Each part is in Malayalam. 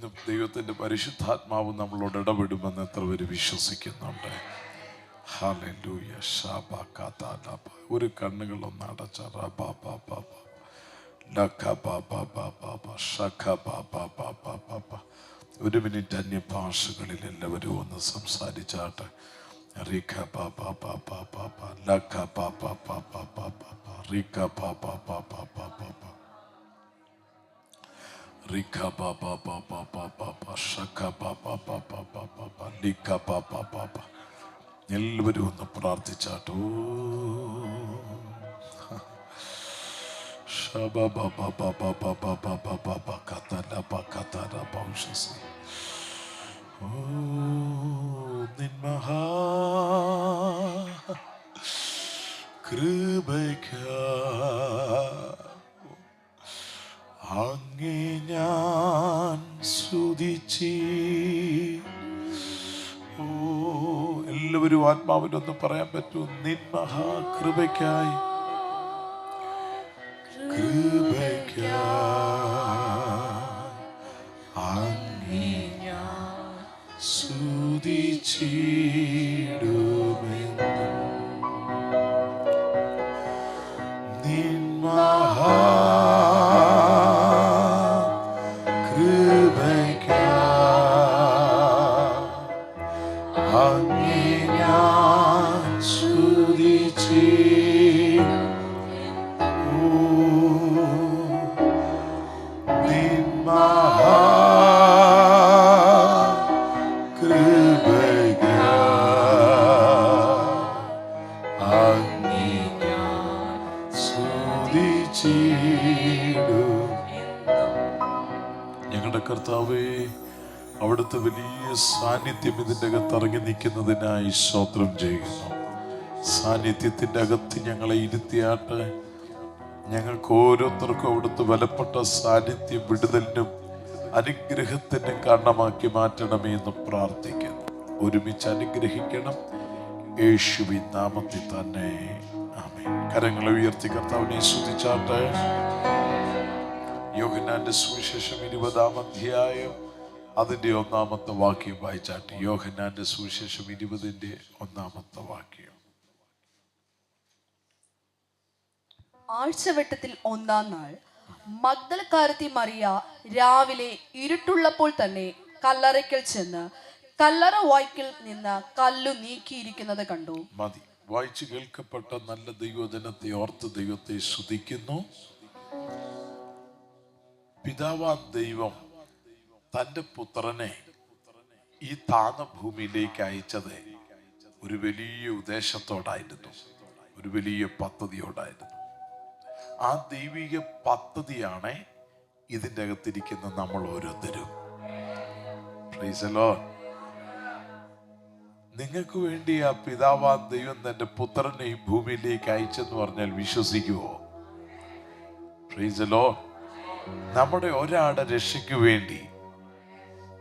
ദൈവത്തിന്റെ പരിശുദ്ധാത്മാവ് നമ്മളോട് ഇടപെടുമെന്ന് എത്ര പേര് വിശ്വസിക്കുന്നുണ്ട്? ഹല്ലേലൂയ. ശബകതലബ. ഒരു കണ്ണുകളൊന്ന് അടച്ച. ഒരു മിനിറ്റ് അന്യഭാഷകളിൽ എല്ലാവരും ഒന്ന് സംസാരിച്ചാട്ടെ. എല്ലാവരും ഒന്ന് പ്രാർത്ഥിച്ചാട്ടോ. നിൻ മഹാ കൃപയ്ക്കായി അങ്ങേ ഞാൻ സ്തുതിച്ചി. എല്ലാവരും ആത്മാവിനൊന്ന് പറയാൻ പറ്റൂ. നിൻ മഹാകൃപയ്ക്കായി അങ്ങേ ഞാൻ സ്തുതിച്ചിടുമെന്ന്. നിൻ മഹാ ഞങ്ങളുടെ കർത്താവേ, അവിടുത്തെ വലിയ സാന്നിധ്യം ഇതിൻ്റെ അകത്ത് ഇറങ്ങി നിൽക്കുന്നതിനായി സ്തോത്രം ചെയ്യുന്നു. സാന്നിധ്യത്തിൻ്റെ അകത്ത് ഞങ്ങളെ ഇരുത്തിയാട്ട്. ഞങ്ങൾക്ക് ഓരോരുത്തർക്കും അവിടുത്തെ വിലപ്പെട്ട സാന്നിധ്യം വിടുതലിനും അനുഗ്രഹത്തിനും കാരണമാക്കി മാറ്റണമേ എന്ന് പ്രാർത്ഥിക്കുന്നു. ഒരുമിച്ച് അനുഗ്രഹിക്കണം യേശുവിൻ നാമത്തിൽ തന്നെ. ആമേൻ. കരങ്ങളെ ഉയർത്തി കർത്താവിനെ സ്തുതിച്ചാട്ടെ. യോഹന്നാന്റെ സുവിശേഷം 20-ാം അധ്യായം അതിന്റെ 1-ാമത്തെ വാക്യം വായിച്ചാട്ടെ. യോഹന്നാന്റെ സുവിശേഷം 20-ന്റെ 1-ാമത്തെ വാക്യം. ആഴ്ചവട്ടത്തിൽ 1-ാം നാൾ മഗ്ദലക്കാരത്തി മറിയ രാവിലെ ഇരുട്ടുള്ളപ്പോൾ തന്നെ കല്ലറയ്ക്കൽ ചെന്ന് കല്ലറ വായ്ക്കൽ നിന്ന് കല്ലു നീക്കിയിരിക്കുന്നത് കണ്ടു. മതി. വായിച്ചു കേൾക്കപ്പെട്ട നല്ല ദൈവജനത്തെ ഓർത്ത് ദൈവത്തെ സ്തുതിക്കുന്നു. പിതാവാം ദൈവം തൻ്റെ പുത്രനെ ഈ താന്ന ഭൂമിയിലേക്ക് അയച്ചത് ഒരു വലിയ ഉദ്ദേശത്തോടായിരുന്നു, ഒരു വലിയ പദ്ധതിയോടായിരുന്നു. ആ ദൈവിക പദ്ധതിയാണ് ഇതിൻ്റെ അകത്തിരിക്കുന്ന നമ്മൾ ഓരോരുത്തരും. Price the Lord. നിങ്ങൾക്ക് വേണ്ടി ആ പിതാവാം ദൈവം തന്റെ പുത്രനെ ഈ ഭൂമിയിലേക്ക് അയച്ചെന്ന് പറഞ്ഞാൽ വിശ്വസിക്കുവോ? Price the Lord. നമ്മുടെ ഒരാളുടെ രക്ഷയ്ക്ക് വേണ്ടി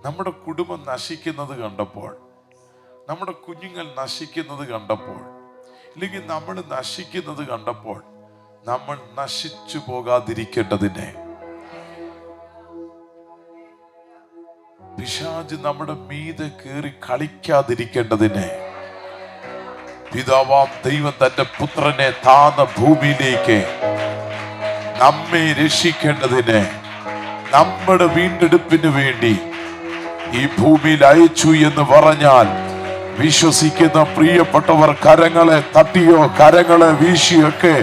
നമ്മുടെ കുടുംബം നശിക്കുന്നത് കണ്ടപ്പോൾ, നമ്മുടെ കുഞ്ഞുങ്ങൾ നശിക്കുന്നത് കണ്ടപ്പോൾ, ഇല്ലെങ്കിൽ നമ്മൾ നശിക്കുന്നത് കണ്ടപ്പോൾ നമ്മൾ നശിച്ചു പോകാതിരിക്കേണ്ടതിനെ, പിശാച് നമ്മുടെ മീതെ കയറി കളിക്കാതിരിക്കേണ്ടതിനെ, പിതാവാം ദൈവം തന്റെ പുത്രനെ താന്ന ഭൂമിയിലേക്ക് നമ്മെ രക്ഷിക്കേണ്ടതിന്, നമ്മുടെ വീണ്ടെടുപ്പിന് വേണ്ടി ഈ ഭൂമിയിൽ അയച്ചു എന്ന് പറഞ്ഞാൽ വിശ്വസിക്കുന്ന പ്രിയപ്പെട്ടവർ കരങ്ങളെ തട്ടിയോ കരങ്ങളെ വീശിയൊക്കെ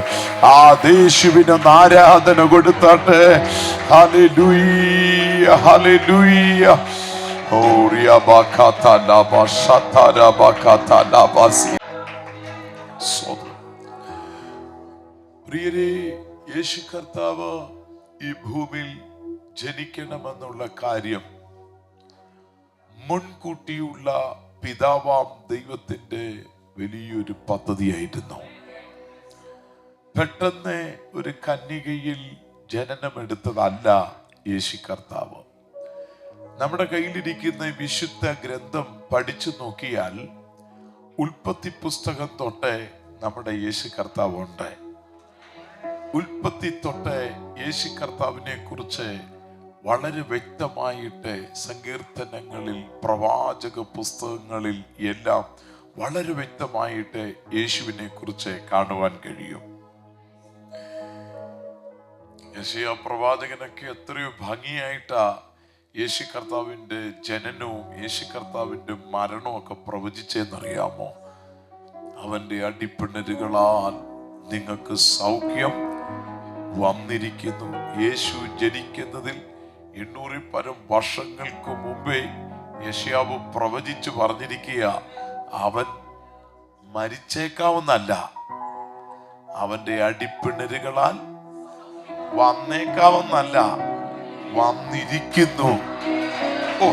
ആ യേശുവിനൊന്ന് ആരാധന കൊടുത്താട്ടെ. Hallelujah, hallelujah. പ്രിയരേ, യേശു കർത്താവ് ഈ ഭൂമിയിൽ ജനിക്കണമെന്നുള്ള കാര്യം മുൻകൂട്ടിയുള്ള പിതാവാം ദൈവത്തിന്റെ വലിയൊരു പദ്ധതിയായിരുന്നു. പെട്ടെന്ന് ഒരു കന്യകയിൽ ജനനമെടുത്തതല്ല യേശു കർത്താവ്. നമ്മുടെ കയ്യിലിരിക്കുന്ന വിശുദ്ധ ഗ്രന്ഥം പഠിച്ചു നോക്കിയാൽ ഉൽപ്പത്തി പുസ്തകം തൊട്ട് നമ്മുടെ യേശു കർത്താവ് ഉണ്ട്. ഉൽപ്പത്തി തൊട്ട് യേശു കർത്താവിനെ കുറിച്ച് വളരെ വ്യക്തമായിട്ട് സങ്കീർത്തനങ്ങളിൽ, പ്രവാചക പുസ്തകങ്ങളിൽ എല്ലാം വളരെ വ്യക്തമായിട്ട് യേശുവിനെ കുറിച്ച് കാണുവാൻ കഴിയും. യെശയ്യാ പ്രവാചകനൊക്കെ എത്രയോ ഭംഗിയായിട്ടാ യേശു കർത്താവിന്റെ ജനനവും യേശു കർത്താവിന്റെ മരണവും ഒക്കെ പ്രവചിച്ചെന്നറിയാമോ? അവന്റെ അടിപ്പിണരുകളാൽ നിങ്ങൾക്ക് സൗഖ്യം വന്നിരിക്കുന്നു. യേശു ജനിക്കുന്നതിൽ 800 പരം വർഷങ്ങൾക്ക് മുമ്പേ യെശയ്യാവ് പ്രവചിച്ചു പറഞ്ഞിരിക്കുക, അവൻ മരിച്ചേക്കാവുന്നല്ല, അവന്റെ അടിപ്പിണരുകളാൽ വന്നേക്കാവുന്നല്ല, വന്നിരിക്കുന്നു. ഓ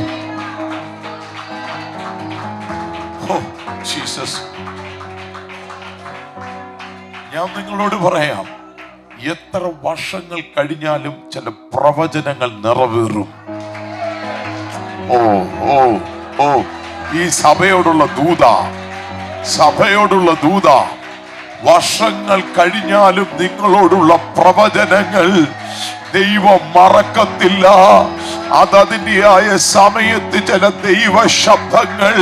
ജീസസ്, ഞാൻ നിങ്ങളോട് പറയാം, എത്ര വർഷങ്ങൾ കഴിഞ്ഞാലും ചില പ്രവചനങ്ങൾ നിറവേറും. ഓ ഓ ഓ ഈ സഭയോടുള്ള ദൂത, വർഷങ്ങൾ കഴിഞ്ഞാലും നിങ്ങളോടുള്ള പ്രവചനങ്ങൾ ദൈവം മറക്കത്തില്ല. അതതിൻ്റെതായ സമയത്ത് ചില ദൈവ ശബ്ദങ്ങൾ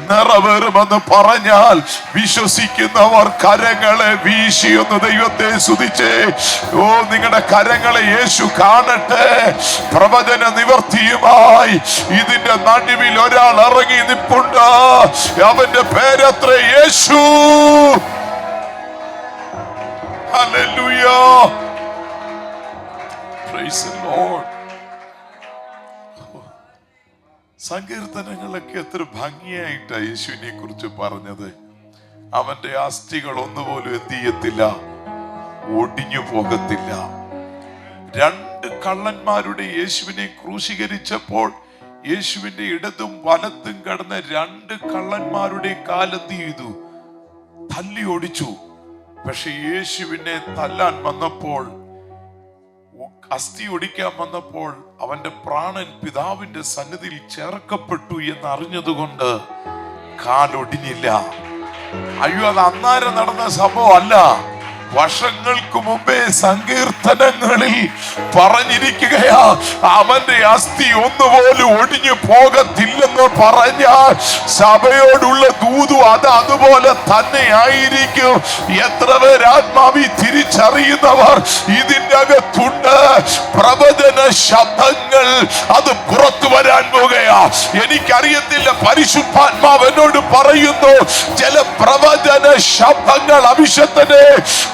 നിറവേറുമെന്ന് പറഞ്ഞാൽ വിശ്വസിക്കുന്നവർ കരങ്ങളെ വീശിയൊന്ന് ദൈവത്തെ സ്തുതിച്ചേ. ഓ, നിങ്ങളുടെ കരങ്ങളെ യേശു കാണട്ടെ. പ്രവചന നിവർത്തിയുമായി ഇതിന്റെ നടുവിൽ ഒരാൾ ഇറങ്ങി നിൽപ്പുണ്ട്. അവന്റെ പേരത്ര Yeshu. Hallelujah, praise the Lord. സങ്കീർത്തനങ്ങളൊക്കെ എത്ര ഭംഗിയായിട്ടാ യേശുവിനെ കുറിച്ച് പറഞ്ഞത്. അവന്റെ അസ്ഥികൾ ഒന്നുപോലും എന്ത് ചെയ്യത്തില്ല, ഒടിഞ്ഞു പോകത്തില്ല. 2 കള്ളന്മാരുടെ യേശുവിനെ ക്രൂശീകരിച്ചപ്പോൾ യേശുവിന്റെ ഇടതും വലത്തും കിടന്ന 2 കള്ളന്മാരുടെ കാലെന്ത് ചെയ്തു, തല്ലി ഓടിച്ചു. പക്ഷെ യേശുവിനെ തല്ലാൻ വന്നപ്പോൾ, അസ്ഥി ഒടിക്കാൻ വന്നപ്പോൾ അവന്റെ പ്രാണൻ പിതാവിന്റെ സന്നിധിയിൽ ചേർക്കപ്പെട്ടു എന്ന് അറിഞ്ഞതുകൊണ്ട് കാലൊടിഞ്ഞില്ല. അയ്യോ, അത് അന്നേരം നടന്ന സംഭവം അല്ല. വർഷങ്ങൾക്ക് മുമ്പേ സങ്കീർത്തനങ്ങളിൽ പറഞ്ഞിരിക്കുകയാ, അവന്റെ അസ്ഥി ഒന്നുപോലും ഒടിഞ്ഞു പോകത്തില്ലെന്ന് പറഞ്ഞാൽ സഭയോടുള്ള ദൂതു അത് അതുപോലെ തന്നെ ആയിരിക്കും. എത്ര പേർ ആത്മാവി തിരിച്ചറിയുന്നവർ ഇതിന്റെ അകത്തുണ്ട്. പ്രവചന ശബ്ദങ്ങൾ അത് പുറത്തു വരാൻ പോകുകയാ. എനിക്കറിയത്തില്ല, പരിശുദ്ധാത്മാവ് എന്നോട് പറയുന്നു, ചില പ്രവചന ശബ്ദങ്ങൾ അഭിഷേകത്തിന്റെ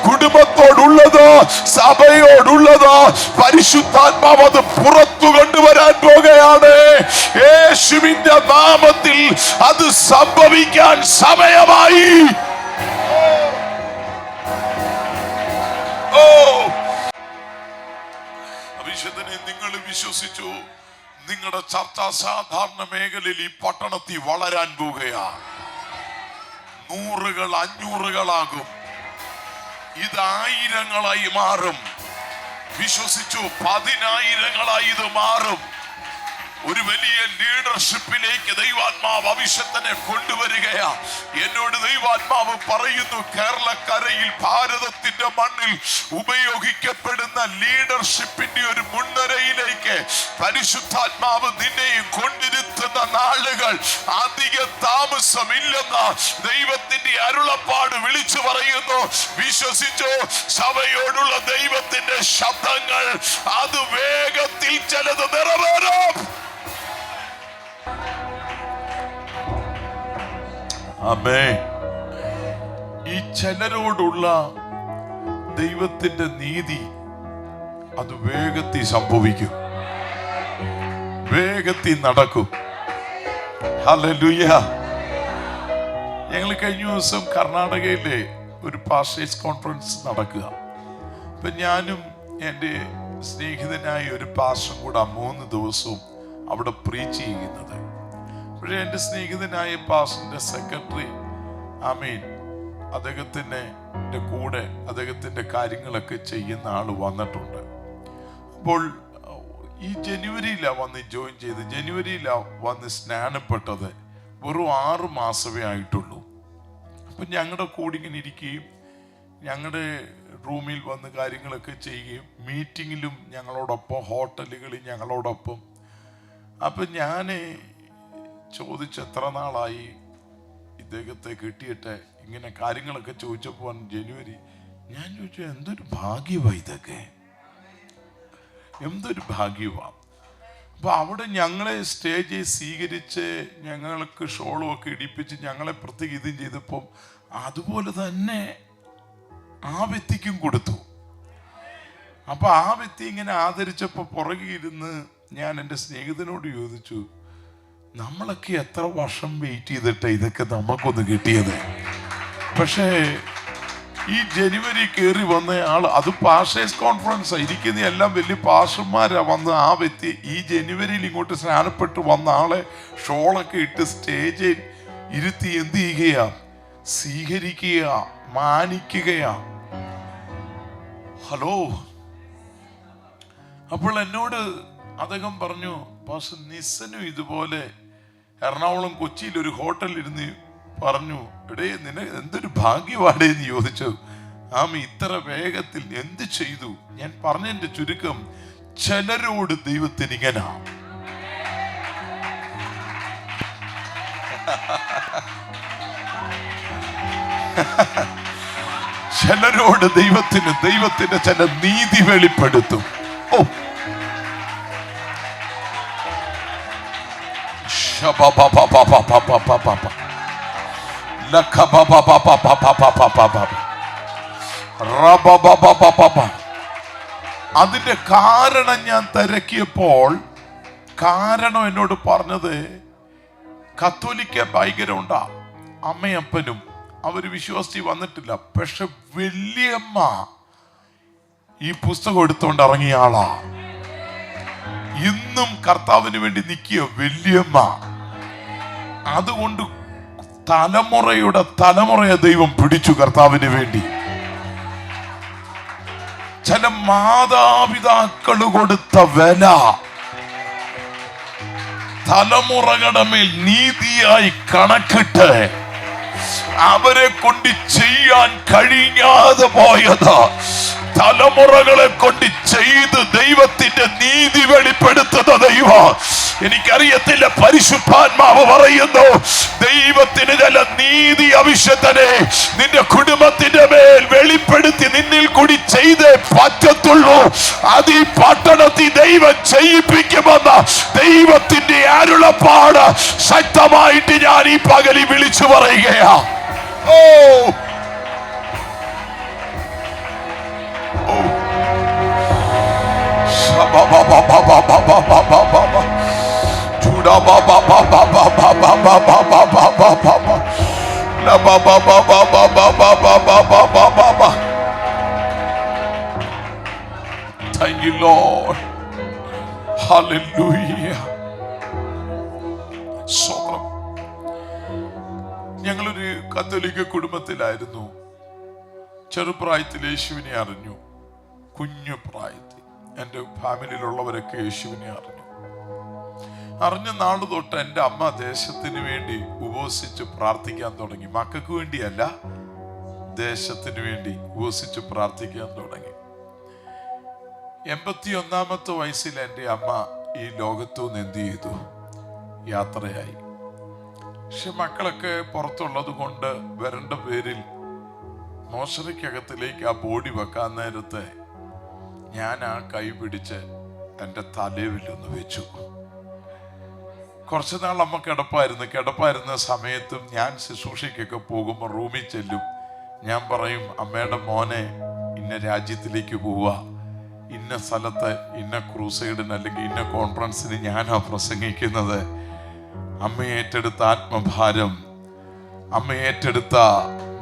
കുടുംബത്തോടുള്ളതോ സഭയോടുള്ളതോ പരിശുദ്ധാത്മാവ് അത് പുറത്തു കൊണ്ടുവരാൻ പോകുകയാണ്. യേശുവിന്റെ നാമത്തിൽ അത് സംഭവിക്കാൻ സമയമായി. ഓ, അഭിഷേകനെ നിങ്ങൾ വിശ്വസിച്ചു. നിങ്ങളുടെ ചർച്ച സാധാരണ മേഖലയിൽ ഈ പട്ടണത്തിൽ വളരാൻ പോകുകയാണ്. 100 500 ഇത് 1000 മാറും. വിശ്വസിച്ചു, 10,000 ഇത് മാറും. ഒരു വലിയ ലീഡർഷിപ്പിലേക്ക് ദൈവാത്മാവ് അഭിഷേകനെ കൊണ്ടുവരികയാ. എന്നോട് ദൈവാത്മാവ് പറയുന്നു, കേരളക്കരയിൽ ഭാരതത്തിന്റെ മണ്ണിൽ ഉപയോഗിക്കപ്പെടുന്ന ലീഡർഷിപ്പിന്റെ ഒരു മുൻനിരയിലേക്ക് പരിശുദ്ധാത്മാവ് നിന്നെയും കൊണ്ടിരുത്തുന്ന നാളുകൾ അധിക താമസമില്ലെന്ന് ദൈവത്തിന്റെ അരുളപ്പാട് വിളിച്ചു പറയുന്നു. വിശ്വസിച്ചോ, സഭയോടുള്ള ദൈവത്തിന്റെ ശബ്ദങ്ങൾ അത് വേഗത്തിൽ ചിലത് നിറവേറും. ആമേൻ. ഈ ചിലരോടുള്ള ദൈവത്തിന്റെ നീതി അത് വേഗത്തിൽ സംഭവിക്കും, വേഗത്തിൽ നടക്കും. ഹല്ലേലൂയ. ഞങ്ങൾ കഴിഞ്ഞ ദിവസം കർണാടകയിലെ ഒരു പാസ്റ്റേഴ്സ് കോൺഫറൻസ് നടക്കുക. അപ്പൊ ഞാനും എൻ്റെ സ്നേഹിതനായ ഒരു പാസ്റ്ററും കൂടെ 3 ദിവസവും അവിടെ പ്രീച്ച് ചെയ്യുന്നത്. പക്ഷെ എൻ്റെ സ്നേഹിതനായ പാസ്റ്ററിന്റെ സെക്രട്ടറി അദ്ദേഹത്തിന്റെ കൂടെ അദ്ദേഹത്തിന്റെ കാര്യങ്ങളൊക്കെ ചെയ്യുന്ന ആള് വന്നിട്ടുണ്ട്. അപ്പോൾ ഈ ജനുവരിയിലാണ് വന്ന് ജോയിൻ ചെയ്ത്, ജനുവരിയിലാണ് വന്ന് സ്നാനപ്പെട്ടത്. വെറും 6 മാസമേ ആയിട്ടുള്ളൂ. അപ്പം ഞങ്ങളുടെ കൂടെ ഇങ്ങനെ ഇരിക്കുകയും ഞങ്ങളുടെ റൂമിൽ വന്ന് കാര്യങ്ങളൊക്കെ ചെയ്യുകയും മീറ്റിങ്ങിലും ഞങ്ങളോടൊപ്പം, ഹോട്ടലുകളിൽ ഞങ്ങളോടൊപ്പം. അപ്പം ഞാൻ ചോദിച്ചു, എത്ര നാളായി ഇദ്ദേഹത്തെ കിട്ടിയിട്ട് ഇങ്ങനെ കാര്യങ്ങളൊക്കെ ചോദിച്ചപ്പോൾ ജനുവരി. ഞാൻ ചോദിച്ചു, എന്തൊരു ഭാഗ്യമാണ് ഇതൊക്കെ, എന്തൊരു ഭാഗ്യമാണ്. അപ്പോൾ അവിടെ ഞങ്ങളെ സ്റ്റേജിൽ സ്വീകരിച്ച് ഞങ്ങൾക്ക് ഷോളുമൊക്കെ ഇടിപ്പിച്ച് ഞങ്ങളെ പ്രത്യേക ഇതും ചെയ്തപ്പം അതുപോലെ തന്നെ ആ വ്യക്തിക്കും കൊടുത്തു. അപ്പൊ ആ വ്യക്തി ഇങ്ങനെ ആദരിച്ചപ്പോൾ പുറകെ ഇരുന്ന് ഞാൻ എൻ്റെ സ്നേഹിതനോട് ചോദിച്ചു, നമ്മളൊക്കെ എത്ര വർഷം വെയിറ്റ് ചെയ്തിട്ട് ഇതൊക്കെ നമുക്കൊന്ന് കിട്ടിയത്. പക്ഷേ ഈ ജനുവരി കയറി വന്ന ആൾ, അത് പാസ്റ്റേഴ്സ് കോൺഫറൻസ് ഇരിക്കുന്ന എല്ലാം വലിയ പാസ്റ്റർമാരാ വന്ന്, ആ വ്യക്തി ഈ ജനുവരിയിൽ ഇങ്ങോട്ട് സ്നാനപ്പെട്ട് വന്ന ആളെ ഷോളൊക്കെ ഇട്ട് സ്റ്റേജിൽ ഇരുത്തി എന്ത് ചെയ്യുകയാ, സ്വീകരിക്കുക, മാനിക്കുകയാ. ഹലോ. അപ്പോൾ എന്നോട് അദ്ദേഹം പറഞ്ഞു, പാസ്റ്റർ നിസ്സനും ഇതുപോലെ എറണാകുളം കൊച്ചിയിൽ ഒരു ഹോട്ടലിൽ ഇരുന്ന് പറഞ്ഞു, എടേ നിന്നെ എന്തൊരു ഭാഗ്യവാടേന്ന് ചോദിച്ചു. ആമി ഇത്ര വേഗത്തിൽ എന്ത് ചെയ്തു? ഞാൻ പറഞ്ഞതിന്റെ ചുരുക്കം, ചിലരോട് ദൈവത്തിന് ഇങ്ങനെ, ചിലരോട് ദൈവത്തിന്റെ ചില നീതി വെളിപ്പെടുത്തും. ഓ, അതിന്റെ കാരണം ഞാൻ തിരക്കിയപ്പോൾ കാരണം എന്നോട് പറഞ്ഞത്, കത്തോലിക്ക ഭയങ്കര ഉണ്ടാ, അമ്മയപ്പനും അവര് വിശ്വസിച്ച് വന്നിട്ടില്ല. പക്ഷെ വല്യമ്മ ഈ പുസ്തകം എടുത്തോണ്ട് ഇറങ്ങിയ ആളാ. ഇന്നും കർത്താവിന് വേണ്ടി നിൽക്കിയ വല്യമ്മ. അതുകൊണ്ട് തലമുറയെ ദൈവം പിടിച്ചു കർത്താവിന് വേണ്ടി. ചില മാതാപിതാക്കൾ കൊടുത്ത വില തലമുറകളുടെ മേൽ നീതിയായി കണക്കിട്ട് അവരെ കൊണ്ട് ചെയ്യാൻ കഴിയാതെ പോയത് തലമുറകളെ കൊണ്ട് ചെയ്ത് ദൈവത്തിന്റെ നീതി വെളിപ്പെടുത്തുന്ന ദൈവം. എനിക്കറിയത്തില്ല, പരിശുദ്ധാത്മാവ് പറയുന്നു, ദൈവത്തിന് ചില നീതി ആവശ്യത്തിനെ നിന്റെ കുടുംബത്തിന്റെ മേൽ വെളിപ്പെടുത്തി നിന്നിൽ കൂടി ചെയ്തേ പറ്റത്തുള്ളൂ. അത് ഈ പട്ടണത്തിൽ ദൈവം ചെയ്യിപ്പിക്കുമെന്ന ദൈവത്തിന്റെ അരുളപ്പാട് ശക്തമായിട്ട് ഞാൻ ഈ പകലിൽ വിളിച്ചു പറയുകയാ. ഓ, Thank you, Lord. Hallelujah. സ്വന്തം ഞങ്ങളൊരു കത്തോലിക്ക കുടുംബത്തിലായിരുന്നു. ചെറുപ്രായത്തിൽ യേശുവിനെ അറിഞ്ഞു. കുഞ്ഞു പ്രായത്തിൽ എൻ്റെ ഫാമിലിയിലുള്ളവരൊക്കെ യേശുവിനെ അറിഞ്ഞ നാള് തൊട്ട് എൻ്റെ അമ്മ ദേശത്തിന് വേണ്ടി ഉപവസിച്ച് പ്രാർത്ഥിക്കാൻ തുടങ്ങി. മക്കൾക്ക് വേണ്ടിയല്ല, ദേശത്തിന് വേണ്ടി ഉപവസിച്ച് പ്രാർത്ഥിക്കാൻ തുടങ്ങി. 81-ാമത്തെ വയസ്സിൽ എൻ്റെ അമ്മ ഈ ലോകത്തു നിന്ന് എന്ത് ചെയ്തു, യാത്രയായി. പക്ഷെ മക്കളൊക്കെ പുറത്തുള്ളത് കൊണ്ട് വരേണ്ട പേരിൽ മോശറിക്കകത്തിലേക്ക് ആ ബോഡി വെക്കാൻ നേരത്തെ ഞാൻ ആ കൈ പിടിച്ച് എൻ്റെ തലയിലൊന്ന് വെച്ചു. കുറച്ചു നാൾ അമ്മ കിടപ്പായിരുന്ന സമയത്തും ഞാൻ ശുശ്രൂഷയ്ക്കൊക്കെ പോകുമ്പോൾ റൂമിൽ ചെല്ലും. ഞാൻ പറയും, അമ്മയുടെ മോനെ ഇന്ന രാജ്യത്തിലേക്ക് പോവുക, ഇന്ന സ്ഥലത്ത് ഇന്ന ക്രൂസൈഡിന് അല്ലെങ്കിൽ ഇന്ന കോൺഫറൻസിന് ഞാനാ പ്രസംഗിക്കുന്നത്. അമ്മ ഏറ്റെടുത്ത ആത്മഭാരം, അമ്മ ഏറ്റെടുത്ത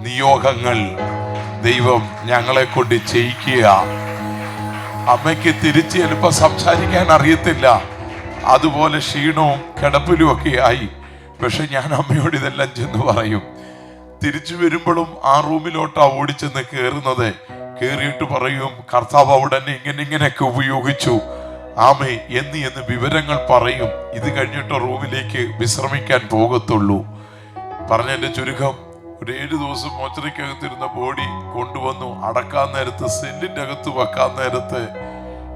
നിയോഗങ്ങൾ ദൈവം ഞങ്ങളെ കൊണ്ട് ചെയ്യിക്കുക. അമ്മയ്ക്ക് തിരിച്ച് ചിലപ്പോൾ സംസാരിക്കാൻ അറിയത്തില്ല, അതുപോലെ ക്ഷീണവും കിടപ്പിലും ഒക്കെ ആയി. പക്ഷെ ഞാൻ അമ്മയോട് ഇതെല്ലാം ചെന്ന് പറയും. തിരിച്ചു വരുമ്പോഴും ആ റൂമിലോട്ടാ ഓടിച്ചെന്ന് കയറുന്നത്. കയറിയിട്ട് പറയും, കർത്താവ് അവിടെ ഇങ്ങനെയൊക്കെ ഉപയോഗിച്ചു ആമേ എന്ന് വിവരങ്ങൾ പറയും. ഇത് കഴിഞ്ഞിട്ട് റൂമിലേക്ക് വിശ്രമിക്കാൻ പോകത്തുള്ളൂ. പറഞ്ഞതിന്റെ ചുരുക്കം, ഒരു 7 ദിവസം മോച്ചറിക്കകത്തിരുന്ന ബോഡി കൊണ്ടുവന്നു അടക്കാൻ നേരത്ത്, സെല്ലിന്റെ അകത്ത് വെക്കാൻ നേരത്ത്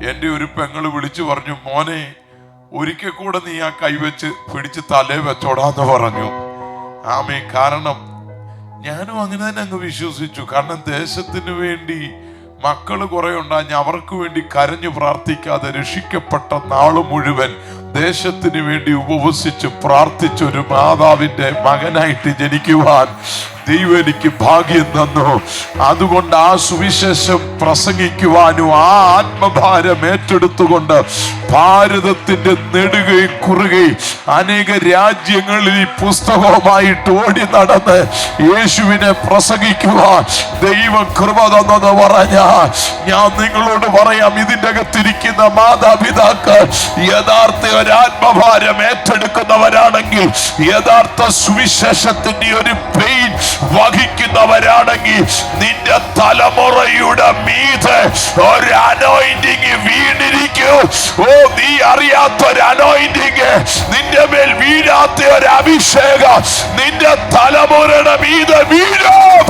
എൻ്റെ ഒരു പെങ്ങള് വിളിച്ചു പറഞ്ഞു, മോനെ ഒരിക്കൽ കൂടെ നീ ആ കൈവച്ച് പിടിച്ച് തലേ വെച്ചോടാന്ന് പറഞ്ഞു. ആമേ. കാരണം ഞാനും അങ്ങനെ തന്നെ അങ്ങ് വിശ്വസിച്ചു. കാരണം ദേശത്തിന് വേണ്ടി മക്കള് കുറെ ഉണ്ടാഞ്ഞ് അവർക്ക് വേണ്ടി കരഞ്ഞു പ്രാർത്ഥിക്കാതെ രക്ഷിക്കപ്പെട്ട നാള് മുഴുവൻ ദേശത്തിന് വേണ്ടി ഉപവസിച്ച് പ്രാർത്ഥിച്ച ഒരു മാതാവിന്റെ മകനായിട്ട് ജനിക്കുവാൻ ദൈവം എനിക്ക് ഭാഗ്യം തന്നു. അതുകൊണ്ട് ആ സുവിശേഷം പ്രസംഗിക്കുവാനും ആ ആത്മഭാരം ഏറ്റെടുത്തുകൊണ്ട് ഭാരതത്തിന്റെ നെടുകയും കുറുകയും അനേക രാജ്യങ്ങളിൽ ഈ പുസ്തകവുമായിട്ട് ഓടി നടന്ന് യേശുവിനെ പ്രസംഗിക്കുവാൻ ദൈവം കൃപ തന്നെന്ന് പറഞ്ഞാൽ ഞാൻ നിങ്ങളോട് പറയാം, ഇതിന്റെ അകത്തിരിക്കുന്ന മാതാപിതാക്കൾ യഥാർത്ഥ ഒരു ആത്മഭാരം ഏറ്റെടുക്കുന്നവരാണെങ്കിൽ, യഥാർത്ഥ സുവിശേഷത്തിന്റെ ഒരു പെയിൻ വഹിക്കുന്നവരാണെങ്കിൽ, നിന്റെ തലമുറയുടെ മീതെ ഒരു അനോയിന്റിങ് വീണിരിക്കും. ഓ, നീ അറിയാത്ത ഒരു അനോയിന്റിങ്, നിന്റെ മേൽ വീഴാത്ത ഒരു അഭിഷേകം നിന്റെ തലമുറയുടെ മീതെ വീഴും.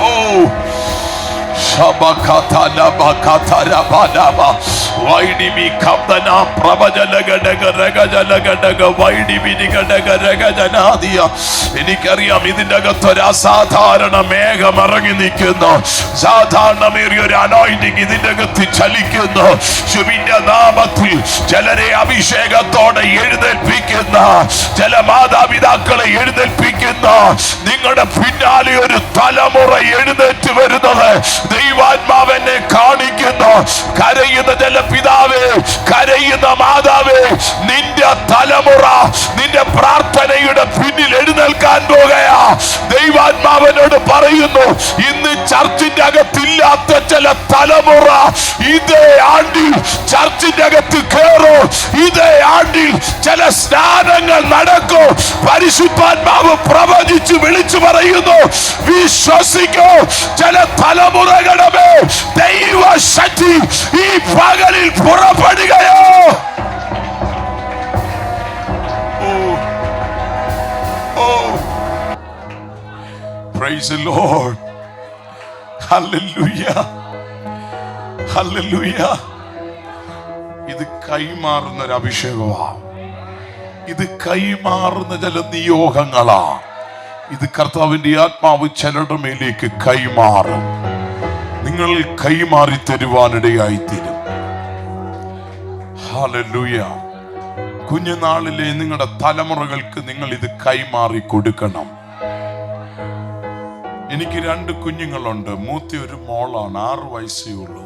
ഓ, എനിക്കറിയാം ഇതിന്റെ അകത്ത് ഒരു അസാധാരണ മേഘം ഇറങ്ങി നിൽക്കുന്നു. സാധാരണമേറിയ ഒരു അനോയിന്റിങ് ഇതിന്റെ അകത്ത് ചലിക്കുന്നു. യേശുവിന്റെ നാമത്തിൽ ചിലരെ അഭിഷേകത്തോടെ എഴുന്നേൽപ്പിക്കുന്ന, ചില മാതാപിതാക്കളെ എഴുന്നേൽപ്പിക്കുന്ന, നിങ്ങളുടെ പിന്നാലെ ഒരു തലമുറ എഴുന്നേറ്റ് വരുന്നത് ദൈവാത്മാവെന്നെ കാണിക്കുന്നു. കരയുന്ന ചില പിതാവേ, കരയുന്ന മാതാവേ, നിന്റെ തലമുറ നിന്റെ പ്രാർത്ഥനയുടെ പിന്നിൽ എഴുന്നേൽക്കാൻ പോകുകയാ. ദൈവാത്മാവനോട് പറയുന്നു, ഇന്ന് ചർച്ചിന്റെ അകത്തില്ലാത്ത ചില തലമുറ ഇതേ ആണ്ടിൽ ചർച്ചിന്റെ അകത്ത് കയറൂ. ഇതേ ആണ്ടിൽ ചില സ്നാനങ്ങൾ നടക്കും. പരിശുദ്ധാത്മാവ് പ്രവചിച്ച് വിളിച്ചു പറയുന്നു, വിശ്വസിക്കൂ. ചില തലമുറകളുടെ മേൽ ദൈവശക്തി ഈ പകലിൽ പുറപ്പെടുകയോ. Praise the Lord. Hallelujah. Hallelujah. ഇത് കൈമാറുന്ന ഒരു അഭിഷേകമാണ്. ഇത് കൈമാറുന്ന ചില നിയോഗങ്ങളാ. ഇത് കർത്താവിന്റെ ആത്മാവ് ചിലരുടെ മേലേക്ക് കൈമാറും. നിങ്ങൾ കൈമാറി തരുവാനിടയായിത്തീരും. ഹല്ലേലൂയ. കുഞ്ഞുനാളിലെ നിങ്ങളുടെ തലമുറകൾക്ക് നിങ്ങൾ ഇത് കൈമാറി കൊടുക്കണം. എനിക്ക് 2 കുഞ്ഞുങ്ങളുണ്ട്. മൂത്ത ഒരു മോളാണ്, 6 വയസ്സേ ഉള്ളൂ.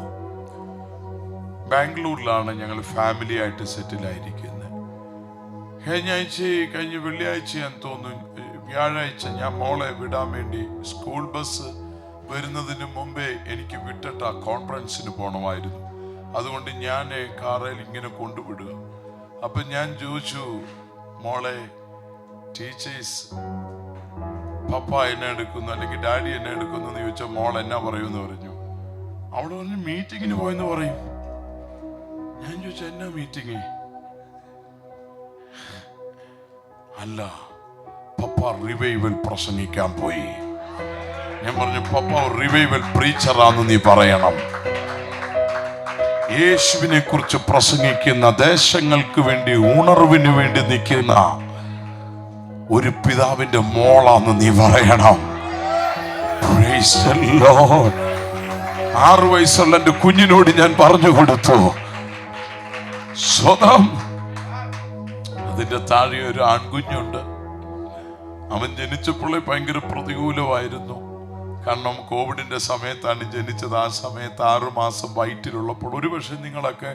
ബാംഗ്ലൂരിലാണ് ഞങ്ങൾ ഫാമിലി ആയിട്ട് സെറ്റിൽ ആയിരിക്കുന്നത്. കഴിഞ്ഞ വെള്ളിയാഴ്ച ഞാൻ തോന്നുന്നു, വ്യാഴാഴ്ച ഞാൻ മോളെ വിടാൻ വേണ്ടി സ്കൂൾ ബസ് വരുന്നതിന് മുമ്പേ എനിക്ക് വിട്ടിട്ട് ആ കോൺഫറൻസിന് പോകണമായിരുന്നു. അതുകൊണ്ട് ഞാൻ കാറിൽ ഇങ്ങനെ കൊണ്ടുവിടുക. അപ്പൊ ഞാൻ ചോദിച്ചു, മോളെ ടീച്ചേഴ്സ് പപ്പ എന്നെ എടുക്കുന്നു അല്ലെങ്കിൽ ഡാഡി എന്നെ എടുക്കുന്നു എന്ന് ചോദിച്ചാൽ മോൾ എന്നാ പറയുമെന്ന് പറഞ്ഞു. അവിടെ പറഞ്ഞു മീറ്റിങ്ങിന് പോയെന്ന് പറയും. ഞാൻ ചോദിച്ചു, എന്നാ മീറ്റിങ്? അല്ല, പപ്പ റിവൈവൽ പ്രസംഗിക്കാൻ പോയി. ഞാൻ പറഞ്ഞു, പപ്പ റിവൈവൽ പ്രീച്ചറാന്ന് നീ പറയണം. യേശുവിനെ കുറിച്ച് പ്രസംഗിക്കുന്ന, ദേശങ്ങൾക്ക് വേണ്ടി ഉണർവിന് വേണ്ടി നിൽക്കുന്ന ഒരു പിതാവിന്റെ മോളാന്ന് നീ പറയണം. Praise the Lord. 6 വയസ്സുള്ള എന്റെ കുഞ്ഞിനോട് ഞാൻ പറഞ്ഞു കൊടുത്തു, സ്വതം. അതിന്റെ താഴെ ഒരു ആൺകുഞ്ഞുണ്ട്. അവൻ ജനിച്ചപ്പോഴേ ഭയങ്കര പ്രതികൂലമായിരുന്നു. കാരണം കോവിഡിന്റെ സമയത്താണ് ജനിച്ചത്. ആ സമയത്ത് 6 മാസം വയറ്റിലുള്ളപ്പോൾ, ഒരുപക്ഷെ നിങ്ങളൊക്കെ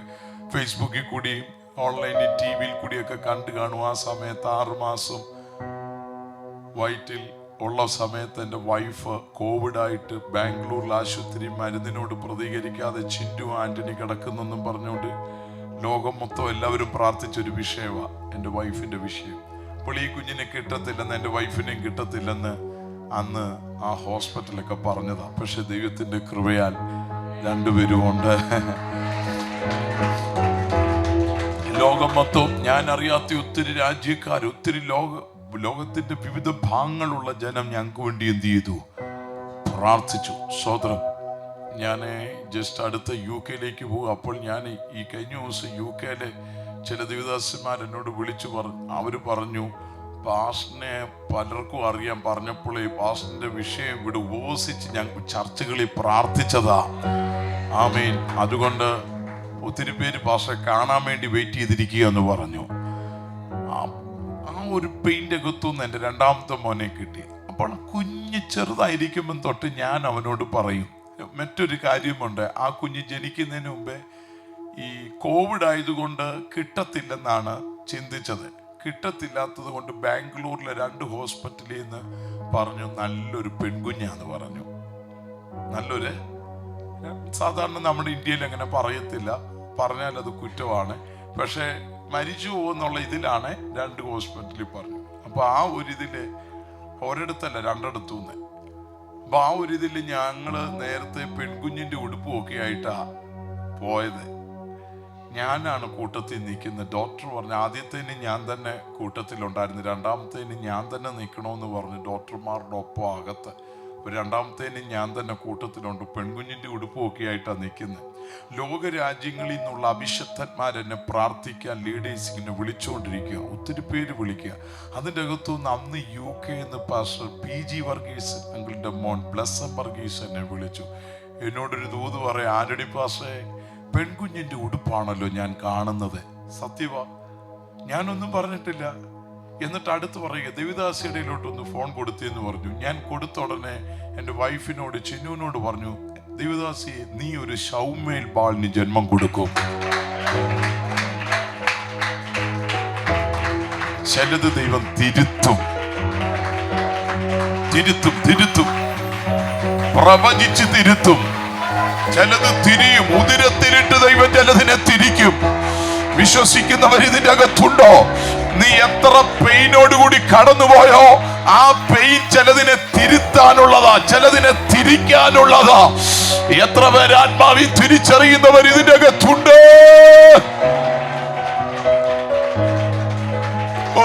ഫേസ്ബുക്കിൽ കൂടിയും ഓൺലൈനിൽ TV-യിൽ കൂടിയൊക്കെ കണ്ടു കാണും. ആ സമയത്ത് 6 മാസം വയറ്റിൽ ഉള്ള സമയത്ത് എൻ്റെ വൈഫ് കോവിഡായിട്ട് ബാംഗ്ലൂരിൽ ആശുപത്രി മരുന്നിനോട് പ്രതികരിക്കാതെ ചിൻറ്റു ആന്റണി കിടക്കുന്നെന്നും പറഞ്ഞുകൊണ്ട് ലോകം മൊത്തം എല്ലാവരും പ്രാർത്ഥിച്ചൊരു വിഷയമാണ് എൻ്റെ വൈഫിൻ്റെ വിഷയം. അപ്പോൾ ഈ കുഞ്ഞിനെ കിട്ടത്തില്ലെന്ന്, എൻ്റെ വൈഫിനെയും കിട്ടത്തില്ലെന്ന് അന്ന് ആ ഹോസ്പിറ്റലൊക്കെ പറഞ്ഞതാ. പക്ഷെ ദൈവത്തിന്റെ കൃപയാൽ 2 പേരും ഉണ്ട്. ലോകം മൊത്തം ഞാൻ അറിയാത്ത ഒത്തിരി രാജ്യക്കാർ, ഒത്തിരി ലോകത്തിന്റെ വിവിധ ഭാഗങ്ങളുള്ള ജനം ഞങ്ങൾക്ക് വേണ്ടി എന്ത് ചെയ്തു? പ്രാർത്ഥിച്ചു. സ്തോത്രം. ഞാൻ ജസ്റ്റ് അടുത്ത UK പോകും. അപ്പോൾ ഞാൻ ഈ കഴിഞ്ഞ ദിവസം UK ചില ദേവദാസന്മാർ എന്നോട് വിളിച്ചു അവർ പറഞ്ഞു, പാസ്റ്ററിനെ പലർക്കും അറിയാം. പറഞ്ഞപ്പോൾ ഈ പാസ്റ്ററിന്റെ വിഷയം ഇവിടെ ഉപവസിച്ച് ഞങ്ങൾ ചർച്ചകളിൽ പ്രാർത്ഥിച്ചതാ. ആമേൻ. അതുകൊണ്ട് ഒത്തിരി പേര് പാസ്റ്ററെ കാണാൻ വേണ്ടി വെയിറ്റ് ചെയ്തിരിക്കുക എന്ന് പറഞ്ഞു. ആ ഒരു പെയിന്റ് അകത്തുനിന്ന് എൻ്റെ രണ്ടാമത്തെ മോനെ കിട്ടി. അപ്പോൾ കുഞ്ഞ് ചെറുതായിരിക്കുമ്പം തൊട്ട് ഞാൻ അവനോട് പറയും. മറ്റൊരു കാര്യമുണ്ട്, ആ കുഞ്ഞ് ജനിക്കുന്നതിന് മുമ്പേ ഈ കോവിഡ് ആയതുകൊണ്ട് കിട്ടത്തില്ലെന്നാണ് ചിന്തിച്ചത്. കിട്ടത്തില്ലാത്തത് കൊണ്ട് ബാംഗ്ലൂരിലെ 2 ഹോസ്പിറ്റലിൽ നിന്ന് പറഞ്ഞു നല്ലൊരു പെൺകുഞ്ഞാന്ന് പറഞ്ഞു. നല്ലൊരു, സാധാരണ നമ്മുടെ ഇന്ത്യയിൽ അങ്ങനെ പറയത്തില്ല, പറഞ്ഞാൽ അത് കുറ്റമാണ്. പക്ഷെ മരിച്ചു പോകുന്നുള്ള ഇതിലാണ് 2 ഹോസ്പിറ്റലിൽ പറഞ്ഞു. അപ്പൊ ആ ഒരു ഇതില് ഒരിടത്തല്ല 2 നിന്ന്. അപ്പൊ ആ ഒരു ഇതിൽ ഞങ്ങള് നേരത്തെ പെൺകുഞ്ഞിന്റെ ഉടുപ്പുമൊക്കെ ആയിട്ടാ പോയത്. ഞാനാണ് കൂട്ടത്തിൽ നിൽക്കുന്നത്. ഡോക്ടർ പറഞ്ഞു ആദ്യത്തേന് ഞാൻ തന്നെ കൂട്ടത്തിലുണ്ടായിരുന്നു, രണ്ടാമത്തേന് ഞാൻ തന്നെ നിൽക്കണമെന്ന് പറഞ്ഞു ഡോക്ടർമാരുടെ ഒപ്പം അകത്ത്. രണ്ടാമത്തേന് ഞാൻ തന്നെ കൂട്ടത്തിലുണ്ട്. പെൺകുഞ്ഞിന്റെ ഉടുപ്പുമൊക്കെ ആയിട്ടാണ് നിൽക്കുന്നത്. ലോകരാജ്യങ്ങളിൽ നിന്നുള്ള അഭിഷക്തന്മാരെന്നെ പ്രാർത്ഥിക്കാൻ ലീഡേഴ്സിനെ വിളിച്ചുകൊണ്ടിരിക്കുക. ഒത്തിരി പേര് വിളിക്കുക. അതിൻ്റെ അകത്തുനിന്ന് അന്ന് UK പാസ്റ്റർ PG വർഗീസ് ഞങ്ങളുടെ മോൻ ബ്ലസ്സം വർഗീസ് എന്നെ വിളിച്ചു. എന്നോടൊരു ദൂത് പറയാം, ആന്റണി പാസ്റ്ററെ പെൺകുഞ്ഞിന്റെ ഉടുപ്പാണല്ലോ ഞാൻ കാണുന്നത്. സത്യവാ, ഞാനൊന്നും പറഞ്ഞിട്ടില്ല. എന്നിട്ട് അടുത്ത് പറയുക, ദേവദാസിയുടെയിലോട്ടൊന്ന് ഫോൺ കൊടുത്തെന്ന് പറഞ്ഞു. ഞാൻ കൊടുത്ത ഉടനെ എൻ്റെ വൈഫിനോട് ചിന്നുവിനോട് പറഞ്ഞു, ദേവദാസി നീ ഒരു ശൗമേൽ ബാളിന് ജന്മം കൊടുക്കും. ചിലത് ദൈവം തിരുത്തും, തിരുത്തും, തിരുത്തും, പ്രവചിച്ച് തിരുത്തും. ചിലത് തിരിയും. ഉദരത്തിലിട്ട് ദൈവം ചിലതിനെ തിരിക്കും. വിശ്വസിക്കുന്നവർ ഇതിന്റെ അകത്തുണ്ടോ? നീ എത്ര പെയിനോടുകൂടി കടന്നുപോയോ, ആ പെയിൻ ചിലതിനെ തിരുത്താനുള്ളതാ, ചിലതിനെ തിരിക്കാനുള്ളതാ. എത്ര പേര് ആത്മാവിൽ തിരിച്ചറിയുന്നവർ ഇതിന്റെ അകത്തുണ്ട്? ഓ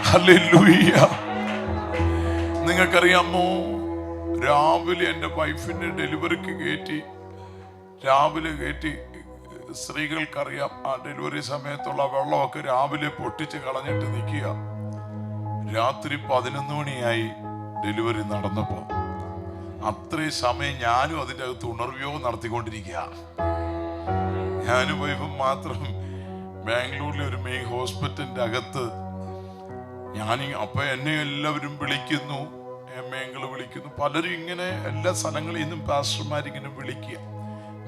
ഹല്ലേലൂയ. നിങ്ങൾക്കറിയാമോ, രാവിലെ എൻ്റെ വൈഫിന്റെ ഡെലിവറിക്ക് കയറ്റി, രാവിലെ കയറ്റി. സ്ത്രീകൾക്കറിയാം, ആ ഡെലിവറി സമയത്തുള്ള വെള്ളമൊക്കെ രാവിലെ പൊട്ടിച്ച് കളഞ്ഞിട്ട് നിൽക്കുക. രാത്രി 11 മണിയായി ഡെലിവറി നടന്നപ്പോ. അത്രയും സമയം ഞാനും അതിൻ്റെ അകത്ത് ഉണർവ്യോഗം നടത്തിക്കൊണ്ടിരിക്കുക. ഞാനും വൈഫും മാത്രം ബാംഗ്ലൂരിലെ ഒരു മെയിൻ ഹോസ്പിറ്റലിന്റെ അകത്ത്. അപ്പൊ എന്നെ എല്ലാവരും വിളിക്കുന്നു, എമ്മയെങ്കിലും വിളിക്കുന്നു. പലരും ഇങ്ങനെ എല്ലാ സ്ഥലങ്ങളിൽ നിന്നും പാസ്റ്റർമാരിങ്ങനെ വിളിക്കുക.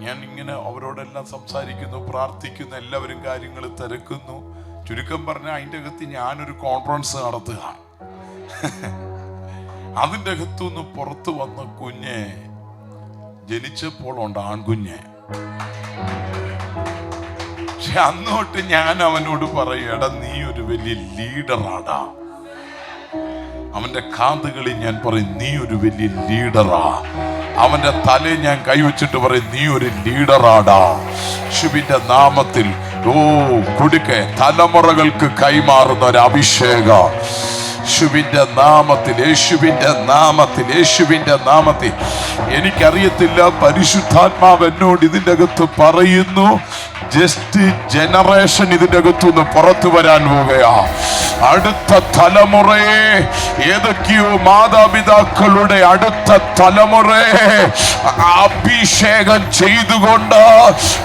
ഞാൻ ഇങ്ങനെ അവരോടെല്ലാം സംസാരിക്കുന്നു, പ്രാർത്ഥിക്കുന്നു, എല്ലാവരും കാര്യങ്ങൾ തിരക്കുന്നു. ചുരുക്കം പറഞ്ഞാൽ അതിൻ്റെ അകത്ത് ഞാനൊരു കോൺഫറൻസ് നടത്തുക. അതിൻ്റെ അകത്തുനിന്ന് പുറത്തു വന്ന കുഞ്ഞ് ജനിച്ചപ്പോൾ ഉണ്ട്, ആൺകുഞ്ഞ്. പക്ഷെ അന്നോട്ട് ഞാൻ അവനോട് പറയും, എടാ നീ ഒരു വലിയ ലീഡറാടാ. അവന്റെ കാതുകളിൽ ഞാൻ പറയും, നീ ഒരു വലിയ ലീഡറാ. അവന്റെ തലയിൽ ഞാൻ കൈവച്ചിട്ട് പറയും, നീ ഒരു ലീഡറാടാ. യേശുവിന്റെ നാമത്തിൽ കൊടുക്കെ തലമുറകൾക്ക് കൈമാറുന്ന ഒരു അഭിഷേകം. യേശുവിന്റെ നാമത്തിൽ, യേശുവിന്റെ നാമത്തിൽ, യേശുവിന്റെ നാമത്തിൽ. എനിക്കറിയത്തില്ല, പരിശുദ്ധാത്മാവ് എന്നോട് ഇതിന്റെ അകത്ത് പറയുന്നു, ജസ്റ്റ് ജനറേഷൻ ഇതിന്റെ അകത്തുനിന്ന് പുറത്തു വരാൻ പോവുകയാ. അടുത്ത തലമുറയെ, ഏതൊക്കെയോ മാതാപിതാക്കളുടെ അടുത്ത തലമുറയെ അഭിഷേകം ചെയ്തുകൊണ്ട്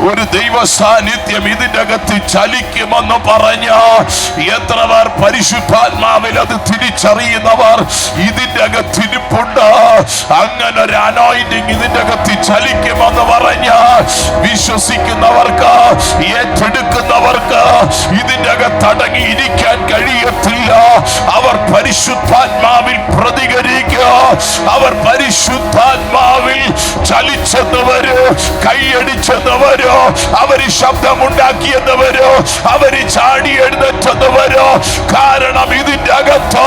ഒരു ദൈവ സാന്നിധ്യം ഇതിന്റെ അകത്ത് ചലിക്കുമെന്ന് പറഞ്ഞ എത്ര പേർ പരിശുദ്ധാത്മാവിൽ അത് തിരിച്ചറിയുന്നവർ ഇതിന്റെ അകത്ത് ഇരിപ്പുണ്ട്. അങ്ങനെ ഒരു അനോയിന്റിങ് ഇതിന്റെ അകത്ത് ചലിക്കുമെന്ന് പറഞ്ഞ വിശ്വസിക്കുന്നവർക്ക്, ഏറ്റെടുക്കുന്നവർക്ക് ഇതിന്റെ അകത്ത് അടങ്ങിയിരിക്കാൻ കഴിയും. അറിയത്തില്ല. അവർ പരിശുദ്ധാത്മാവിൽ പ്രതികരിക്കുക. അവർ പരിശുദ്ധാത്മാവിൽ ചലിച്ചെന്നവരോ കൈയടിച്ചെന്നവരോ അവര് ശബ്ദമുണ്ടാക്കിയെന്നവരോ അവര് ചാടി എഴുന്നേറ്റെന്നവരോ. കാരണം ഇതിന്റെ അകത്ത്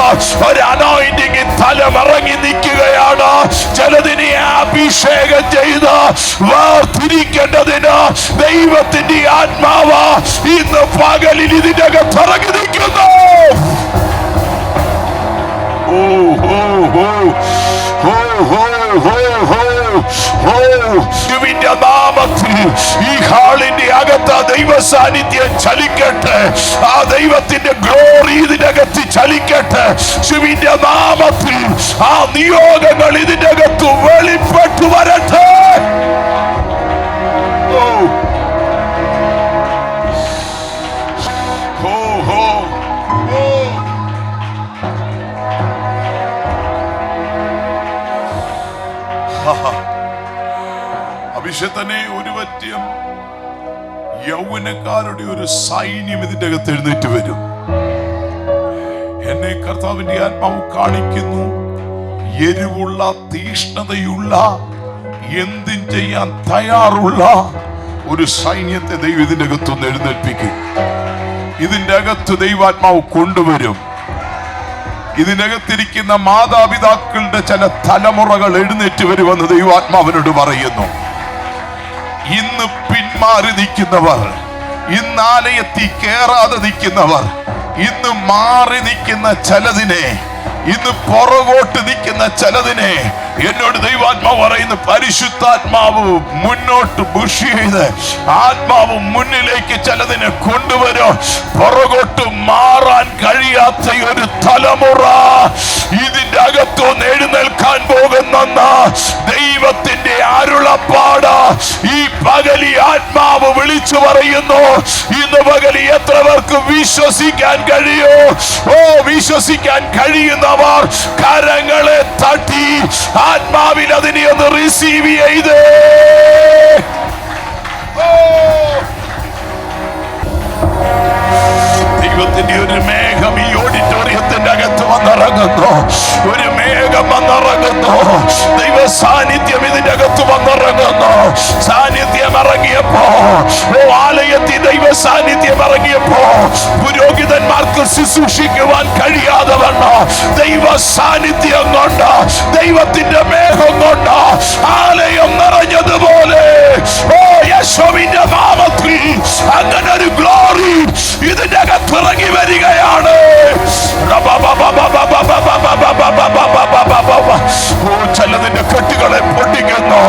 ഒരു അനോയിന്റിങ് തലമറങ്ങി നിൽക്കുകയാണ്. ചിലതിനെ അഭിഷേകം ചെയ്ത് വേർതിരിക്കേണ്ടതിന് ദൈവത്തിന്റെ ആത്മാവ് ഇന്ന് പകലിൽ ഇതിന്റെ അകത്ത് ഇറങ്ങി നിൽക്കുന്നു. നാമത്തിൽ ഈ ഹാളിന്റെ അകത്ത് ദൈവ സാന്നിധ്യം ചലിക്കട്ടെ. ആ ദൈവത്തിന്റെ ഗ്ലോറി ഇതിനകത്ത് ചലിക്കട്ടെ. ശിവന്റെ നാമത്തിൽ ആ നിയോഗങ്ങൾ ഇതിന്റെ അകത്ത് വെളിപ്പെട്ടു വരട്ടെ. അഭിഷേകനെ ഒരു പറ്റിയം യൗവനക്കാരുടെ ഒരു സൈന്യം ഇതിന്റെ അകത്ത് എഴുന്നേറ്റ് വരും. എന്നെ കർത്താവിന്റെ ആത്മാവ് കാണിക്കുന്നു. എരിവുള്ള, തീഷ്ണതയുള്ള, എന്തും ചെയ്യാൻ തയ്യാറുള്ള ഒരു സൈന്യത്തെ ദൈവം ഇതിന്റെ അകത്തൊന്ന് എഴുന്നേൽപ്പിക്കും. ഇതിന്റെ അകത്ത് ദൈവാത്മാവ് കൊണ്ടുവരും. ഇതിനകത്തിരിക്കുന്ന മാതാപിതാക്കളുടെ ചില തലമുറകൾ എഴുന്നേറ്റ് വരുമെന്ന് ദൈവാത്മാവിനോട് പറയുന്നു. ഇന്ന് പിന്മാറി നിൽക്കുന്നവർ, ഇന്ന് ആലയത്തിൽ കേറാതെ നിൽക്കുന്നവർ, ഇന്ന് മാറി നിൽക്കുന്ന ചിലതിനെ, ഇന്ന് പുറകോട്ട് നിൽക്കുന്ന ചിലതിനെ എന്നോട് ദൈവാത്മാവ് പറയുന്നു. പരിശുദ്ധാത്മാവ് മുന്നോട്ട് പുഷ് ചെയ്ത് ആത്മാവ് മുന്നിലേക്ക് ചിലതിനെ കൊണ്ടുവരും. പുറകോട്ട് മാറാൻ കഴിയാത്ത ഒരു തലമുറ ഇതിന്റെ അകത്തൊന്ന് എഴുന്നേൽക്കാൻ പോകുന്നെന്ന് ദൈവത്തിന്റെ അരുളപ്പാട് ഈ പകലി ആത്മാവ് വിളിച്ചു പറയുന്നു. ഇന്ന് പകലി എത്ര പേർക്ക് വിശ്വസിക്കാൻ കഴിയോ? വിശ്വസിക്കാൻ കഴിയുന്നവർ കരങ്ങളെ തട്ടി ആത്മാവിൽ അതിനെ ഒന്ന് റിസീവ് ചെയ്തേ. ദൈവത്തിന്റെ ഒരു മേഘം ഈ ഓഡിറ്റോറിയത്തിന്റെ അകത്ത് വന്നിറങ്ങുന്നു. ഒരു മേഘം വന്നിറങ്ങുന്നു. ദൈവ സാന്നിധ്യം ഇതിന്റെ അകത്ത് വന്നിറങ്ങുന്നു. സാന്നിധ്യം ഇറങ്ങിയപ്പോ, ആലയത്തിൽ ദൈവ സാന്നിധ്യം ഇറങ്ങിയപ്പോ പുരോഹിതന്മാർക്ക് ശുശ്രൂഷിക്കുവാൻ കഴിയാതെ വന്നു. ദൈവ സാന്നിധ്യം കൊണ്ട്, ദൈവത്തിന്റെ മേഘം കൊണ്ട് ആലയം നിറഞ്ഞതുപോലെ യേശുവിന്റെ നാമത്തിൽ അങ്ങനെ ഒരു ഗ്ലോറി ഇതിന്റെ അകത്ത് ഇറങ്ങി വരികയാണ്. ചിലതിന്റെ കെട്ടുകളെ പൊട്ടിക്കുന്നു.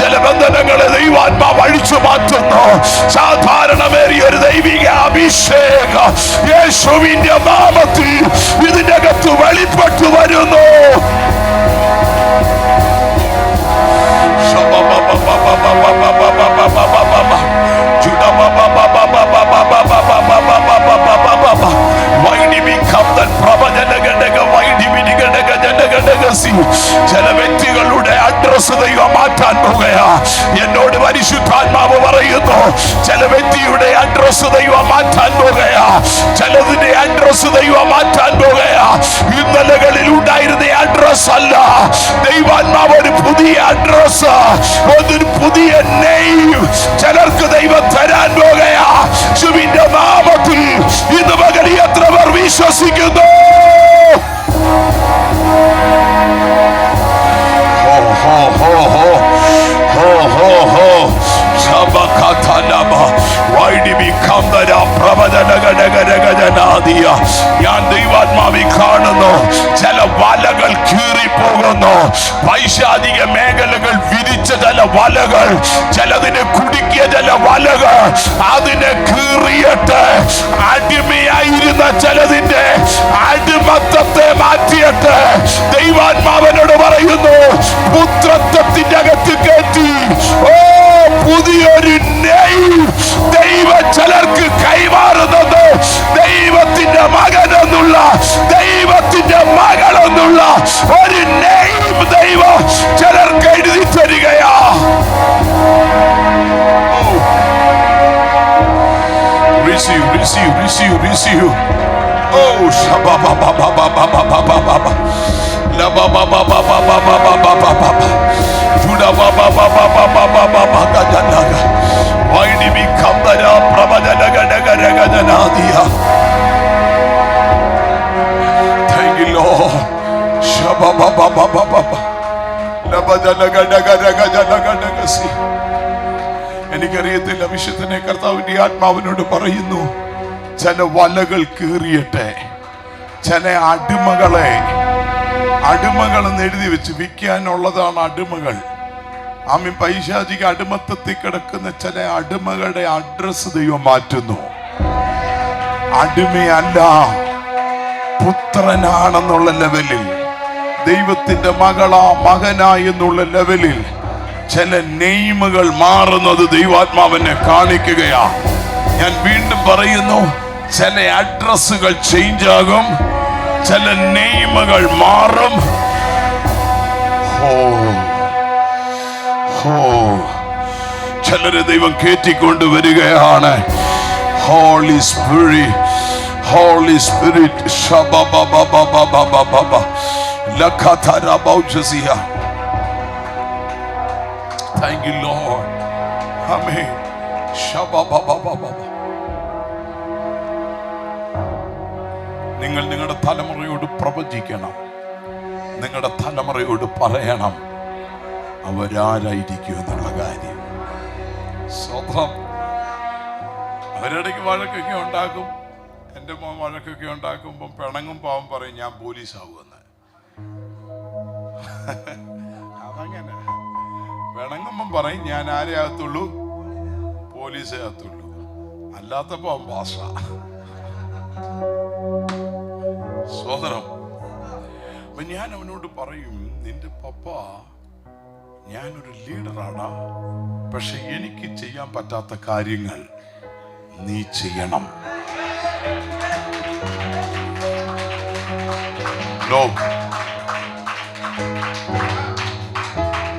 ചില ബന്ധനങ്ങളെ ദൈവാത്മാവ് അഴിച്ചു മാറ്റുന്നു. സാധാരണമേറിയ ഒരു ദൈവിക അഭിഷേകം യേശുവിന്റെ നാമത്തിൽ ഇതിന്റെ അകത്ത് വെളിപ്പെട്ടു വരുന്നു. ചില വ്യക്തികളുടെ അഡ്രസ് ദൈവം മാറ്റാൻ പോകുകയാ. എന്നോട് പരിശുദ്ധാത്മാവ് പറയുന്നു, ചില വ്യക്തിയുടെ അഡ്രസ് ദൈവം മാറ്റാൻ പോകുകയാ. ചിലതിന്റെ അഡ്രസ് ദൈവം മാറ്റാൻ പോകുകയാ. ഇന്നലകളിൽ ഉണ്ടായിരുന്ന അഡ്രസ് അല്ല, ദൈവാത്മാവ് ഒരു പുതിയ അഡ്രസ്, ഒരു പുതിയ നെയിം ചിലർക്ക് ദൈവം തരാൻ പോകുകയാ. യേശുവിന്റെ നാമത്തിൽ ഇന്ന് പകൽ എത്ര പേർ വിശ്വസിക്കുന്നു? ഞാൻ ദൈവാത്മാവി കാണുന്നു. ചില വലകൾ കീറിപ്പോകുന്നു. പൈശാചിക മേഖലകൾ വിരിച്ച ചില വലകൾ, ചിലതിനെ കുടുക്കിയ ചില വലകൾ അതിനെ കീറിയിട്ട് അടിമയായിരുന്ന ചിലതിന്റെ അടിമത്തത്തെ മാറ്റിയിട്ട് ദൈവാത്മാവനോട് പറയുന്നു, പുത്രത്വത്തിന്റെ അകത്ത് കയറ്റി പുതിയൊരു നെയിം ദൈവം ചിലർക്ക് കൈമാറുന്നത്. ദൈവത്തിന്റെ മകനെന്നുള്ള, ദൈവത്തിന്റെ മകളെന്നുള്ള ഒരു നെയിം ദൈവം ചിലർക്ക് എഴുതി തരികയാ. Receive. Oh, shabababababababababa. Lababababababababababa. Judababababababababagadaga. Vaidibikandara prabadanagadagadagadanadia. Thank you, Lord. Shabababababababa. Labadanagadagadagadanagadagasi. എനിക്കറിയത്തില്ല, വിശുദ്ധനെ കർത്താവിന്റെ ആത്മാവിനോട് പറയുന്നു, ചില വലകൾ കീറിയട്ടെ, ചില അടിമകളെന്ന് എഴുതി വെച്ച് വിൽക്കാനുള്ളതാണ് അടിമകൾ. ആമീൻ. പൈശാചിക അടിമത്തത്തിൽ കിടക്കുന്ന ചില അടിമകളുടെ അഡ്രസ് ദൈവം മാറ്റുന്നു. അടിമയല്ല, പുത്രനാണെന്നുള്ള ലെവലിൽ, ദൈവത്തിന്റെ മകനാ എന്നുള്ള ലെവലിൽ ചില നെയിമുകൾ മാറുന്നത് ദൈവാത്മാവിനെ കാണിക്കുകയാ. ഞാൻ വീണ്ടും പറയുന്നു, ചില അഡ്രസ്സുകൾ ചേഞ്ച് ആകും, ചില നെയിമുകൾ മാറും. ചിലരെ ദൈവം കേറ്റിക്കൊണ്ട് വരികയാണ്. Holy spirit, holy spirit. Thank you, Lord. Amen. നിങ്ങൾ നിങ്ങളുടെ തലമുറയോട് പ്രവചിക്കണം, നിങ്ങളുടെ തലമുറയോട് പറയണം അവരാരായിരിക്കും എന്നുള്ള കാര്യം. സ്വന്തം അവരിടയ്ക്ക് വഴക്കൊക്കെ ഉണ്ടാക്കും. എൻ്റെ മോൻ വഴക്കൊക്കെ ഉണ്ടാക്കുമ്പം പിണങ്ങുമ്പോൾ അവൻ പറയും ഞാൻ പോലീസാവുമെന്ന്. അതങ്ങനെ പിണങ്ങുമ്പം പറയും ഞാൻ ആരേ ആകത്തുള്ളൂ, പോലീസേ ആകത്തുള്ളൂ. അല്ലാത്തപ്പോ അവൻ ഭാഷ. സോദരം, അപ്പൊ ഞാൻ അവനോട് പറയും, നിന്റെ പപ്പ ഞാനൊരു ലീഡറാണ്, പക്ഷെ എനിക്ക് ചെയ്യാൻ പറ്റാത്ത കാര്യങ്ങൾ നീ ചെയ്യണം.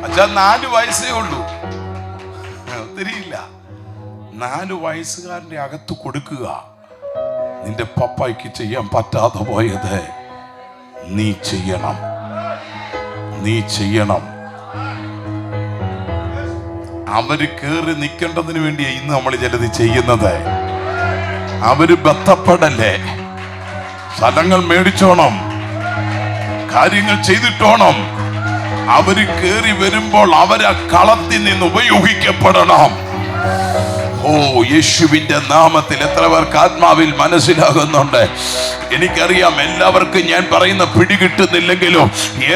അച്ഛാ 4 വയസ്സേ ഉള്ളൂ, ഒത്തിരിയില്ല. 4 വയസ്സുകാരന്റെ അകത്ത് കൊടുക്കുക, നിന്റെ പപ്പായ്ക്ക് ചെയ്യാൻ പറ്റാതെ പോയത് നീ ചെയ്യണം, നീ ചെയ്യണം. അവര് കേറി നിൽക്കേണ്ടതിന് വേണ്ടിയാ ഇന്ന് നമ്മൾ ചിലത് ചെയ്യുന്നത്. അവര് ബന്ധപ്പെടല്ലേ, സ്ഥലങ്ങൾ മേടിച്ചോണം, കാര്യങ്ങൾ ചെയ്തിട്ടോണം. അവര് കേറി വരുമ്പോൾ അവരാ കളത്തിൽ നിന്ന് ഉപയോഗിക്കപ്പെടണം. ഓ, യേശുവിന്റെ നാമത്തിൽ എത്ര പേർക്ക് ആത്മാവിൽ മനസ്സിലാകുന്നുണ്ട്? എനിക്കറിയാം എല്ലാവർക്കും ഞാൻ പറയുന്ന പിടികിട്ടുന്നില്ലെങ്കിലും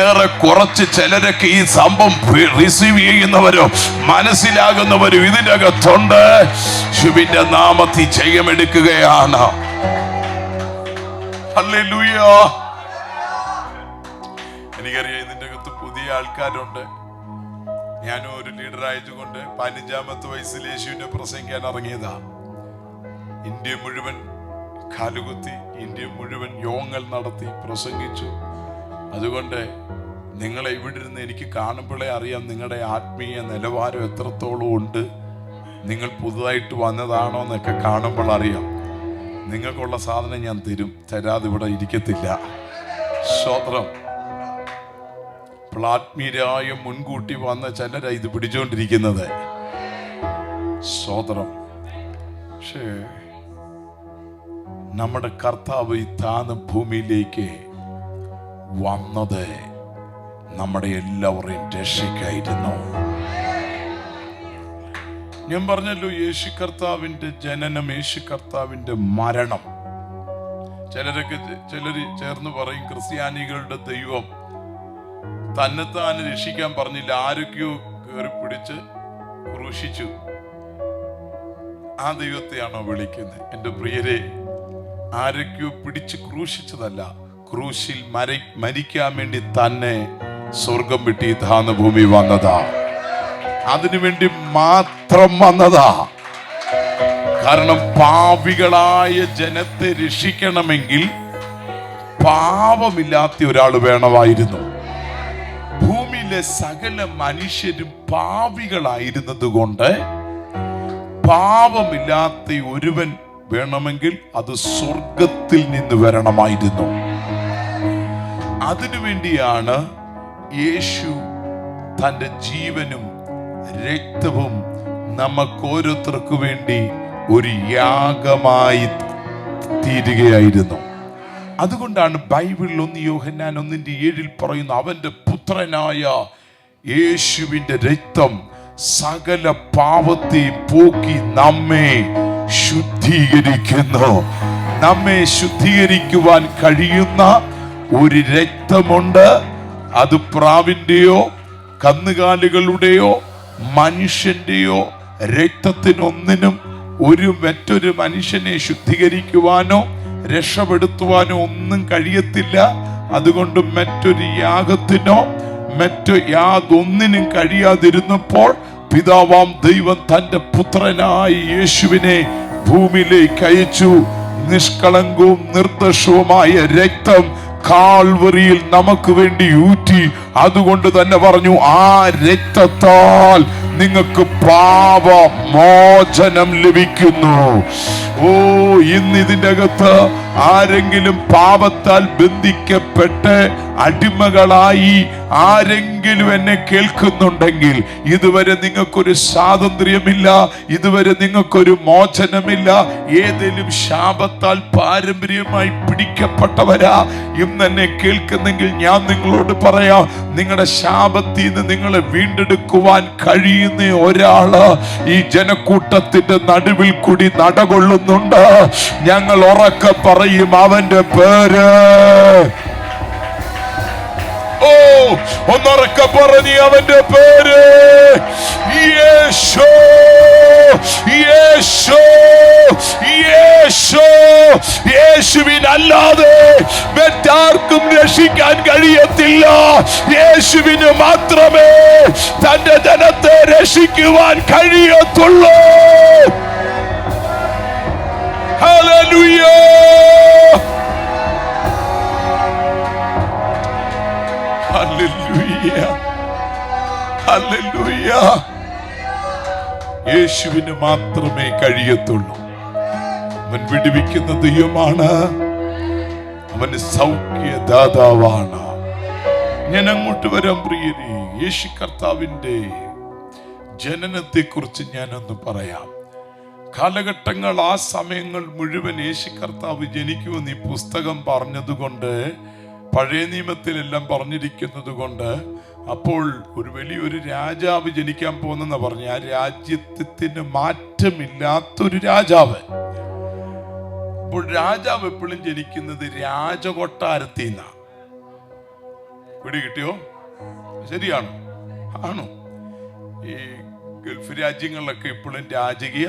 ഏറെ കുറച്ച് ചിലരൊക്കെ ഈ സംഭവം റിസീവ് ചെയ്യുന്നവരും മനസ്സിലാകുന്നവരും ഇതിൻ്റെ അകത്തുണ്ട്. യേശുവിന്റെ നാമത്തിൽ ജയമെടുക്കുകയാണ്. ഹല്ലേലൂയ. എനിക്കറിയാം ഇതിൻ്റെ അകത്ത് പുതിയ ആൾക്കാരുണ്ട്. ഞാനും ഒരു ലീഡർ ആയതുകൊണ്ട് 15-ാമത്തെ വയസ്സിൽ യേശുവിനെ പ്രസംഗിക്കാൻ ഇറങ്ങിയതാ. ഇന്ത്യ മുഴുവൻ കാലുകുത്തി, ഇന്ത്യ മുഴുവൻ യോഗങ്ങൾ നടത്തി പ്രസംഗിച്ചു. അതുകൊണ്ട് നിങ്ങളെ ഇവിടെ ഇരുന്ന് എനിക്ക് കാണുമ്പോഴേ അറിയാം നിങ്ങളുടെ ആത്മീയ നിലവാരം എത്രത്തോളം ഉണ്ട്. നിങ്ങൾ പുതുതായിട്ട് വന്നതാണോ എന്നൊക്കെ കാണുമ്പോൾ അറിയാം. നിങ്ങൾക്കുള്ള സാധനം ഞാൻ തരാതെ ഇവിടെ ഇരിക്കത്തില്ല. സ്തോത്രം. ആത്മീയരായ മുൻകൂട്ടി വന്ന ചിലരാ ഇത് പിടിച്ചുകൊണ്ടിരിക്കുന്നത്. സ്തോത്രം. പക്ഷേ നമ്മുടെ കർത്താവ് ഈ താന്ന ഭൂമിയിലേക്ക് വന്നത് നമ്മുടെ എല്ലാവരെയും രക്ഷയ്ക്കായിരുന്നു. ഞാൻ പറഞ്ഞല്ലോ, യേശു കർത്താവിന്റെ ജനനം, യേശു കർത്താവിന്റെ മരണം. ചിലര് ചേർന്ന് പറയും ക്രിസ്ത്യാനികളുടെ ദൈവം തന്നെത്താൻ രക്ഷിക്കാൻ പറഞ്ഞില്ല, ആരൊക്കെയോ കയറി പിടിച്ച് ക്രൂശിച്ചു. ആ ദൈവത്തെയാണോ വിളിക്കുന്നത്? എൻ്റെ പ്രിയരെ, ആരൊക്കെയോ പിടിച്ച് ക്രൂശിച്ചതല്ല, ക്രൂശിൽ മരിക്കാൻ വേണ്ടി തന്നെ സ്വർഗം വിട്ട് ഈ ഭൂമി വന്നതാ. അതിനുവേണ്ടി മാത്രം വന്നതാ. കാരണം പാപികളായ ജനത്തെ രക്ഷിക്കണമെങ്കിൽ പാപമില്ലാത്ത ഒരാൾ വേണമായിരുന്നു. ഭൂമിയിലെ സകല മനുഷ്യരും പാപികളായിരുന്നത് കൊണ്ട് പാപമില്ലാത്ത ഒരുവൻ വേണമെങ്കിൽ അത് സ്വർഗത്തിൽ നിന്ന് വരണമായിരുന്നു. അതിനുവേണ്ടിയാണ് യേശു തൻ്റെ ജീവനും രക്തവും നമുക്കോരോരുത്തർക്കു വേണ്ടി ഒരു യാഗമായി തീരുകയായിരുന്നു. അതുകൊണ്ടാണ് ബൈബിളിൽ 1 യോഹന്നാൻ 1:7 പറയുന്നു, അവന്റെ പുത്രനായ യേശുവിന്റെ രക്തം സകല പാപത്തെയും പോക്കി നമ്മെ ശുദ്ധീകരിക്കുന്നു. നമ്മെ ശുദ്ധീകരിക്കുവാൻ കഴിയുന്ന ഒരു രക്തമുണ്ട്. അത് പ്രാവിന്റെയോ കന്നുകാലികളുടെയോ മനുഷ്യന്റെയോ രക്തത്തിനൊന്നിനും മറ്റൊരു മനുഷ്യനെ ശുദ്ധീകരിക്കുവാനോ രക്ഷപ്പെടുത്തുവാനോ ഒന്നും കഴിയത്തില്ല. അതുകൊണ്ട് മറ്റൊരു യാഗത്തിനോ യാതൊന്നിനും കഴിയാതിരുന്നപ്പോൾ പിതാവാം ദൈവം തന്റെ പുത്രനായ യേശുവിനെ ഭൂമിയിലേക്ക് അയച്ചു. നിഷ്കളങ്കവും നിർദോഷവുമായ രക്തം കാൽവറിയിൽ നമുക്ക് വേണ്ടി ഊറ്റി. അതുകൊണ്ട് തന്നെ പറഞ്ഞു, ആ രക്തത്താൽ നിങ്ങൾക്ക് പാപമോചനം ലഭിക്കുന്നു. ഇന്ന് ഇതിന്റെ അകത്ത് ആരെങ്കിലും പാപത്താൽ ബന്ധിക്കപ്പെട്ട് അടിമകളായി ആരെങ്കിലും എന്നെ കേൾക്കുന്നുണ്ടെങ്കിൽ, ഇതുവരെ നിങ്ങൾക്കൊരു സ്വാതന്ത്ര്യമില്ല, ഇതുവരെ നിങ്ങൾക്കൊരു മോചനമില്ല, ഏതെങ്കിലും ശാപത്താൽ പാരമ്പര്യമായി പിടിക്കപ്പെട്ടവരാ ഇന്ന് എന്നെ കേൾക്കുന്നെങ്കിൽ ഞാൻ നിങ്ങളോട് പറയാം, നിങ്ങളുടെ ശാപത്തിൽ നിന്ന് നിങ്ങളെ വീണ്ടെടുക്കുവാൻ കഴിയുന്ന ഒരാള് ഈ ജനക്കൂട്ടത്തിന്റെ നടുവിൽ കൂടി നടകൊള്ളുന്നുണ്ട്. ഞങ്ങൾ ഉറക്കെ പറയും, അവന്റെ പേര് ഒന്നുറക്കെ പറഞ്ഞ്, അവന്റെ പേര് യേശു. യേശു യേശു യേശുവിനല്ലാതെ മറ്റാർക്കും രക്ഷിക്കാൻ കഴിയത്തില്ല. യേശുവിന് മാത്രമേ തന്റെ ജനത്തെ രക്ഷിക്കുവാൻ കഴിയത്തുള്ളൂ. ഹല്ലേലൂയ. ഹല്ലേലൂയ. ഹല്ലേലൂയ. യേശുവിന് മാത്രമേ കഴിയത്തുള്ളൂ. അവൻ വിടുവിക്കുന്ന ദൈവമാണ്, അവൻ സൗഖ്യദാതാവാണ്. ഞാൻ അങ്ങോട്ട് വരാം പ്രിയരെ. യേശു കർത്താവിന്റെ ജനനത്തെ കുറിച്ച് ഞാനൊന്ന് പറയാം. കാലഘട്ടങ്ങൾ, ആ സമയങ്ങൾ മുഴുവൻ യേശു കർത്താവ് ജനിക്കുമെന്ന് ഈ പുസ്തകം പറഞ്ഞതുകൊണ്ട്, പഴയ നിയമത്തിലെല്ലാം പറഞ്ഞിരിക്കുന്നത് കൊണ്ട്, അപ്പോൾ ഒരു വലിയൊരു രാജാവ് ജനിക്കാൻ പോകുന്നെന്ന് പറഞ്ഞു. ആ രാജ്യത്തിന് മാറ്റമില്ലാത്തൊരു രാജാവ്. അപ്പോൾ രാജാവ് എപ്പോഴും ജനിക്കുന്നത് രാജകൊട്ടാരത്തിൽ നിന്നാണ്. പിടി കിട്ടിയോ? ശരിയാണോ? ആണോ? ഈ ഗൾഫ് രാജ്യങ്ങളിലൊക്കെ ഇപ്പോഴും രാജകീയ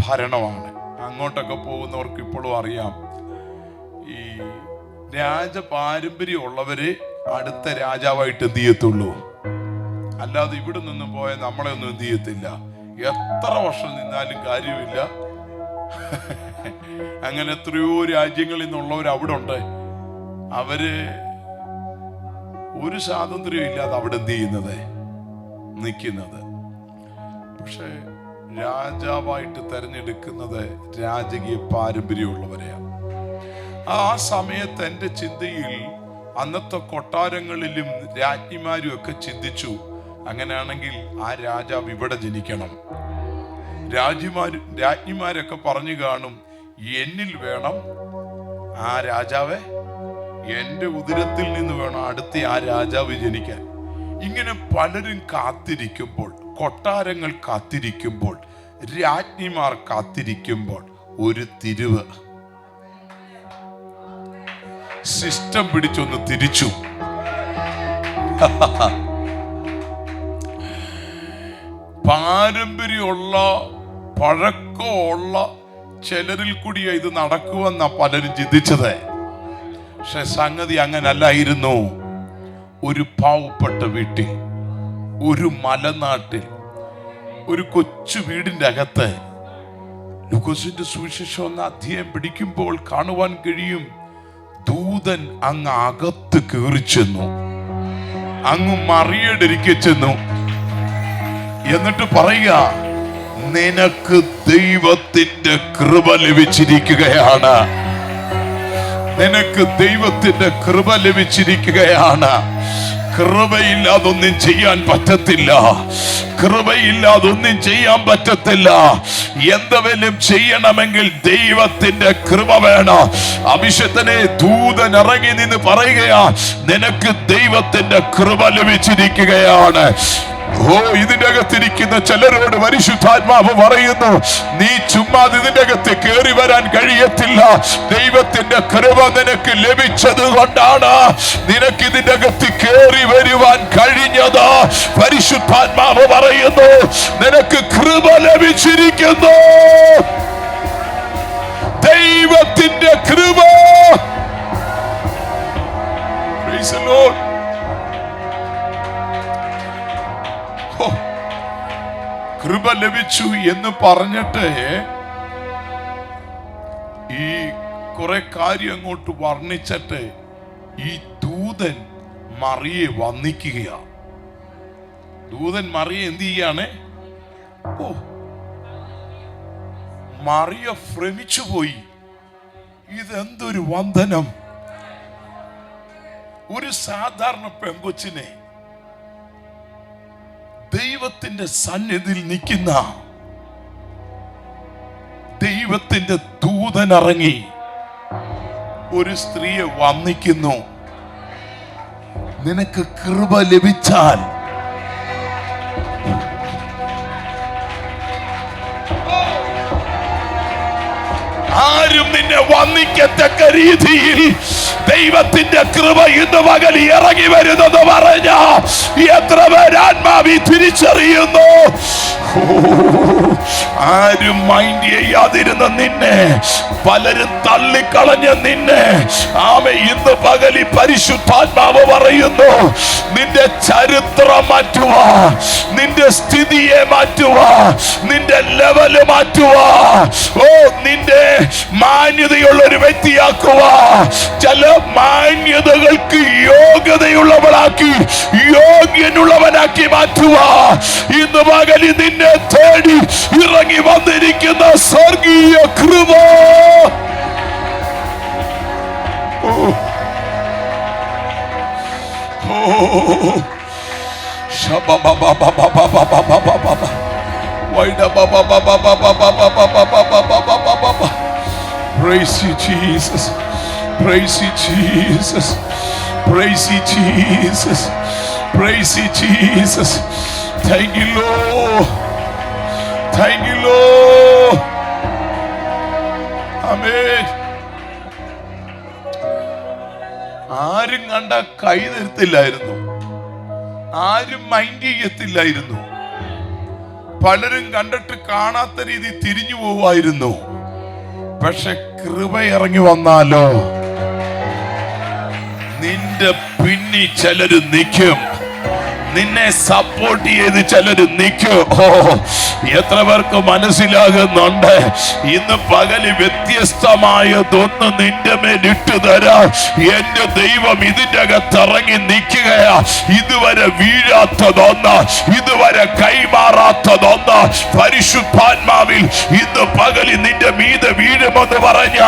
ഭരണമാണ്. അങ്ങോട്ടൊക്കെ പോകുന്നവർക്ക് ഇപ്പോഴും അറിയാം, ഈ രാജപാരമ്പര്യമുള്ളവര് അടുത്ത രാജാവായിട്ട് എന്ത് ചെയ്യത്തുള്ളൂ. അല്ലാതെ ഇവിടെ നിന്നും പോയ നമ്മളെ ഒന്നും എന്ത് ചെയ്യത്തില്ല. എത്ര വർഷം നിന്നാലും കാര്യമില്ല. അങ്ങനെ എത്രയോ രാജ്യങ്ങളിൽ നിന്നുള്ളവർ അവിടെ ഉണ്ട്. അവര് ഒരു സ്വാതന്ത്ര്യം ഇല്ലാതെ അവിടെ എന്ത് ചെയ്യുന്നത്, നിൽക്കുന്നത്. പക്ഷെ രാജാവായിട്ട് തെരഞ്ഞെടുക്കുന്നത് രാജകീയ പാരമ്പര്യമുള്ളവരെയാണ്. ആ സമയത്ത് എൻ്റെ ചിന്തയിൽ അന്നത്തെ കൊട്ടാരങ്ങളിലും രാജ്ഞിമാരും ഒക്കെ ചിന്തിച്ചു, അങ്ങനെയാണെങ്കിൽ ആ രാജാവ് ഇവിടെ ജനിക്കണം. രാജ്ഞിമാരൊക്കെ പറഞ്ഞു കാണും, എന്നിൽ വേണം ആ രാജാവെ, എൻ്റെ ഉദരത്തിൽ നിന്ന് വേണം അടുത്ത ആ രാജാവ് ജനിക്കാൻ. ഇങ്ങനെ പലരും കാത്തിരിക്കുമ്പോൾ, കൊട്ടാരങ്ങൾ കാത്തിരിക്കുമ്പോൾ, രാജ്ഞിമാർ കാത്തിരിക്കുമ്പോൾ, ഒരു തിരിവ് സിസ്റ്റം പിടിച്ചൊന്ന് തിരിച്ചു. പാരമ്പര്യമുള്ള പഴക്കമുള്ള ചിലരിൽ കൂടിയാ ഇത് നടക്കുമെന്നാ പലരും ചിന്തിച്ചത്. പക്ഷെ സംഗതി അങ്ങനല്ലായിരുന്നു. ഒരു പാവപ്പെട്ട വീട്ടിൽ, ഒരു മലനാട്ടിൽ, ഒരു കൊച്ചു വീടിന്റെ അകത്ത് ലൂക്കോസിന്റെ സുവിശേഷം 1 അധ്യായം പിടിക്കുമ്പോൾ കാണുവാൻ കഴിയും, ദൂതൻ അങ്ങ് അകത്ത് കയറി ചെന്നു, അങ്ങ് മറിയയുടെ ചെന്നു. എന്നിട്ട് പറയുക, നിനക്ക് ദൈവത്തിന്റെ കൃപ ലഭിച്ചിരിക്കുകയാണ്. നിനക്ക് ദൈവത്തിന്റെ കൃപ ലഭിച്ചിരിക്കുകയാണ്. കൃപയില്ലാതൊന്നും ചെയ്യാൻ പറ്റത്തില്ല. കൃപയില്ലാതൊന്നും ചെയ്യാൻ പറ്റത്തില്ല. എന്തെങ്കിലും ചെയ്യണമെങ്കിൽ ദൈവത്തിന്റെ കൃപ വേണം. അഭിഷേകനെ ദൂതൻ ഇറങ്ങി നിന്ന് പറയുകയാ, നിനക്ക് ദൈവത്തിന്റെ കൃപ ലഭിച്ചിരിക്കുകയാണ്. ഓ, ഇതിന്റെ അകത്തിരിക്കുന്ന ചിലരോട് പരിശുദ്ധാത്മാവ് പറയുന്നു, നീ ചുമ്മാ ഇതിന്റെ അകത്ത് കയറി വരാൻ കഴിയത്തില്ല. ദൈവത്തിന്റെ കൃപ നിനക്ക് ലഭിച്ചത് കൊണ്ടാണ് നിനക്ക് ഇതിന്റെ അകത്ത് കയറി വരുവാൻ കഴിഞ്ഞത്. പരിശുദ്ധാത്മാവ് പറയുന്നു, നിനക്ക് കൃപ ലഭിച്ചിരിക്കുന്നു. ദൈവത്തിന്റെ കൃപ. Praise the Lord. കൃപ ലഭിച്ചു എന്ന് പറഞ്ഞിട്ട് ഈ കുറെ കാര്യം അങ്ങോട്ട് വർണ്ണിച്ചിട്ട് ഈ ദൂതൻ മറിയെ വന്ദിക്കുകയാ. ദൂതൻ മറിയെ എന്ത് ചെയ്യാണ്? ഓ, മറിയ ഭ്രമിച്ചു പോയി. ഇതെന്തൊരു വന്ദനം! ഒരു സാധാരണ പെങ്കൊച്ചിനെ ദൈവത്തിന്റെ സന്നിധിയിൽ നിൽക്കുന്ന ദൈവത്തിന്റെ ദൂതൻ ഇറങ്ങി ഒരു സ്ത്രീയെ വന്ദിക്കുന്നു. നിനക്ക് കൃപ ലഭിച്ചാൽ ആരും നിന്നെ വന്ദിക്കത്തക്ക രീതിയിൽ ദൈവത്തിന്റെ കൃപ ഇന്ന് പകൽ ഇറങ്ങി വരുന്നത് പറഞ്ഞ എത്ര പേർ ആത്മാവി തിരിച്ചറിയുന്നു. ആരും മൈൻഡ് ചെയ്യാതിരുന്ന നിന്നെ, പലരും തള്ളിക്കളഞ്ഞ നിന്നെ, ഇന്ന് പകൽ പരിശുദ്ധാത്മാവ് പറയുന്നു, നിന്റെ ചരിത്രം മാറ്റുക, നിന്റെ സ്ഥിതിയെ മാറ്റുക, നിന്റെ ലെവല് മാറ്റുക. ഓ, നിന്റെ മാന്യതയുള്ള ഒരു വ്യക്തിയാക്കുക. ചില മാന്യതകൾക്ക് യോഗ്യതയുള്ളവളാക്കി, യോഗ്യനുള്ളവനാക്കി മാറ്റുക. ഇന്ന് പകൽ നിന്നെ തേടി ഇറങ്ങി വന്നിരിക്കുന്ന സ്വർഗീയ കൃപ. Praise you, Jesus. Praise you, Jesus. Praise you, Jesus. Praise you, Jesus. Thank you, Lord. Thank you, Lord. Amen. ആരും കണ്ട കൈ നിർത്തില്ലായിരുന്നു, ആരും മൈൻഡ് ചെയ്യത്തില്ലായിരുന്നു. പലരും കണ്ടിട്ട് കാണാത്ത രീതി തിരിഞ്ഞു പോവായിരുന്നു. പക്ഷെ കൃപ ഇറങ്ങി വന്നാലോ നിന്റെ പിന്നിൽ ചിലര് നിൽക്കും, നിന്നെ സപ്പോർട്ട് ചെയ്ത് ചിലര് നിൽക്കും. ഓ, എത്ര പേർക്ക് മനസ്സിലാകുന്നുണ്ട്? ഇന്ന് പകല് വ്യത്യസ്തമായതൊന്ന് നിന്റെ മേൽ ഇട്ടു തരാം. എന്റെ ദൈവം ഇതിന്റെ അകത്തിറങ്ങി നിൽക്കുകയാ. ഇതുവരെ വീഴാത്തതൊന്ന്, ഇതുവരെ കൈമാറാത്തതൊന്ന് പരിശുദ്ധാത്മാവിൽ ഇന്ന് പകല് നിന്റെ മീതെ വീഴുമെന്ന് പറഞ്ഞ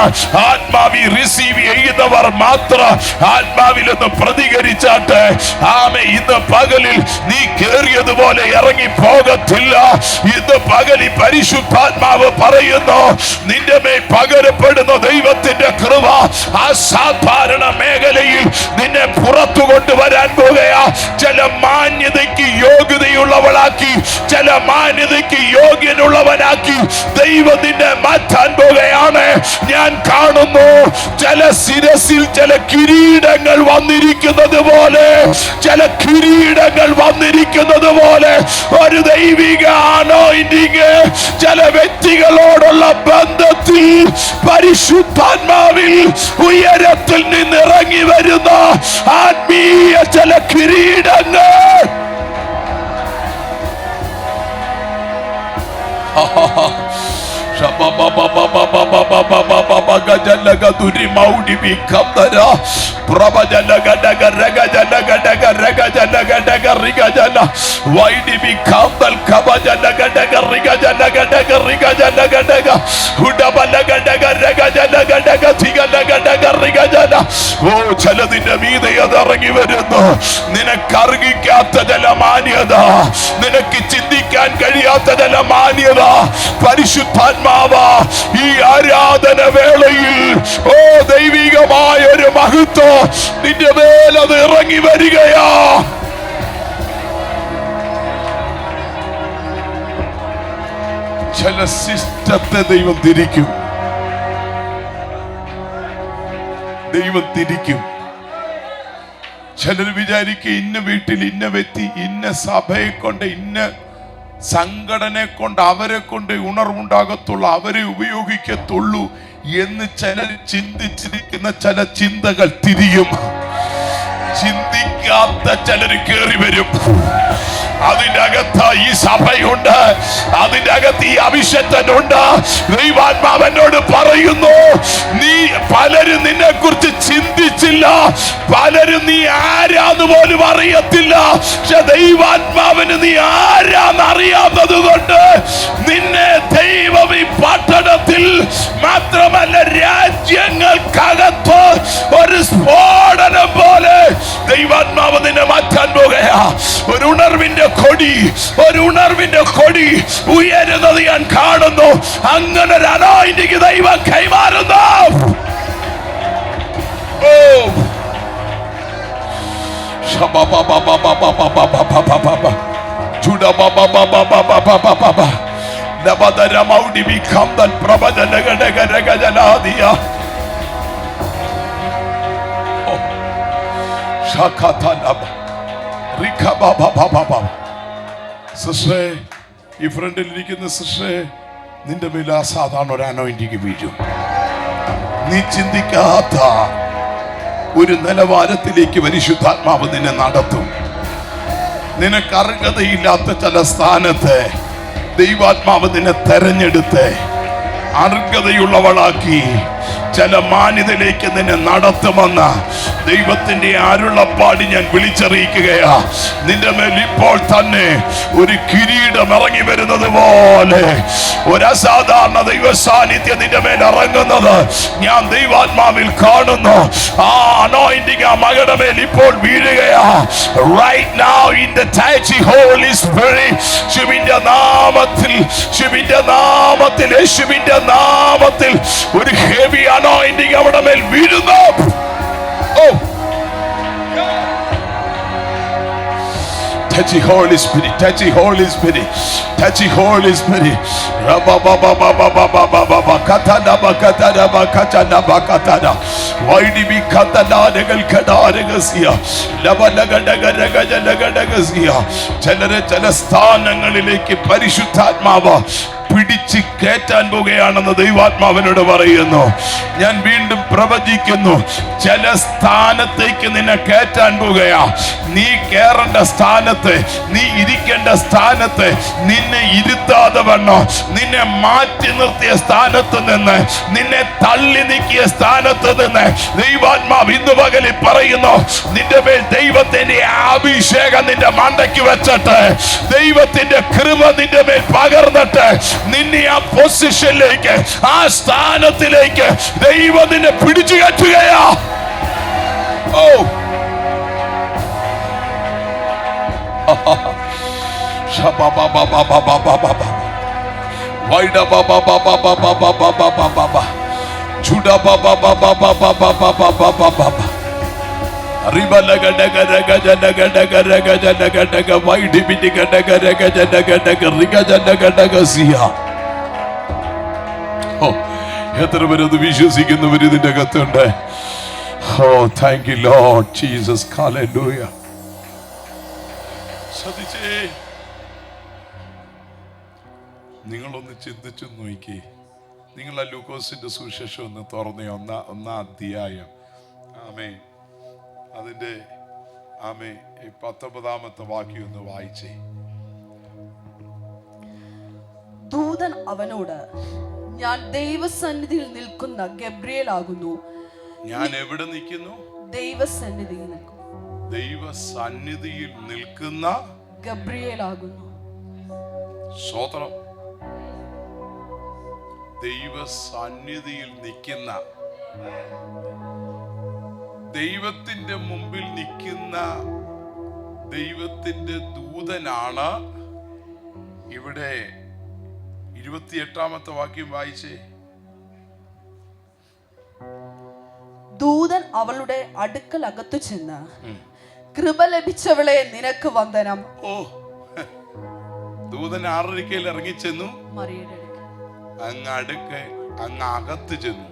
ആത്മാവി റിസീവ് ചെയ്യുന്നവർ മാത്രം ആത്മാവിലൊന്ന് പ്രതികരിച്ചാട്ടെ. ആമേ, ഇന്ന് പകലിൽ നീ കേറിയതുപോലെ ഇറങ്ങി പോകത്തില്ല. ഇന്ന് പകലി പരിശുദ്ധാത്മാവ് പറയുന്നു, നിന്റെ മേൽ പകരപ്പെടുന്ന ദൈവത്തിന്റെ കൃപ അസാധാരണ മേഖലയിൽ നിന്നെ പുറത്തു കൊണ്ടുവരാൻ പോകുകയാ. ചില മാന്യതയ്ക്ക് യോഗ്യതയുള്ളവളാക്കി, ചില മാന്യതയ്ക്ക് യോഗ്യനുള്ളവനാക്കി ദൈവം നിന്നെ മാറ്റാൻ പോകുകയാണ്. ഞാൻ കാണുന്നു ചില ശിരസിൽ ചില കിരീടങ്ങൾ വന്നിരിക്കുന്നത് പോലെ, ചില കിരീടങ്ങൾ വന്നിരിക്കുന്നത് പോലെ ഒരു ദൈവിക അനോയിന്റിങ് ചില വ്യക്തികളോടുള്ള ബന്ധത്തിൽ പരിശുദ്ധാത്മാവിൽ ഉയരത്തിൽ നിന്നിറങ്ങി വരുന്ന ആത്മീയ ചില കിരീടങ്ങൾ. ചിലതിന്റെ മീതെ ഇറങ്ങി വരുന്നു. നിനക്കറിയിക്കാത്ത ജലമാന്യത, നിനക്ക് ചിന്തിക്കാൻ കഴിയാത്ത ജലമാന്യത പരിശുദ്ധാത്മാവ ഈ ആരാധന വേളയിൽ ദൈവികമായ ഒരു മഹത്വം നിന്റെ മേൽ അത് ഇറങ്ങി വരികയാ. ചില സിസ്റ്റത്തെ ദൈവം തിരിക്കും. ചിലർ വിചാരിക്കും ഇന്ന വീട്ടിൽ ഇന്ന വ്യക്തി ഇന്ന സഭയെ കൊണ്ട് ഇന്ന സംഘടനയെ കൊണ്ട് അവരെ കൊണ്ട് ഉണർവുണ്ടാകത്തുള്ളൂ, അവരെ ഉപയോഗിക്കത്തുള്ളൂ എന്ന് ചിലർ ചിന്തിച്ചിരിക്കുന്ന ചില ചിന്തകൾ തിരിയും. ചിന്തിക്കാത്ത ചിലർ കയറി വരും. അതിന്റെ അകത്ത് ഈ സഭയുണ്ട്, അതിന്റെ അകത്ത് ഈ അഭിഷേകനുണ്ട്. ദൈവാത്മാവനോട് പറയുന്നു, നീ പലരും നിന്നെ കുറിച്ച് ചിന്തിച്ചില്ല, പലരും നീ ആരാന്ന് പോലും അറിയത്തില്ല. പക്ഷെ ദൈവാത്മാവിന് നീ ആരാന്ന് അറിയാവുന്നത് കൊണ്ട് നിന്നെ ദൈവം ഈ പട്ടണത്തിൽ മാത്രമല്ല രാജ്യങ്ങൾക്കകത്ത് ഒരു സ്ഫോടനം പോലെ ദൈവാത്മാവ് നിന്നെ മാറ്റാൻ പോകുകയാ. ഒരു ഉണർവിന്റെ കൊടി ഉയരുന്നത് ഞാൻ കാണുന്നു. അങ്ങനെ ഒരു അനോയിന്റിങ് ദൈവം കൈമാറുന്നു. സിസ്റ്ററെ, ഈ ഫ്രണ്ടിൽ ഇരിക്കുന്ന സിസ്റ്ററെ, നിന്റെ മേൽ അസാധാരണ ഒരു അനോയിന്റിങ് വീഴും. നീ ചിന്തിക്കാത്ത ഒരു നിലവാരത്തിലേക്ക് പരിശുദ്ധാത്മാവ് നിന്നെ നടത്തും. നിനക്ക് അർഹതയില്ലാത്ത ചില സ്ഥാനത്ത് ദൈവാത്മാവ് നിന്നെ തെരഞ്ഞെടുത്ത് അർഹതയുള്ളവളാക്കി ചില മാന്യതയിലേക്ക് നിന്നെ നടത്തുമെന്ന ദൈവത്തിന്റെ അരുളപ്പാടി ഞാൻ വിളിച്ചറിയിക്കുകയാ. നിന്റെ മേൽ ഇപ്പോൾ തന്നെ ഒരു കിരീടം ഇറങ്ങി വരുന്നത് പോലെ ഒരു അസാധാരണ ദൈവ സാന്നിധ്യം നിന്റെ മേൽ ഇറങ്ങുന്നത് ഞാൻ ദൈവാത്മാവിൽ കാണുന്നു. ആ അനോയിന്റിങ് ആ മകളുടെ മേൽ ഇപ്പോൾ വീഴുകയാ. Right now in the touchy Holy Spirit, യേശുവിന്റെ നാമത്തിൽ, യേശുവിന്റെ നാമത്തിൽ, യേശുവിന്റെ നാമത്തിൽ ഒരു ഹെവി അനോയിന്റിങ് അവിടെ മേൽ വീഴുന്നു. Touchy Holy Spirit, touchy Holy Spirit, touchy Holy Spirit. Katana bakatana bakatana bakatana. Waidi bi katana degal kadare gasiya. Lava laga daga daga daga daga gasiya. ചിലരെ ചില സ്ഥാനങ്ങളിലേക്ക് പരിശുദ്ധാത്മാവ് പിടിച്ച് കയറ്റാൻ പോകുകയാണെന്ന് ദൈവാത്മാവിനോട് പറയുന്നു. ഞാൻ വീണ്ടും പ്രവചിക്കുന്നു, ചില സ്ഥാനത്തേക്ക് നിന്നെ കയറ്റാൻ പോകുകയാ. നീ കയറേണ്ട സ്ഥാനത്ത്, നീ ഇരിക്കേണ്ട സ്ഥാനത്ത് നിന്നെ ഇരുത്താതെ വണ്ണോ, നിന്നെ മാറ്റി നിർത്തിയ സ്ഥാനത്ത് നിന്ന്, നിന്നെ തള്ളി നീക്കിയ സ്ഥാനത്ത് നിന്ന് ദൈവാത്മാവ് ഇന്ന് പകലിൽ പറയുന്നു, നിന്റെ മേൽ ദൈവത്തിന്റെ അഭിഷേകം നിന്റെ മണ്ടയ്ക്ക് വെച്ചിട്ട്, ദൈവത്തിന്റെ കൃപ നിന്റെ മേൽ പകർന്നിട്ട് നിന്നെ ആ പൊസിഷനിലേക്ക്, ആ സ്ഥാനത്തിലേക്ക് ദൈവം നിന്നെ പിടിച്ചു കയറ്റുകയാ. എത്ര പേരത് വിശ്വസിക്കുന്നവർ ഇതിന്റെ അകത്തുണ്ട്? Thank you Lord Jesus. Hallelujah. ശ്രദ്ധിച്ചേ, നിങ്ങളൊന്ന് ചിന്തിച്ചു നോക്കി. നിങ്ങൾ ആ ലൂക്കോസിന്റെ സുവിശേഷം ഒന്ന് തുറന്നേ, ഒന്നാം അധ്യായം. ആമേൻ. അതിന്റെ 19ാമത്തെ വാക്യം ഒന്ന് വായിച്ചേ. ദൂതൻ അവനോട്, ഞാൻ ദൈവസന്നിധിയിൽ നിൽക്കുന്ന ഗബ്രിയേൽ ആകുന്നു. ഞാൻ എവിടെ നിൽക്കുന്നു? ദൈവസന്നിധിയിൽ നിൽക്കുന്നു. ദൈവസന്നിധിയിൽ നിൽക്കുന്ന ഗബ്രിയേൽ ആകുന്നു. സ്തോത്രം. ദൈവസന്നിധിയിൽ നിൽക്കുന്ന, ദൈവത്തിന്റെ മുമ്പിൽ നിൽക്കുന്ന ദൈവത്തിന്റെ ദൂതനാണ്. ഇവിടെ 28-ാമത്തെ വാക്യം വായിച്ചേ. ദൂതൻ അവളുടെ അടുക്കൽ അകത്തു ചെന്ന്, കൃപ ലഭിച്ചവളെ നിനക്ക് വന്ദനം. ഓ, ദൂതൻ 6:30 ഇറങ്ങിച്ചെന്നു, മറിയയുടെ അങ്ങ് അകത്ത് ചെന്നു.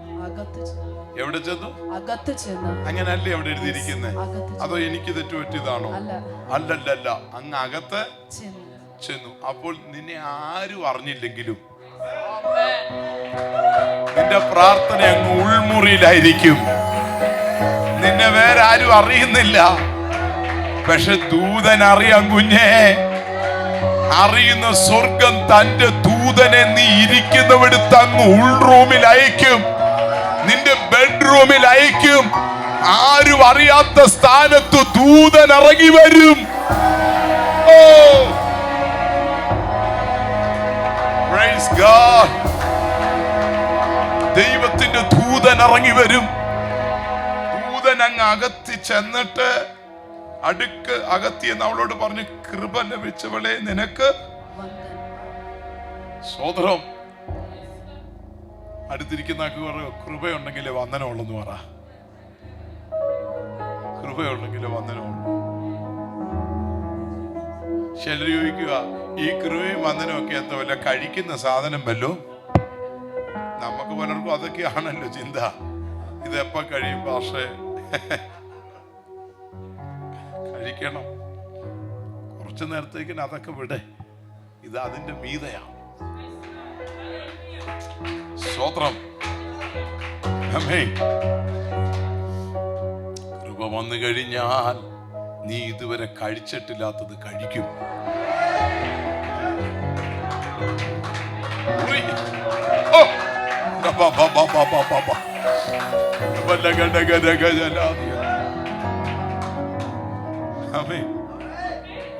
എവിടെ ചെന്നു? അകത്ത് ചെന്നു. അങ്ങനല്ലേ അവിടെ എഴുതിയിരിക്കുന്നത്? അതോ എനിക്ക് തെറ്റുപറ്റിയതാണോ? അല്ലല്ല, അങ്ങ് അകത്ത് ചെന്നു. അപ്പോൾ നിന്നെ ആരും അറിഞ്ഞില്ലെങ്കിലും നിന്റെ പ്രാർത്ഥന അങ്ങ് ഉൾമുറിയിലായിരിക്കും. നിന്നെ വേറെ ആരും അറിയുന്നില്ല, പക്ഷെ ദൂതൻ അറിയാം. കുഞ്ഞേ, അറിയുന്ന സ്വർഗം തന്റെ ദൂതനെ നീ ഇരിക്കുന്നവിടുത്ത് അങ്ങ് ഉൾറൂമിൽ അയക്കും, നിന്റെ ബെഡ്റൂമിൽ അയക്കും. ആരും അറിയാത്ത സ്ഥാനത്ത് ദൂതൻ ഇറങ്ങി വരും. ഓ, പ്രൈസ് ഗോഡ്. ദൈവത്തിന്റെ ദൂതൻ ഇറങ്ങി വരും. ദൂതൻ അങ്ങ് അകത്തി ചെന്നിട്ട് അകത്തിയെന്ന് അവളോട് പറഞ്ഞു, കൃപ ലഭിച്ചവളെ നിനക്ക് സ്വതന്ത്രം. അടുത്തിരിക്കുന്ന കൃപയുണ്ടെങ്കിലേ വന്ദനമുള്ളെന്ന് പറ. കൃപയുണ്ടെങ്കിലേ വന്ദനമുള്ളൂ. ചിലർ ചോദിക്കുക, ഈ കൃപയും വന്ദനവും ഒക്കെ എന്താ വല്ല കഴിക്കുന്ന സാധനം വല്ലോ? നമുക്ക് പലർക്കും അതൊക്കെയാണല്ലോ ചിന്ത. ഇതെപ്പ കഴിയും പക്ഷേ കഴിക്കണം, കുറച്ചു നേരത്തേക്കിന് അതൊക്കെ വിടേ. ഇത് അതിന്റെ മീതയാണ്. സ്തോത്രം. കൃപ വന്നു കഴിഞ്ഞാൽ നീ ഇതുവരെ കഴിച്ചിട്ടില്ലാത്തത് കഴിക്കും.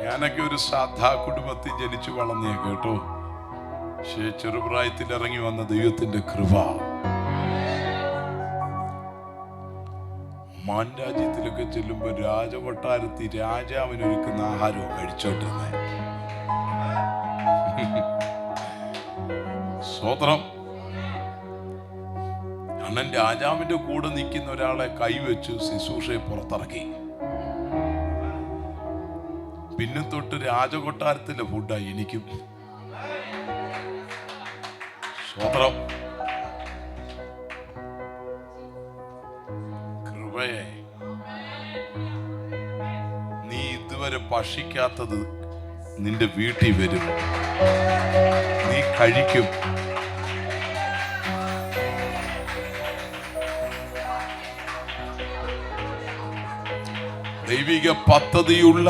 ഞാനൊക്കെ ഒരു സാധാ കുടുംബത്തിൽ ജനിച്ചു വളർന്നേ കേട്ടോ. പക്ഷേ ചെറുപ്രായത്തിൽ ഇറങ്ങി വന്ന ദൈവത്തിന്റെ കൃപ. മാൻരാജ്യത്തിലൊക്കെ ചെല്ലുമ്പോ രാജകൊട്ടാരത്തിൽ രാജാവിനൊരുക്കുന്ന ആഹാരവും കഴിച്ചോണ്ടിരുന്നേ. സ്വതന്ത്രം. അണ്ണൻ രാജാവിന്റെ കൂടെ നിൽക്കുന്ന ഒരാളെ കൈവച്ചു ശുശ്രൂഷയെ പുറത്തിറക്കി. പിന്നെ തൊട്ട് രാജകൊട്ടാരത്തിന്റെ ഫുഡായി എനിക്കും. സ്വതന്ത്രം. കൃപയെ നീ ഇതുവരെ ഭക്ഷിക്കാത്തത് നിന്റെ വീട്ടിൽ വരും, നീ കഴിക്കും. ദൈവിക പദ്ധതിയുള്ള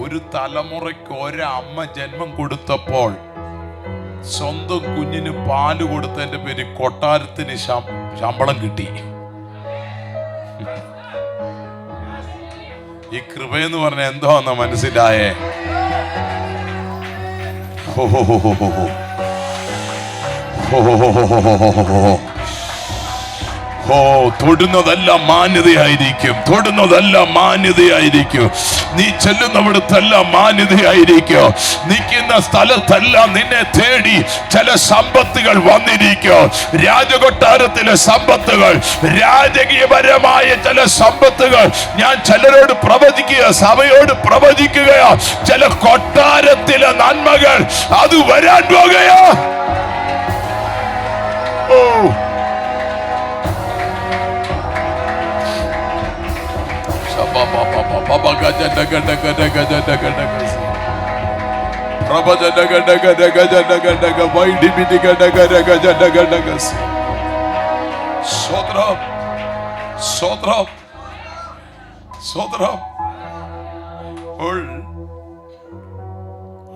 ഒരു തലമുറയ്ക്ക് ഒരമ്മ ജന്മം കൊടുത്തപ്പോൾ സ്വന്തം കുഞ്ഞിന് പാല് കൊടുത്തതിന്റെ പേര് കൊട്ടാരത്തിന് ശമ്പളം കിട്ടി. ഈ കൃപയെന്ന് പറഞ്ഞ എന്തോന്ന മനസ്സിലായേ? ഓ, തൊടുന്നതെല്ലാം മാന്യതയായിരിക്കും, തൊടുന്നതെല്ലാം മാന്യതയായിരിക്കും. നീ ചെല്ലുന്നിടത്തെല്ലാം മാന്യതയായിരിക്കും. നിൽക്കുന്ന സ്ഥലത്തെല്ലാം നിന്നെ തേടി ചില സമ്പത്തുകൾ വന്നിരിക്കും. രാജകൊട്ടാരത്തിലെ സമ്പത്തുകൾ, രാജകീയപരമായ ചില സമ്പത്തുകൾ. ഞാൻ ചിലരോട് പ്രവചിക്കുക, സഭയോട് പ്രവചിക്കുകയാ, ചില കൊട്ടാരത്തിലെ നന്മകൾ അത് വരാൻ പോകുകയാ. ഓ,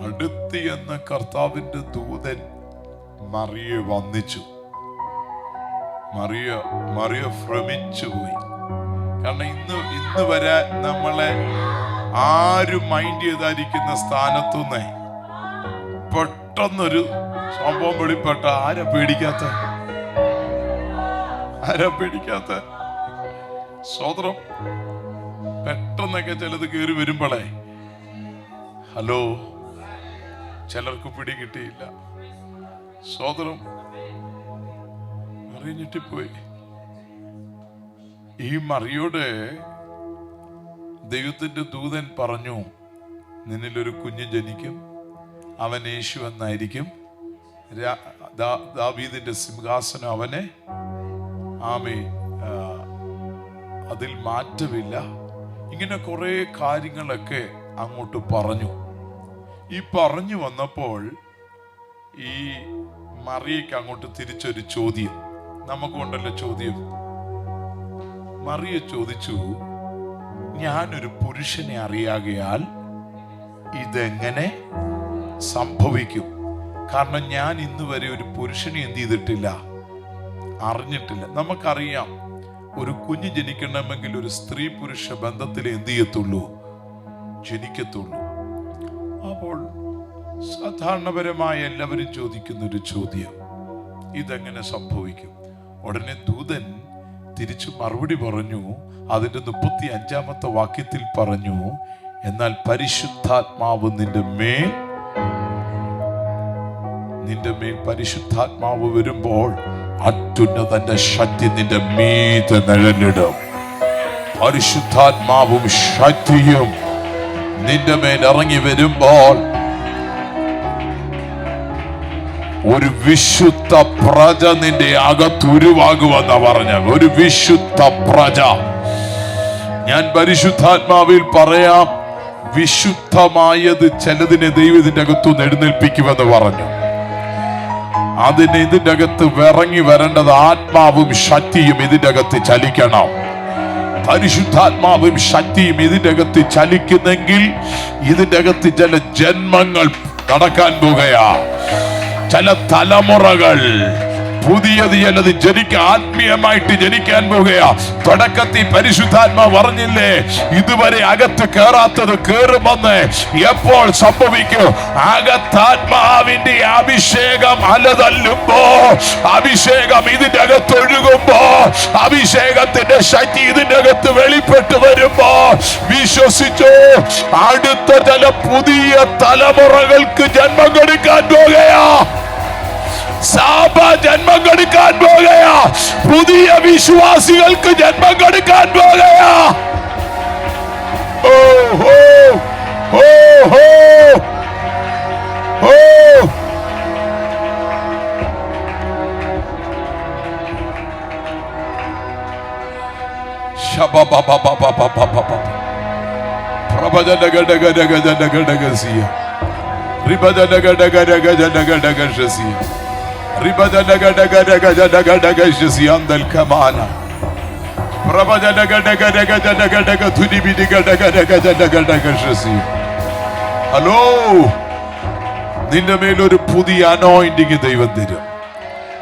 അടുത്ത് എന്ന കർത്താവിന്റെ ദൂതൻ മറിയെ വന്ദിച്ചു. മറിയ ഭ്രമിച്ചു പോയി. കാരണം ഇന്ന് വരെ നമ്മളെ ആരും മൈൻഡ് ചെയ്തായിരിക്കുന്ന സ്ഥാനത്തുനിന്ന് പെട്ടെന്നൊരു സംഭവം വെളിപ്പെട്ട ആരാ പേടിക്കാത്ത സ്വതന്ത്രം പെട്ടെന്നൊക്കെ ചിലത് കയറി വരുമ്പോളേ ഹലോ ചിലർക്ക് പിടികിട്ടിയില്ല. സ്വതന്ത്രം അറിഞ്ഞിട്ടിപ്പോയി. ഈ മറിയോട് ദൈവത്തിന്റെ ദൂതൻ പറഞ്ഞു, നിന്നിലൊരു കുഞ്ഞ് ജനിക്കും, അവൻ യേശു എന്നായിരിക്കും, ദാവീദിന്റെ സിംഹാസനം അവനെ അതിൽ മാറ്റമില്ല. ഇങ്ങനെ കുറെ കാര്യങ്ങളൊക്കെ അങ്ങോട്ട് പറഞ്ഞു. ഈ പറഞ്ഞു വന്നപ്പോൾ ഈ മറിയയ്ക്ക് അങ്ങോട്ട് തിരിച്ചൊരു ചോദ്യം, നമുക്കുണ്ടല്ലോ ചോദ്യം. മറിയ ചോദിച്ചു, ഞാനൊരു പുരുഷനെ അറിയാകയാൽ ഇതെങ്ങനെ സംഭവിക്കും? കാരണം ഞാൻ ഇന്ന് വരെ ഒരു പുരുഷനെ എന്ത് ചെയ്തിട്ടില്ല, അറിഞ്ഞിട്ടില്ല. നമുക്കറിയാം, ഒരു കുഞ്ഞ് ജനിക്കണമെങ്കിൽ ഒരു സ്ത്രീ പുരുഷ ബന്ധത്തിൽ എന്ത് ചെയ്യത്തുള്ളൂ, ജനിക്കത്തുള്ളൂ. അപ്പോൾ സാധാരണപരമായ എല്ലാവരും ചോദിക്കുന്ന ഒരു ചോദ്യം, ഇതെങ്ങനെ സംഭവിക്കും? ഉടനെ ദൂതൻ തിരിച്ചു മറുപടി പറഞ്ഞു. അതിന്റെ 35-ാമത്തെ വാക്യത്തിൽ പറഞ്ഞു, എന്നാൽ പരിശുദ്ധാത്മാവ് നിന്റെ മേൽ പരിശുദ്ധാത്മാവ് വരുമ്പോൾ അത്യുന്നതന്റെ ശക്തി നിന്റെ മീതെ നിഴലിടും. പരിശുദ്ധാത്മാവും ശക്തിയും നിന്റെ മേൽ ഇറങ്ങി വരുമ്പോൾ ഒരു വിശുദ്ധ പ്രജ നിന്റെ അകത്തുരുവാകുമെന്ന പറഞ്ഞ ഒരു വിശുദ്ധ പ്രജ. ഞാൻ പരിശുദ്ധാത്മാവിൽ പറയാം, വിശുദ്ധമായത് ചിലതിനെ ദൈവത്തിന്റെ അകത്തുനിന്ന് എഴുന്നേൽപ്പിക്കുമെന്ന് പറഞ്ഞു. അതിന് ഇതിന്റെ അകത്ത് ഇറങ്ങി വരേണ്ടത് ആത്മാവും ശക്തിയും ഇതിന്റെ അകത്ത് ചലിക്കണം. പരിശുദ്ധാത്മാവും ശക്തിയും ഇതിന്റെ അകത്ത് ചലിക്കുന്നെങ്കിൽ ഇതിന്റെ അകത്ത് ചില ജന്മങ്ങൾ നടക്കാൻ പോകുകയാ. ചില തലമുറകൾ പുതിയത് ചിലത് ആത്മീയമായിട്ട് ജനിക്കാൻ പോകുകയാ. തുടക്കത്തിൽ പരിശുദ്ധാത്മാവ് പറഞ്ഞില്ലേ, ഇതുവരെ അകത്ത് കേറാത്തത് കേറുമെന്ന്. എപ്പോൾ സംഭവിക്കും? അകത്താത്മാവിന്റെ അഭിഷേകം അലതല്ലുമ്പോ, അഭിഷേകം ഇതിന്റെ അകത്ത് ഒഴുകുമ്പോ, അഭിഷേകത്തിന്റെ ശക്തി ഇതിന്റെ അകത്ത് വെളിപ്പെട്ട് വരുമ്പോ വിശ്വസിച്ചോ, അടുത്ത ചില പുതിയ തലമുറകൾക്ക് ജന്മം കൊടുക്കാൻ പോകുകയാ. സഭ ജന്മം കൊടുക്കാൻ പോകുകയാ. പുതിയ വിശ്വാസികൾക്ക് ജന്മം കൊടുക്കാൻ പോകുകയാ. ഓ ഹോ ഹോ ഹോ ഹോ. ശബബബബബബബബബ പ്രഭജനഗഡഗഡഗഡഗഡഗസിയ റിബജനഗഡഗഡഗഡഗഡഗസിയ ഹലോ, നിന്റെ മേലൊരു പുതിയ അനോയിന്റിങ് ദൈവം തരും.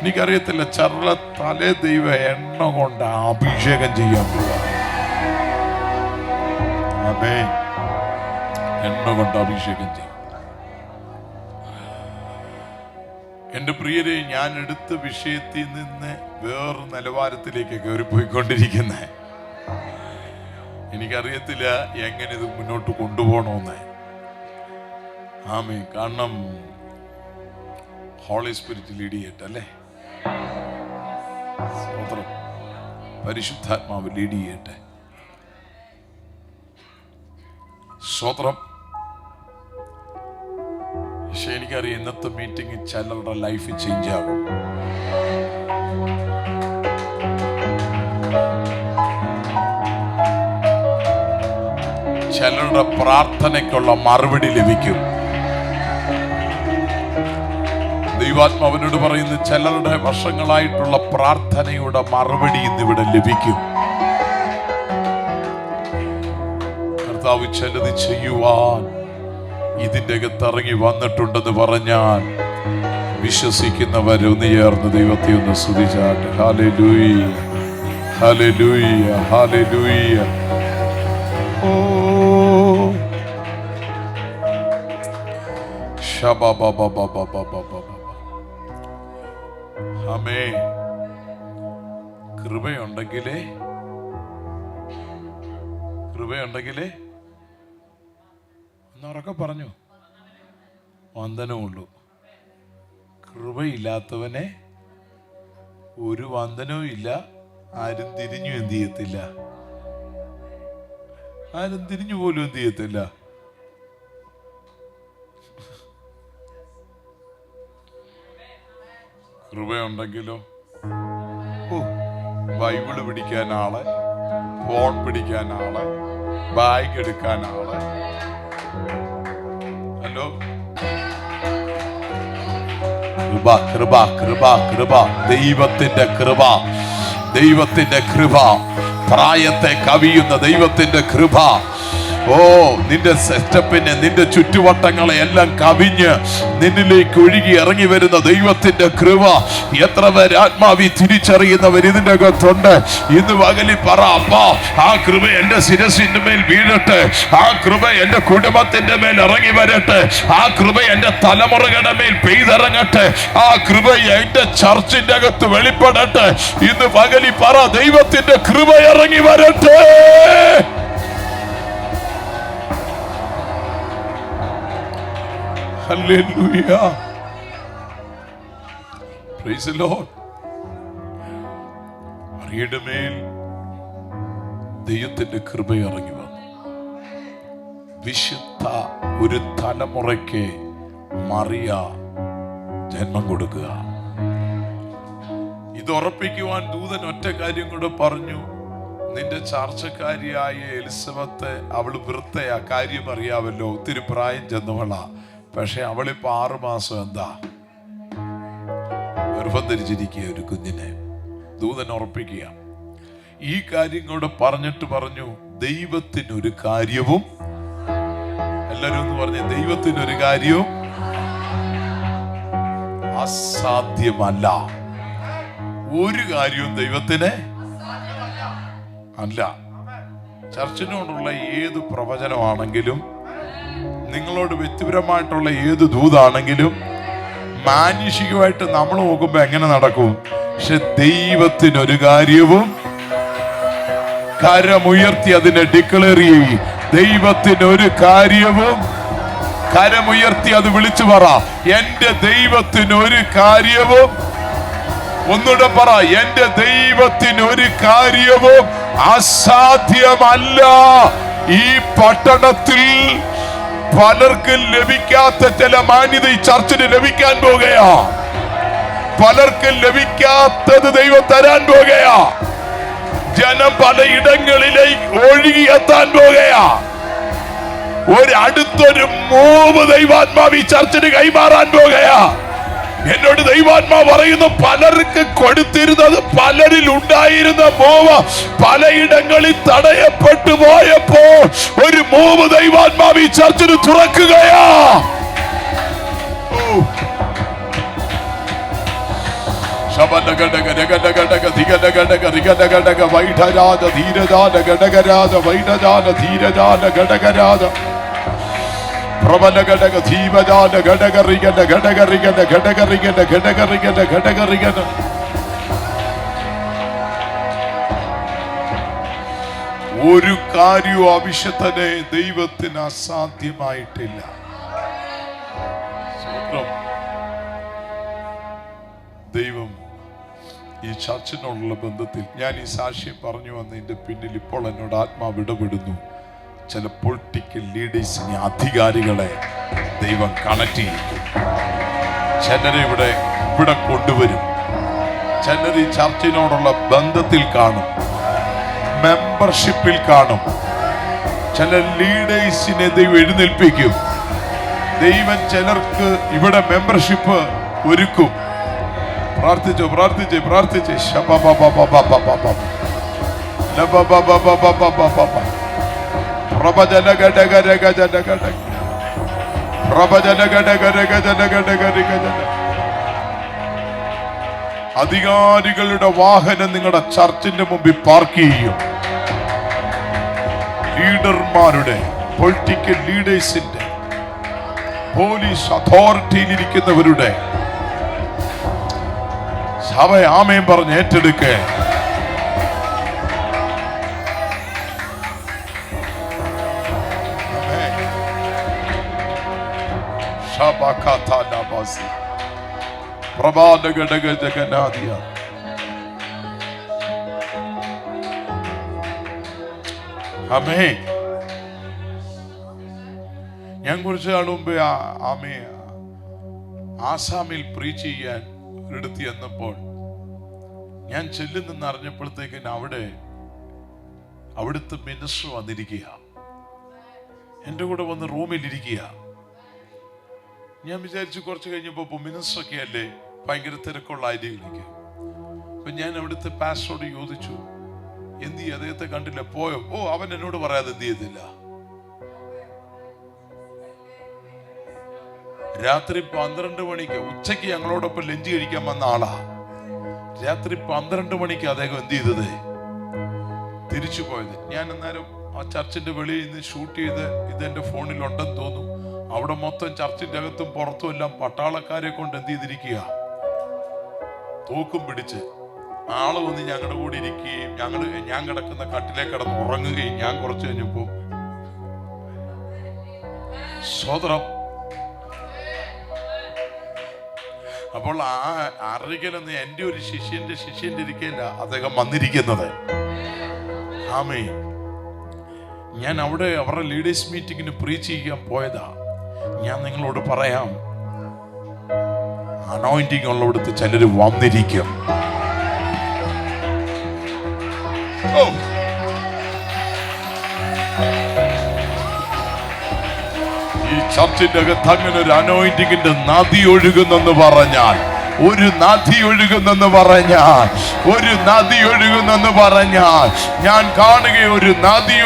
എനിക്കറിയത്തില്ല, ചർല തലേ ദൈവം എണ്ണ കൊണ്ട് അഭിഷേകം ചെയ്യാൻ പോവാ. ആമേൻ. എണ്ണ കൊണ്ട് അഭിഷേകം ചെയ്യും. എന്റെ പ്രിയരെ, ഞാൻ എടുത്ത വിഷയത്തിൽ നിന്ന് വേറൊരു നിലവാരത്തിലേക്ക് കയറിപ്പോയിക്കൊണ്ടിരിക്കുന്ന, എനിക്കറിയത്തില്ല എങ്ങനെ ഇത് മുന്നോട്ട് കൊണ്ടുപോകണമെന്ന്. ആമേൻ. കാരണം ഹോളി സ്പിരിറ്റ് ലീഡ് ചെയ്യട്ടെ, അല്ലേ? സ്തോത്രം. പരിശുദ്ധാത്മാവ് ലീഡ് ചെയ്യട്ടെ. സ്തോത്രം. പക്ഷെ എനിക്കറിയാം, ഇന്നത്തെ മീറ്റിംഗ് ചിലരുടെ ലൈഫ് ചേഞ്ച് ആകും. ചിലരുടെ പ്രാർത്ഥനയ്ക്കുള്ള മറുപടി ലഭിക്കും. ദൈവാത്മാവിനോട് പറയുന്നു, ചിലരുടെ വർഷങ്ങളായിട്ടുള്ള പ്രാർത്ഥനയുടെ മറുപടി ഇന്നിവിടെ ലഭിക്കും. കർത്താവ് ചിലത് ചെയ്യുവാൻ ഇതിന്റെ അകത്ത് ഇറങ്ങി വന്നിട്ടുണ്ടെന്ന് പറഞ്ഞാൽ വിശ്വസിക്കുന്നവരൊന്ന് ചേർന്ന് ദൈവത്തെ ഒന്ന് സ്തുതിച്ചാട്ടെ. Hallelujah, hallelujah, hallelujah. Oh amen. കൃപയുണ്ടെങ്കിലേ എന്നവരൊക്കെ പറഞ്ഞു വന്ദനമുള്ളൂ. കൃപയില്ലാത്തവനെ ഒരു വന്ദനവും ഇല്ല. ആരും തിരിഞ്ഞു എന്ത് ചെയ്യത്തില്ല, ആരും തിരിഞ്ഞു പോലും എന്ത് ചെയ്യത്തില്ല. കൃപയുണ്ടെങ്കിലോ ബൈബിള് പിടിക്കാൻ ആള്, ഫോൺ പിടിക്കാൻ ആള്, ബാഗ് എടുക്കാൻ ആള്. ഹലോ, കൃപ കൃപ കൃപ കൃപ, ദൈവത്തിന്റെ കൃപ, ദൈവത്തിന്റെ കൃപ, പ്രായത്തെ കവിയുന്ന ദൈവത്തിന്റെ കൃപ. ഓ, നിന്റെ സെറ്റപ്പിനെ, നിന്റെ ചുറ്റുവട്ടങ്ങളെ എല്ലാം കവിഞ്ഞ് നിന്നിലേക്ക് ഒഴുകി ഇറങ്ങി വരുന്ന ദൈവത്തിന്റെ കൃപ. എത്ര പേര് ആത്മാവി തിരിച്ചറിയുന്നവർ ഇതിന്റെ അകത്തുണ്ട്? ഇന്ന് പകലി പറ, അപ്പാ, ആ കൃപ എന്റെ ശിരസിന്റെ മേൽ വീഴട്ടെ, ആ കൃപ എന്റെ കുടുംബത്തിന്റെ മേൽ ഇറങ്ങി വരട്ടെ, ആ കൃപ എന്റെ തലമുറകളുടെ മേൽ പെയ്തിറങ്ങട്ടെ, ആ കൃപ എന്റെ ചർച്ചിന്റെ അകത്ത് വെളിപ്പെടട്ടെ. ഇന്ന് പകലി പറ, ദൈവത്തിന്റെ കൃപ ഇറങ്ങി വരട്ടെ. Hallelujah. Praise the Lord. മറിയയുടെ മേൽ ദൈവത്തിന്റെ കൃപ ഇറങ്ങി വന്നു. വിശുദ്ധ ഒരു തലമുറയ്ക്ക് മറിയ ജന്മം കൊടുക്കുക. ഇത് ഉറപ്പിക്കുവാൻ ദൂതൻ ഒറ്റ കാര്യം കൂടെ പറഞ്ഞു. നിന്റെ ചാർച്ചക്കാരിയായ എലിസബത്ത്, അവള് വൃത്തയാ, കാര്യം അറിയാവല്ലോ, ഒത്തിരി പ്രായം ചെന്നവളാ. പക്ഷെ അവളിപ്പോ 6 മാസം എന്താ ഗർഭം ധരിച്ചിരിക്കുക ഒരു കുഞ്ഞിനെ. ദൂതൻ ഉറപ്പിക്കുക. ഈ കാര്യം കൂടെ പറഞ്ഞിട്ട് പറഞ്ഞു, ദൈവത്തിനൊരു കാര്യവും, എല്ലാരും ഒന്ന് പറഞ്ഞ, ദൈവത്തിനൊരു കാര്യവും അസാധ്യമല്ല. ഒരു കാര്യവും ദൈവത്തിന് അല്ല. ചർച്ചിനോടുള്ള ഏത് പ്രവചനമാണെങ്കിലും, നിങ്ങളോട് വ്യക്തിപരമായിട്ടുള്ള ഏത് ദൂതാണെങ്കിലും, മാനുഷികമായിട്ട് നമ്മൾ നോക്കുമ്പോ എങ്ങനെ നടക്കും? പക്ഷെ ദൈവത്തിനൊരു കാര്യവും, കരമുയർത്തി അതിനെ ഡിക്ലെയർ ചെയ്യും. ദൈവത്തിനൊരു കാര്യവും, കരമുയർത്തി അത് വിളിച്ചു പറ, എന്റെ ദൈവത്തിനൊരു കാര്യവും. ഒന്നുകൂടെ പറ, എന്റെ ദൈവത്തിനൊരു കാര്യവും അസാധ്യമല്ല. ഈ പട്ടണത്തിൽ പലർക്കും ലഭിക്കാത്ത ചില മാന്യത ഈ ചർച്ചിന് ലഭിക്കാൻ പോകുകയാ. പലർക്കും ലഭിക്കാത്തത് ദൈവം തരാൻ പോകുകയാ. ജനം പലയിടങ്ങളിലേക്ക് ഒഴുകിയെത്താൻ പോകുകയാ. അടുത്തൊരു മൂവ് ദൈവാത്മാവ് ഈ ചർച്ചിന് കൈമാറാൻ പോകുകയാ. എന്നോട് ദൈവാത്മാ പറയുന്നു, പലർക്ക് കൊടുത്തിരുന്നത്, പലരിൽ ഉണ്ടായിരുന്ന മൂവ് പലയിടങ്ങളിൽ തടയപ്പെട്ടു പോയപ്പോൾ ഒരു മൂവ് ദൈവാത്മാവ് ഈ ചർച്ചിന് തുറക്കുകയാ. ഒരു കാര്യവും ആവശ്യത്തിന് ദൈവത്തിന് അസാധ്യമായിട്ടില്ല. ദൈവം ഈ ചർച്ചിനോടുള്ള ബന്ധത്തിൽ, ഞാൻ ഈ സാക്ഷ്യം പറഞ്ഞു വന്നതിന്റെ പിന്നിൽ ഇപ്പോൾ എന്നോട് ആത്മാവ് ഇടപെടുന്നു. ചില പൊളിറ്റിക്കൽ ലീഡേഴ്സിനെ, അധികാരികളെ ദൈവം കണക്ട് ചെയ്യും. ചിലരെ ഇവിടെ കൊണ്ടുവരും. ചിലർ ഈ ചർച്ചിനോടുള്ള ബന്ധത്തിൽ കാണും, മെമ്പർഷിപ്പിൽ കാണും. ചില ലീഡേഴ്സിനെ ദൈവം എഴുന്നേൽപ്പിക്കും. ദൈവം ചിലർക്ക് ഇവിടെ മെമ്പർഷിപ്പ് ഒരുക്കും. പ്രാർത്ഥിച്ചോ, പ്രാർത്ഥിച്ചേ, പ്രാർത്ഥിച്ചേ. അധികാരികളുടെ വാഹനം നിങ്ങളുടെ ചർച്ചിന്റെ മുമ്പിൽ പാർക്ക് ചെയ്യും. ലീഡർമാരുടെ, പൊളിറ്റിക്കൽ ലീഡേഴ്സിന്റെ, പോലീസ് അതോറിറ്റിയിൽ ഇരിക്കുന്നവരുടെ സഭ ആമേൻ പറഞ്ഞ് ഏറ്റെടുക്കേ. ഞാൻ കുറച്ച് നാൾ മുമ്പ് ആസാമിൽ പ്രീച്ച് ചെയ്യാൻ ഒരിടത്ത് ചെന്നപ്പോൾ ഞാൻ ചെല്ലുന്നെന്ന് അറിഞ്ഞപ്പോഴത്തേക്കിന് അവിടുത്തെ മിനിസ്റ്റർ വന്നിരിക്കുക, എൻ്റെ കൂടെ വന്ന് റൂമിലിരിക്കുക. ഞാൻ വിചാരിച്ചു കുറച്ച് കഴിഞ്ഞപ്പോ മിനിസ്റ്റർ ഒക്കെ അല്ലേ, ഭയങ്കര തിരക്കുള്ള ഐഡിയയിലേക്ക്. അപ്പൊ ഞാൻ അവിടുത്തെ പാസ്റ്ററോട് ചോദിച്ചു, എന്ത് ചെയ്യും, അദ്ദേഹത്തെ കണ്ടില്ല, പോയോ? ഓ, അവൻ എന്നോട് പറയാതെ എന്ത് ചെയ്തില്ല. രാത്രി 12 മണിക്ക്, ഉച്ചയ്ക്ക് ഞങ്ങളോടൊപ്പം ലഞ്ച് കഴിക്കാൻ വന്ന ആളാ. രാത്രി 12 മണിക്ക് അദ്ദേഹം എന്ത് ചെയ്തത്, തിരിച്ചു പോയത്. ഞാൻ അന്നേരം ആ ചർച്ചിന്റെ വെളിയിൽ നിന്ന് ഷൂട്ട് ചെയ്ത് ഇതെന്റെ ഫോണിൽ ഉണ്ടെന്ന് തോന്നുന്നു. അവിടെ മൊത്തം ചർച്ചിന്റെ അകത്തും പുറത്തും എല്ലാം പട്ടാളക്കാരെ കൊണ്ട് എന്ത് ചെയ്തിരിക്കുക, തോക്കും പിടിച്ച് ആള് വന്ന് ഞങ്ങളുടെ കൂടെ ഇരിക്കുകയും ഞാൻ കിടക്കുന്ന കട്ടിലേക്ക് കിടന്ന് ഉറങ്ങുകയും ഞാൻ കുറച്ച് കഴിഞ്ഞപ്പോ സ്വതന്ത്രം. അപ്പോൾ ആ അറിയിക്കലെന്ന് എൻ്റെ ഒരു ശിഷ്യന്റെ ഇരിക്കല്ല അദ്ദേഹം വന്നിരിക്കുന്നത്. ആമേ, ഞാൻ അവിടെ അവരുടെ ലീഡേഴ്സ് മീറ്റിങ്ങിന് പ്രീച്ച് ചെയ്യാൻ പോയതാ. ഞാൻ നിങ്ങളോട് പറയാം, അനോയിന്റിങ് ഉള്ളവിടുത്തെ ചിലര് വന്നിരിക്കും. ഈ ചർച്ചിന്റെ അകത്ത് അങ്ങനെ ഒരു അനോയിന്റിങ്ങിന്റെ നദി ഒഴുകുന്നെന്ന് പറഞ്ഞാൽ, ഒരു നദി ഒഴുകുന്നെന്ന് പറഞ്ഞാൽ ഞാൻ കാണുകയും ഒരു നദി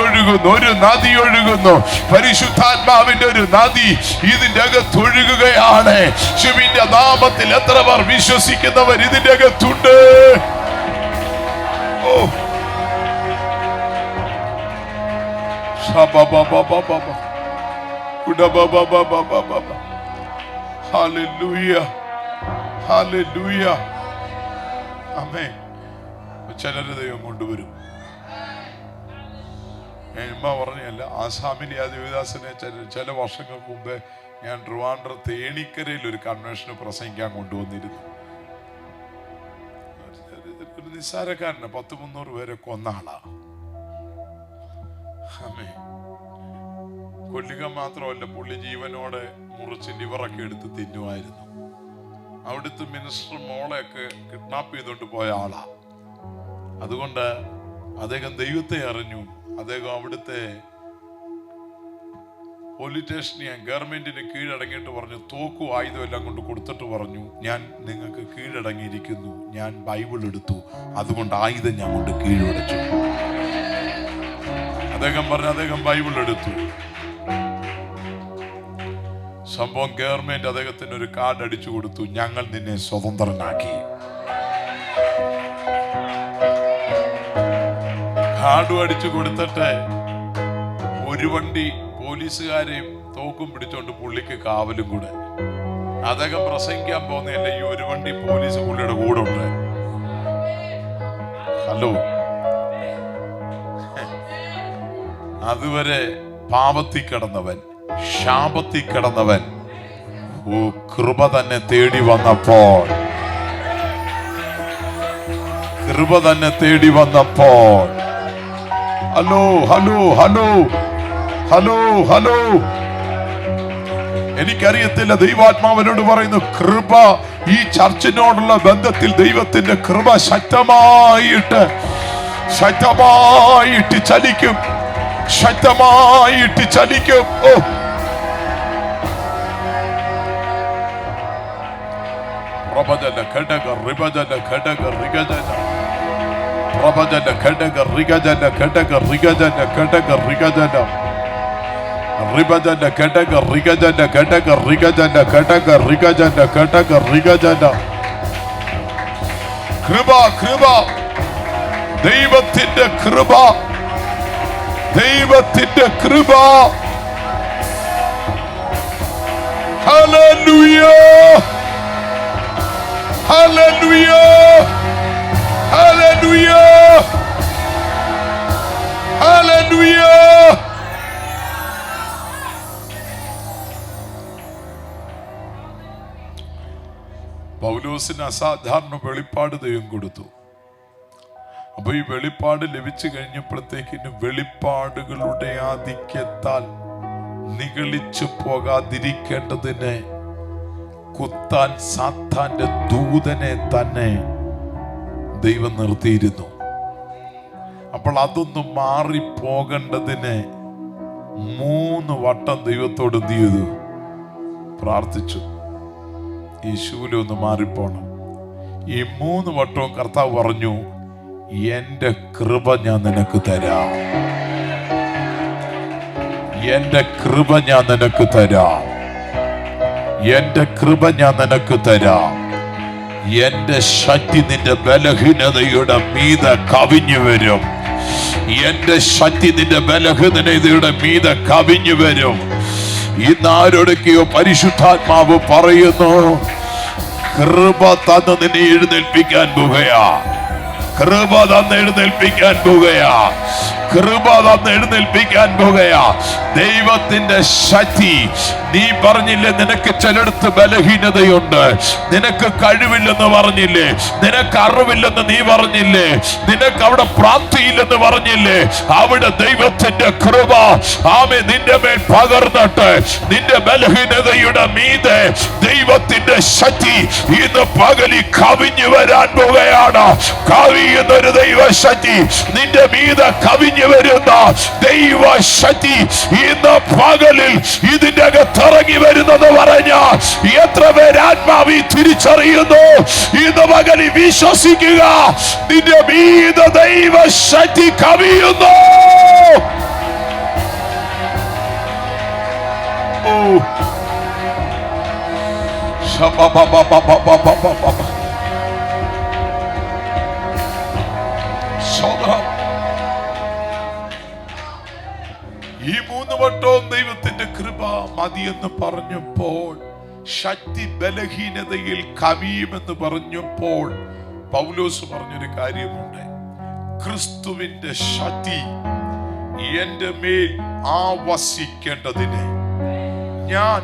ഒഴുകുന്നു. പരിശുദ്ധാത്മാവിന്റെ ഒരു നദി ഇതിന്റെ അകത്ത് ഒഴുകുകയാണ്. യേശുവിന്റെ നാമത്തിൽ എത്ര പേർ വിശ്വസിക്കുന്നവർ ഇതിന്റെ അകത്തുണ്ട്? ഓ, ചിലര് ദൈവം കൊണ്ടുവരും. ഉമ്മ പറഞ്ഞല്ല, ആസാമിലെ ആ ദേവദാസനെ ചില വർഷങ്ങൾക്ക് മുമ്പേ ഞാൻ ട്രിവാൻഡ്രത്ത് ഏണിക്കരയിൽ ഒരു കൺവെൻഷന് പ്രസംഗിക്കാൻ കൊണ്ടുവന്നിരുന്നു. ഒരു നിസ്സാരക്കാരനെ 100-300 പേരെ കൊന്ന ആളാ. കൊല്ലുക മാത്രമല്ല, പുള്ളി ജീവനോടെ മുറിച്ച് ലിവറൊക്കെ എടുത്ത് തിന്നുമായിരുന്നു. അവിടുത്തെ മിനിസ്റ്റർ മോളെയൊക്കെ കിഡ്നാപ്പ് ചെയ്തോണ്ട് പോയ ആളാ. അതുകൊണ്ട് അദ്ദേഹം ദൈവത്തെ അറിഞ്ഞു. അദ്ദേഹം അവിടുത്തെ പോലീസ് സ്റ്റേഷന് ഗവൺമെന്റിന് കീഴടങ്ങിയിട്ട് പറഞ്ഞു, തോക്കും ആയുധം എല്ലാം കൊണ്ട് കൊടുത്തിട്ട് പറഞ്ഞു, ഞാൻ നിങ്ങൾക്ക് കീഴടങ്ങിയിരിക്കുന്നു, ഞാൻ ബൈബിൾ എടുത്തു, അതുകൊണ്ട് ആയുധം ഞാൻ കൊണ്ട് കീഴടച്ചു. അദ്ദേഹം പറഞ്ഞു, അദ്ദേഹം ബൈബിൾ എടുത്തു. സംഭവം ഗവൺമെന്റ് അദ്ദേഹത്തിന് ഒരു കാർഡ് അടിച്ചു കൊടുത്തു, ഞങ്ങൾ നിന്നെ സ്വതന്ത്രനാക്കി. കാർഡും അടിച്ചു കൊടുത്തിട്ട് ഒരു വണ്ടി പോലീസുകാരെയും തോക്കും പിടിച്ചോണ്ട് പുള്ളിക്ക് കാവലും കൂടെ. അദ്ദേഹം പ്രസംഗിക്കാൻ പോകുന്നതല്ല, ഈ ഒരു വണ്ടി പോലീസ് പുള്ളിയുടെ കൂടെ ഉണ്ട്. ഹലോ, അതുവരെ പാപത്തിൽ കിടന്നവൻ, ശാപത്തിൽ കിടന്നവൻ കൃപ തന്നെ തേടി വന്നപ്പോൾ, hello hello hello hello hello, എനിക്കറിയത്തില്ല, ദൈവാത്മാവിനോട് പറയുന്നു, കൃപ ഈ ചർച്ചിനോടുള്ള ബന്ധത്തിൽ ദൈവത്തിന്റെ കൃപ ശക്തമായിട്ട് ചലിക്കും. ഓ, പ്രഭജന ഘടക റിഭജന ഘടക റിഗജന, പ്രഭജന ഘടക റിഗജന ഘടക റിഗജന ഘടക റിഗജന, റിഭജന ഘടക റിഗജന ഘടക റിഗജന ഘടക റിഗജന ഘടക റിഗജന. കൃപ, കൃപ, ദൈവത്തിന്റെ കൃപ, ദൈവത്തിന്റെ കൃപ. Hallelujah, hallelujah, hallelujah, hallelujah. പൗലോസിന് അസാധാരണ വെളിപ്പാട് ദൈവം കൊടുത്തു. അപ്പൊ ഈ വെളിപ്പാട് ലഭിച്ചു കഴിഞ്ഞപ്പോഴത്തേക്കിന് വെളിപ്പാടുകളുടെ ആധിക്യത്താൽ നിഗളിച്ചു പോകാതിരിക്കേണ്ടതിന് കുത്താൻ സാത്താന്റെ ദൂതനെ തന്നെ ദൈവം നിർത്തിയിരുന്നു. അപ്പോൾ അതൊന്നും മാറിപ്പോകേണ്ടതിന് 3 വട്ടം ദൈവത്തോട് എന്ത് ചെയ്തു? പ്രാർത്ഥിച്ചു. ഈ ശൂലൊന്ന് മാറിപ്പോണം. ഈ 3 വട്ടവും കർത്താവ് പറഞ്ഞു, എന്റെ കൃപ ഞാൻ നിനക്ക് തരാം, എന്റെ കൃപ ഞാൻ നിനക്ക് തരാം, എന്റെ കൃപ ഞാൻ നിനക്ക് തരാം. എന്റെ ശക്തി നിന്റെ ബലഹീനതയുടെ മീതെ കവിഞ്ഞു വരും. എന്റെ ശക്തി നിന്റെ ബലഹീനതയുടെ മീതെ കവിഞ്ഞു വരും. ഇന്ന് ആരോടൊക്കെയോ പരിശുദ്ധാത്മാവ് പറയുന്നു, കൃപ തന്ന് നിന്നെ എഴുന്നേൽപ്പിക്കാൻ പോകുകയാ, കൃപ തന്ന് എഴുന്നേൽപ്പിക്കാൻ പോകുകയാ, കൃപ തന്ന് എഴുന്നേൽപ്പിക്കാൻ പോകുകയാ. ദൈവത്തിന്റെ ശക്തി. നീ പറഞ്ഞില്ലേ നിനക്ക് ചിലടത്ത് ബലഹീനതയുണ്ട്, നിനക്ക് കഴിവില്ലെന്ന് പറഞ്ഞില്ലേ, നിനക്ക് അറിവില്ലെന്ന് നീ പറഞ്ഞില്ലേ, നിനക്ക് അവിടെ പ്രാപ്തിയില്ലെന്ന് പറഞ്ഞില്ലേ. അവിടെ ദൈവത്തിന്റെ കൃപ ആമേ നിന്റെ മേൽ പകർന്നിട്ട് നിന്റെ ബലഹീനതയുടെ മീതെ ദൈവത്തിന്റെ ശക്തി ഇന്ന് പകലി കവിഞ്ഞു വരാൻ പോകുകയാണ്. കവിയുന്നൊരു ദൈവശക്തി, നിന്റെ മീതെ കവിഞ്ഞു വരുന്ന ദൈവശക്തി ഇന്ന് പകലിൽ ഇതിന്റെ അകത്ത് ഇറങ്ങി വരുന്നത് പറഞ്ഞ എത്ര പേര് ആത്മാവി തിരിച്ചറിയുന്നു? ഇന്ന് പകലിൽ വിശ്വസിക്കുക, നിന്റെ മീതെ ദൈവശക്തി കവിയുന്നു. ഈ 3 വട്ടവും ദൈവത്തിന്റെ കൃപ മതിയെന്ന് പറഞ്ഞപ്പോൾ, ശക്തി ബലഹീനതയിൽ കവിയുമെന്ന് പറഞ്ഞപ്പോൾ പൗലോസ് പറഞ്ഞൊരു കാര്യമുണ്ട്. ക്രിസ്തുവിന്റെ ശക്തി എന്റെ മേൽ ആവസിക്കേണ്ടതിന് ഞാൻ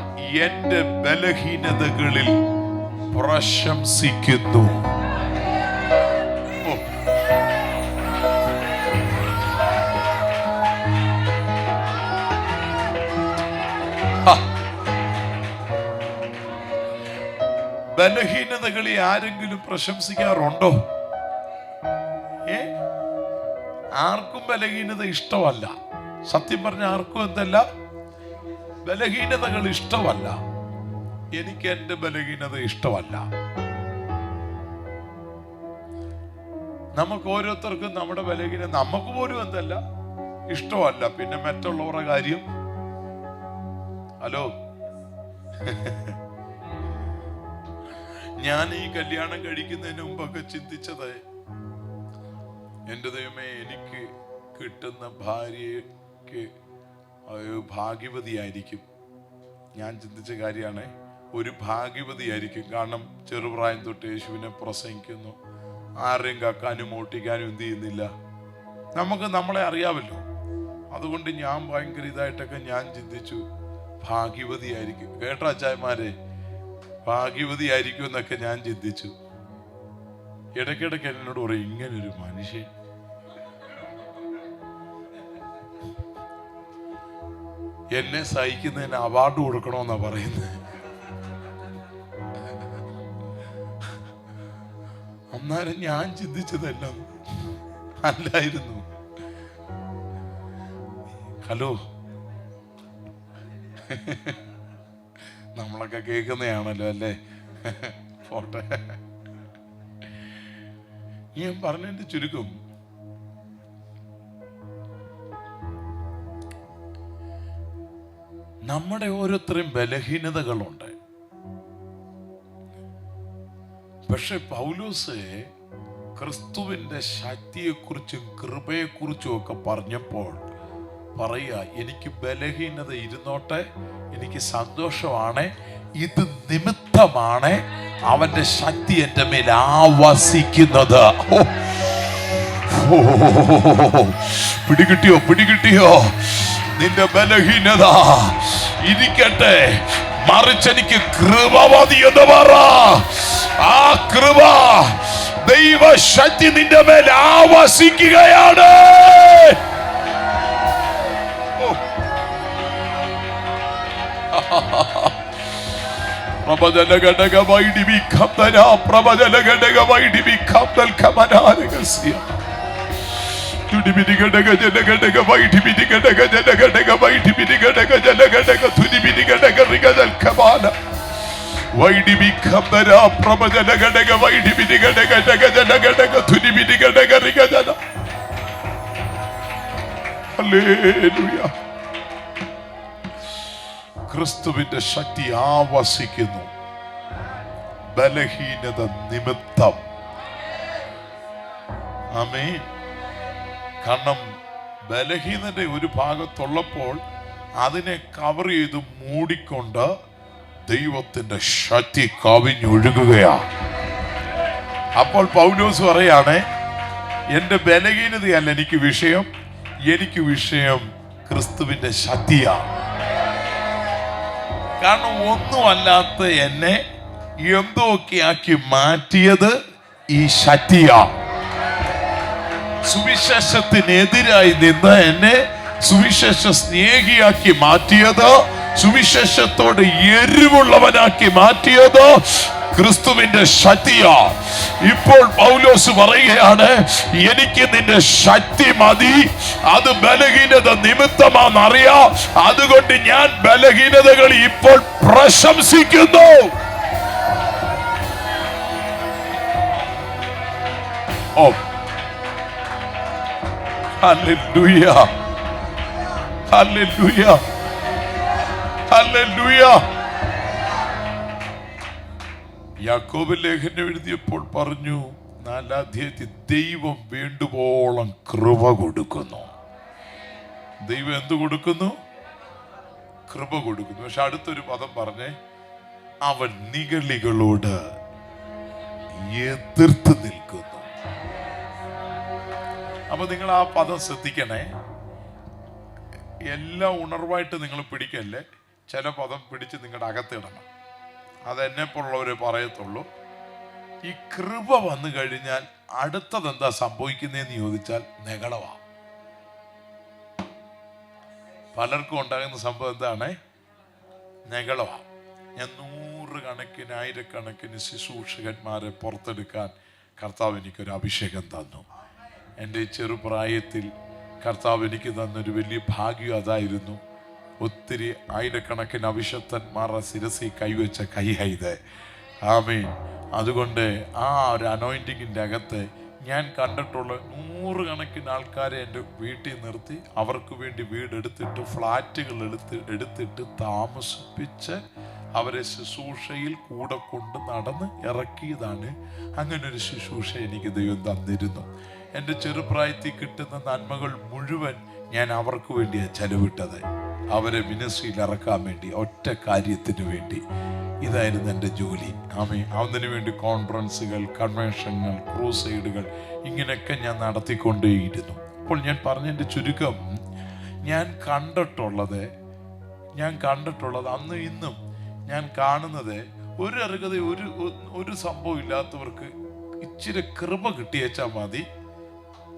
എന്റെ ബലഹീനതകളിൽ പ്രശംസിക്കുന്നു. ബലഹീനതകളെ ആരെങ്കിലും പ്രശംസിക്കാറുണ്ടോ? ആർക്കും ബലഹീനത ഇഷ്ടമല്ല. സത്യം പറഞ്ഞ ആർക്കും എന്തല്ല, ബലഹീനതകൾ ഇഷ്ടമല്ല. എനിക്ക് എന്റെ ബലഹീനത ഇഷ്ടമല്ല. നമുക്ക് ഓരോരുത്തർക്കും നമ്മുടെ ബലഹീനത നമുക്ക് പോലും എന്തല്ല ഇഷ്ടമല്ല. പിന്നെ മറ്റുള്ളവരുടെ കാര്യം. ഹലോ, ഞാൻ ഈ കല്യാണം കഴിക്കുന്നതിന് മുമ്പൊക്കെ ചിന്തിച്ചത്, എൻ്റെ ദൈവമേ എനിക്ക് കിട്ടുന്ന ഭാര്യയ്ക്ക് ഭാഗ്യവതിയായിരിക്കും. ഞാൻ ചിന്തിച്ച കാര്യമാണ്, ഒരു ഭാഗ്യവതിയായിരിക്കും. കാരണം ചെറുപ്രായം തൊട്ട് യേശുവിനെ പ്രസംഗിക്കുന്നു, ആരെയും കക്കാനും ഓട്ടിക്കാനും എന്ത് ചെയ്യുന്നില്ല. നമുക്ക് നമ്മളെ അറിയാമല്ലോ. അതുകൊണ്ട് ഞാൻ ഭയങ്കര ഇതായിട്ടൊക്കെ ഞാൻ ചിന്തിച്ചു, ഭാഗ്യവതിയായിരിക്കും. കേട്ടോ അച്ചായന്മാരെ, ഭാഗ്യവതിയായിരിക്കും എന്നൊക്കെ ഞാൻ ചിന്തിച്ചു. ഇടയ്ക്കിടയ്ക്ക് എന്നോട് പറയും, ഇങ്ങനൊരു മനുഷ്യൻ. എന്നെ സഹിക്കുന്നതിന് അവാർഡ് കൊടുക്കണമെന്നാ പറയുന്നത്. അന്നേരം ഞാൻ ചിന്തിച്ചതെല്ലാം അല്ലായിരുന്നു. ഹലോ, നമ്മളൊക്കെ കേൾക്കുന്നതാണല്ലോ അല്ലേ? പോട്ടെ, ഞാൻ പറഞ്ഞതിന്റെ ചുരുക്കം, നമ്മുടെ ഓരോരുത്തരും ബലഹീനതകളുണ്ട്. പക്ഷെ പൗലോസ് ക്രിസ്തുവിന്റെ ശക്തിയെക്കുറിച്ചും കൃപയെക്കുറിച്ചും ഒക്കെ പറഞ്ഞപ്പോൾ പറയുക, എനിക്ക് ബലഹീനത ഇരുന്നോട്ടെ, എനിക്ക് സന്തോഷമാണ്, ഇത് നിമിത്തമാണ് അവന്റെ ശക്തി എന്റെ മേൽ ആവസിക്കുന്നത്. പിടികിട്ടിയോ? നിന്റെ ബലഹീനത ഇരിക്കട്ടെ, മറിച്ച് എനിക്ക് കൃപ മതി എന്ന് പറ. ആ കൃപ, ദൈവശക്തി നിന്റെ മേൽ ആവസിക്കുകയാണ്. ക്രിസ്തുവിന്റെ ശക്തി ആവസിക്കുന്നു ബലഹീനത നിമിത്തം. ആമേൻ. കാരണം ബലഹീനത ഒരു ഭാഗത്തുള്ളപ്പോൾ അതിനെ കവർ ചെയ്ത് മൂടിക്കൊണ്ട് ദൈവത്തിന്റെ ശക്തി കവിഞ്ഞൊഴുകുകയാണ്. അപ്പോൾ പൗലോസ് പറയാണ്, എന്റെ ബലഹീനതയല്ല എനിക്ക് വിഷയം, എനിക്ക് വിഷയം ക്രിസ്തുവിന്റെ ശക്തിയാണ്. കാരണം ഒന്നുമല്ലാത്ത എന്നെ എന്തൊക്കെ ആക്കി മാറ്റിയത് ഈ ശക്തിയാണ്. സുവിശേഷത്തിനെതിരായി നിന്ന് എന്നെ സുവിശേഷ സ്നേഹിയാക്കി മാറ്റിയത്, സുവിശേഷത്തോട് എരിവുള്ളവനാക്കി മാറ്റിയത് ക്രിസ്തുവിന്റെ ശക്തിയാ. ഇപ്പോൾ പൗലോസ് പറയുകയാണ്, എനിക്ക് നിന്റെ ശക്തി മതി, അത് ബലഹീനത നിമിത്തമാണെന്നറിയാം, അതുകൊണ്ട് ഞാൻ ബലഹീനതകൾ ഇപ്പോൾ പ്രശംസിക്കുന്നു. ഓ ഹല്ലേലൂയ, ഹല്ലേലൂയ, ഹല്ലേലൂയ. യാക്കോബ് ലേഖനം എഴുതിയപ്പോൾ പറഞ്ഞു, 4-ാം അധ്യായത്തിൽ ദൈവം വേണ്ടുവോളം കൃപ കൊടുക്കുന്നു. ദൈവം എന്ത് കൊടുക്കുന്നു? കൃപ കൊടുക്കുന്നു. പക്ഷെ അടുത്തൊരു പദം പറഞ്ഞേ, അവൻ നിഗളികളോട് എതിർത്ത് നിൽക്കുന്നു. അപ്പൊ നിങ്ങൾ ആ പദം ശ്രദ്ധിക്കണേ. എല്ലാം ഉണർവായിട്ട് നിങ്ങൾ പിടിക്കല്ലേ, ചില പദം പിടിച്ച് നിങ്ങളുടെ അകത്തിടണം. അതെന്നെപ്പോലുള്ളവരെ പറയത്തുള്ളൂ. ഈ കൃപ വന്നു കഴിഞ്ഞാൽ അടുത്തത് എന്താ സംഭവിക്കുന്നതെന്ന് ചോദിച്ചാൽ നെഗളവാ. പലർക്കും ഉണ്ടാകുന്ന സംഭവം എന്താണ്? നെഗളവാ. ഞാൻ 100 കണക്കിന് 1000 ശുശ്രൂഷകന്മാരെ പുറത്തെടുക്കാൻ കർത്താവ് എനിക്കൊരു അഭിഷേകം തന്നു. എൻ്റെ ചെറുപ്രായത്തിൽ കർത്താവ് എനിക്ക് തന്നൊരു വലിയ ഭാഗ്യം അതായിരുന്നു. ഒത്തിരി 1000 അഭിഷക്തന്മാരുടെ ശിരസിൽ കൈവച്ച കൈഹൈത്. ആമേൻ. അതുകൊണ്ട് ആ ഒരു അനോയിന്റിങ്ങിൻ്റെ അകത്ത് ഞാൻ കണ്ടിട്ടുള്ള 100 ആൾക്കാരെ എൻ്റെ വീട്ടിൽ നിർത്തി അവർക്ക് വേണ്ടി വീടെടുത്തിട്ട് ഫ്ലാറ്റുകൾ എടുത്തിട്ട് താമസിപ്പിച്ച് അവരെ ശുശ്രൂഷയിൽ കൂടെ കൊണ്ട് നടന്ന് ഇറക്കിയതാണ്. അങ്ങനെ ഒരു ശുശ്രൂഷ എനിക്ക് ദൈവം തന്നിരുന്നു. എൻ്റെ ചെറുപ്രായത്തിൽ കിട്ടുന്ന നന്മകൾ മുഴുവൻ ഞാൻ അവർക്ക് വേണ്ടിയാണ് ചെലവിട്ടത്. അവരെ മിനിസ്ട്രിയിൽ ഇറക്കാൻ വേണ്ടി, ഒറ്റ കാര്യത്തിന് വേണ്ടി. ഇതായിരുന്നു എൻ്റെ ജോലി. അതിനു വേണ്ടി കോൺഫറൻസുകൾ, കൺവെൻഷനുകൾ, ക്രൂസൈഡുകൾ ഇങ്ങനെയൊക്കെ ഞാൻ നടത്തിക്കൊണ്ടേയിരുന്നു. അപ്പോൾ ഞാൻ പറഞ്ഞതിൻ്റെ ചുരുക്കം, ഞാൻ കണ്ടിട്ടുള്ളത് അന്ന് ഇന്നും ഞാൻ കാണുന്നത്, ഒരു അർഹത ഒരു സംഭവം ഇല്ലാത്തവർക്ക് ഇച്ചിരി കൃപ കിട്ടിയേച്ചാൽ മതി,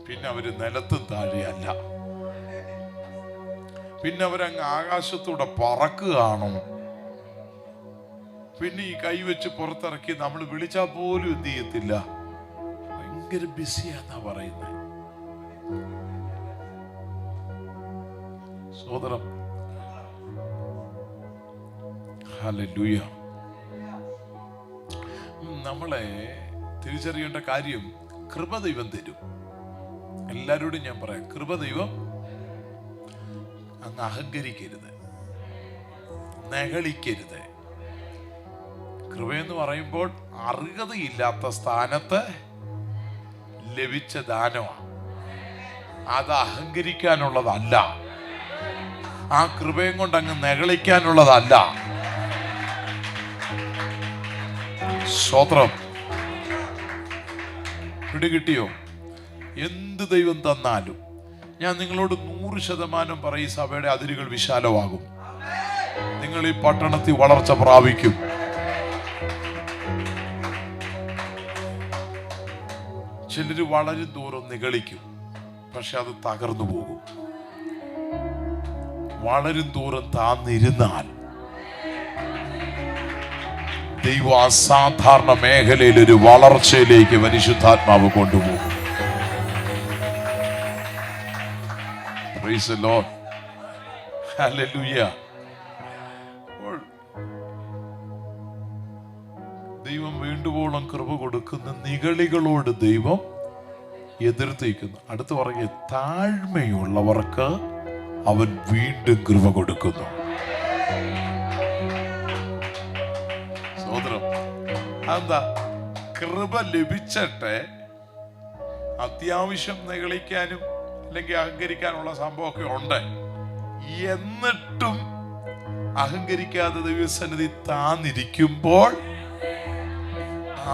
പിന്നെ അവര് നിലത്തും താഴെയല്ല, പിന്നെ അവരങ്ങ് ആകാശത്തൂടെ പറക്കുകയാണോ. പിന്നെ ഈ കൈവച്ച് പുറത്തിറക്കി നമ്മൾ വിളിച്ചാൽ പോലും എന്ത് ചെയ്യത്തില്ല, ഭയങ്കര ബിസിയാന്നാ പറയുന്നത്. സോദരം, ഹല്ലേലൂയ. നമ്മളെ തിരിച്ചറിയേണ്ട കാര്യം, കൃപ ദൈവം തരും. എല്ലാവരോടും ഞാൻ പറയാം, കൃപ ദൈവം. അങ്ങ് അഹങ്കരിക്കരുത്, നെഗളിക്കരുത്. കൃപയെന്ന് പറയുമ്പോൾ അർഹതയില്ലാത്ത സ്ഥാനത്ത് ലഭിച്ച ദാനമാണ്. അത് അഹങ്കരിക്കാനുള്ളതല്ല. ആ കൃപയും കൊണ്ട് അങ്ങ് നെകളിക്കാനുള്ളതല്ല. സ്തോത്രം. പിടികിട്ടിയോ? എന്ത് ദൈവം തന്നാലും ഞാൻ നിങ്ങളോട് 100% പറയും, സഭയുടെ അതിരുകൾ വിശാലമാകും. നിങ്ങൾ ഈ പട്ടണത്തിൽ വളർച്ച പ്രാപിക്കും. ചിലര് വളരെ ദൂരം നിഗളിക്കും, പക്ഷെ അത് തകർന്നു പോകും. വളരും ദൂരം താന്നിരുന്നാൽ ദൈവം അസാധാരണ മേഖലയിൽ ഒരു വളർച്ചയിലേക്ക് പരിശുദ്ധാത്മാവ് കൊണ്ടുപോകും. Praise the Lord. Hallelujah. ദൈവം വേണ്ടുവോളം കൃപ കൊടുക്കുന്ന നിഗളികളോട് ദൈവം എതിർത്തിരിക്കുന്നു. അടുത്ത് പറഞ്ഞ താഴ്മയുള്ളവർക്ക് അവൻ വീണ്ടും കൃപ കൊടുക്കുന്നു. സഹോദരം, എന്താ കൃപ ലഭിച്ചിട്ട് അത്യാവശ്യം നിഗളിക്കാനും അല്ലെങ്കിൽ അഹങ്കരിക്കാനുള്ള സംഭവമൊക്കെ ഉണ്ട്. എന്നിട്ടും അഹങ്കരിക്കാതെ ദൈവസന്നിധി താന്നിരിക്കുമ്പോൾ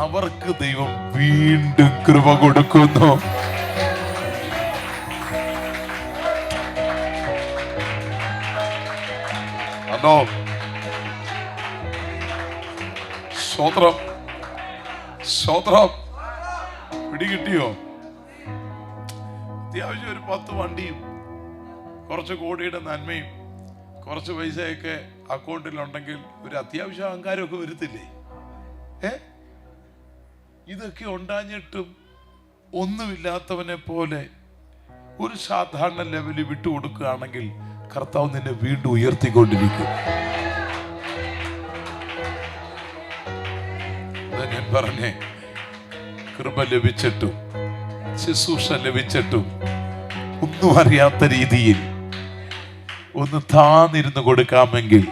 അവർക്ക് ദൈവം വീണ്ടും കൃപ കൊടുക്കുന്നു. അതോ സ്തോത്രം, സ്തോത്രം. പിടികിട്ടിയോ? അത്യാവശ്യം ഒരു 10 വണ്ടിയും കുറച്ച് കോടിയുടെ നന്മയും കുറച്ച് പൈസയൊക്കെ അക്കൗണ്ടിലുണ്ടെങ്കിൽ ഒരു അത്യാവശ്യം അഹങ്കാരമൊക്കെ വരുത്തില്ലേ? ഇതൊക്കെ ഉണ്ടാഞ്ഞിട്ടും ഒന്നുമില്ലാത്തവനെ പോലെ ഒരു സാധാരണ ലെവലിൽ വിട്ടുകൊടുക്കുകയാണെങ്കിൽ കർത്താവ് നിന്നെ വീണ്ടും ഉയർത്തിക്കൊണ്ടിരിക്കും. ഞാൻ പറഞ്ഞേ, കൃപ ലഭിച്ചിട്ടും ശുശ്രൂഷ ലഭിച്ചിട്ടും ഒന്നും അറിയാത്ത രീതിയിൽ ഒന്ന് താന്നിരുന്ന് കൊടുക്കാമെങ്കിൽ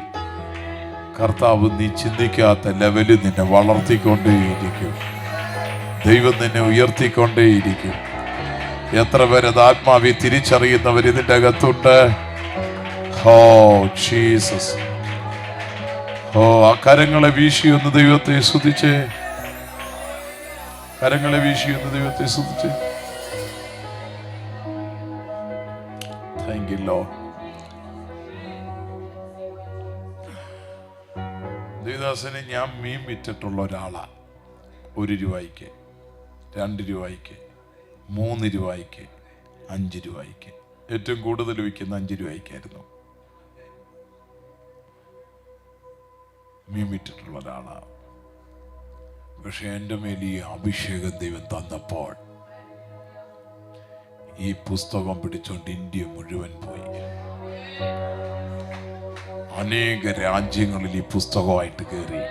കർത്താവ് നീ ചിന്തിക്കാത്ത ലെവലിൽ നിന്നെ വളർത്തിക്കൊണ്ടേയിരിക്കും. ദൈവം നിന്നെ ഉയർത്തിക്കൊണ്ടേയിരിക്കും. എത്ര പേര് ആത്മാവി തിരിച്ചറിയുന്നവർ ഇതിന്റെ അകത്തുണ്ട്? Oh Jesus. ഓ, ആ കരങ്ങളെ വീശിയൊന്ന് ദൈവത്തെ സ്തുതിച്ചേ. കരങ്ങളെ വീശിയൊന്ന് ദൈവത്തെ സ്തുതിച്ചേ. Thank you Lord. ദേവദാസനെ, ഞാൻ മീൻ വിറ്റിട്ടുള്ള ഒരാളാ. 1 രൂപയ്ക്ക്, 2 രൂപയ്ക്ക്, 3 രൂപയ്ക്ക്, 5 രൂപയ്ക്ക്. ഏറ്റവും കൂടുതൽ വിൽക്കുന്ന 5 രൂപയ്ക്കായിരുന്നു. മീൻ വിറ്റിട്ടുള്ള ഒരാളാണ്. പക്ഷെ എൻ്റെ മേൽ ഈ അഭിഷേകം ദൈവം തന്നപ്പോൾ ഈ പുസ്തകം പിടിച്ചോണ്ട് ഇന്ത്യ മുഴുവൻ പോയി. അനേക രാജ്യങ്ങളിൽ ഈ പുസ്തകമായിട്ട് കയറി.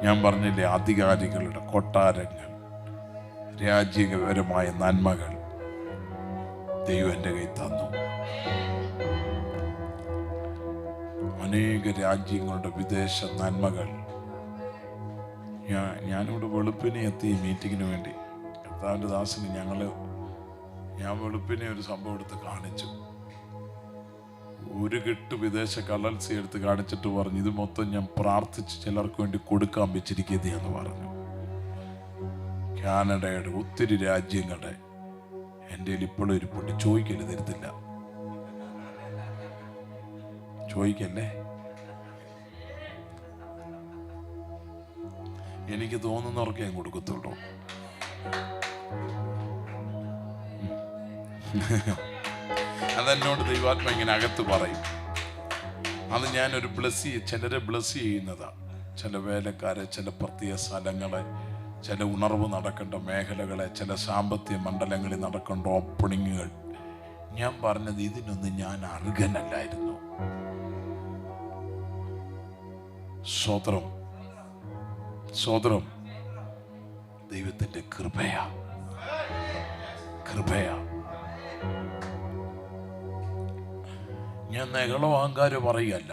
ഞാൻ പറഞ്ഞില്ലേ, അധികാരികളുടെ കൊട്ടാരങ്ങൾ, രാജ്യപരമായ നന്മകൾ ദൈവം എൻ്റെ കയ്യിൽ തന്നു. അനേക രാജ്യങ്ങളുടെ വിദേശ നന്മകൾ. ഞാനിവിടെ വെളുപ്പിനെ എത്തി മീറ്റിങ്ങിന് വേണ്ടി. കർത്താവിൻ്റെ ദാസന് ഞാൻ വെളുപ്പിനെ ഒരു സംഭവം എടുത്ത് കാണിച്ചു. ഒരു കെട്ട് വിദേശ കറൻസി എടുത്ത് കാണിച്ചിട്ട് പറഞ്ഞു, ഇത് മൊത്തം ഞാൻ പ്രാർത്ഥിച്ച് ചിലർക്ക് വേണ്ടി കൊടുക്കാൻ വെച്ചിരിക്കുന്നതെന്ന് പറഞ്ഞു. കാനഡയുടെ ഒത്തിരി രാജ്യങ്ങളുടെ എൻ്റെ ഇപ്പോഴും ഇരിപ്പുണ്ട്. ചോദിക്കല്ലേ, തരത്തില്ല. ചോദിക്കല്ലേ. എനിക്ക് തോന്നുന്നവർക്ക് ഞാൻ കൊടുക്കത്തുള്ളൂ. അതെന്നോട് ദൈവാത്മ ഇങ്ങനെ അകത്ത് പറയും. അത് ഞാനൊരു ചിലരെ ബ്ലസ് ചെയ്യുന്നതാണ്. ചില വേലക്കാരെ, ചില പ്രത്യേക സ്ഥലങ്ങളെ, ചില ഉണർവ് നടക്കേണ്ട മേഖലകളെ, ചില സാമ്പത്തിക മണ്ഡലങ്ങളിൽ നടക്കേണ്ട ഓപ്പണിങ്ങുകൾ. ഞാൻ പറഞ്ഞത് ഇതിനൊന്നും ഞാൻ അർഹനല്ലായിരുന്നു. സ്തോത്രം, സ്തോത്രം. ദൈവത്തിന്റെ കൃപയാ, കൃപയാ. ഞാൻ നെകളോ അഹങ്കാരം പറയല്ല.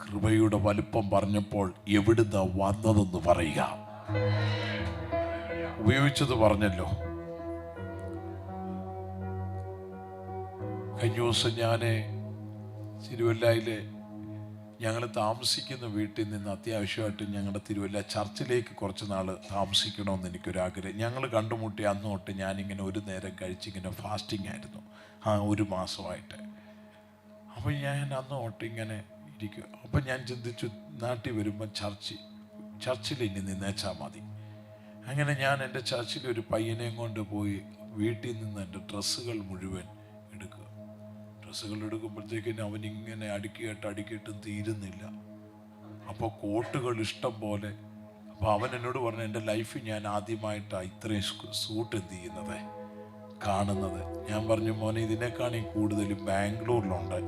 കൃപയുടെ വലുപ്പം പറഞ്ഞപ്പോൾ എവിടുന്ന വന്നതെന്ന് പറയുക. ഉപയോഗിച്ചത് പറഞ്ഞല്ലോ. കഴിഞ്ഞ ദിവസം ഞാൻ തിരുവല്ലയിലെ ഞങ്ങൾ താമസിക്കുന്ന വീട്ടിൽ നിന്ന് അത്യാവശ്യമായിട്ട് ഞങ്ങളുടെ തിരുവല്ല ചർച്ചിലേക്ക് കുറച്ച് നാൾ താമസിക്കണമെന്ന് എനിക്കൊരാഗ്രഹം. ഞങ്ങൾ കണ്ടുമുട്ടി അന്ന് തൊട്ട് ഞാനിങ്ങനെ ഒരു നേരം കഴിച്ചിങ്ങനെ ഫാസ്റ്റിംഗ് ആയിരുന്നു ഒരു മാസമായിട്ട്. അപ്പോൾ ഞാൻ അന്ന് തൊട്ട് ഇങ്ങനെ ഇരിക്കുക. അപ്പം ഞാൻ ചിന്തിച്ചു, നാട്ടിൽ വരുമ്പോൾ ചർച്ചിൽ ഇനി നിന്നേച്ചാൽ മതി. അങ്ങനെ ഞാൻ എൻ്റെ ചർച്ചിൽ ഒരു പയ്യനെയും കൊണ്ട് പോയി വീട്ടിൽ നിന്ന് എൻ്റെ ഡ്രസ്സുകൾ മുഴുവൻ എടുക്കുക. ഡ്രസ്സുകൾ എടുക്കുമ്പോഴത്തേക്കിന് അവനിങ്ങനെ അടുക്കിയിട്ടും തീരുന്നില്ല. അപ്പോൾ കോട്ടുകൾ ഇഷ്ടം പോലെ. അപ്പോൾ അവൻ എന്നോട് പറഞ്ഞു, എൻ്റെ ലൈഫിൽ ഞാൻ ആദ്യമായിട്ടാണ് ഇത്രയും സൂട്ട് എന്ത് ചെയ്യുന്നത് കാണുന്നത്. ഞാൻ പറഞ്ഞു, മോനെ ഇതിനേക്കാണീ കൂടുതലും ബാംഗ്ലൂരിലുണ്ട്.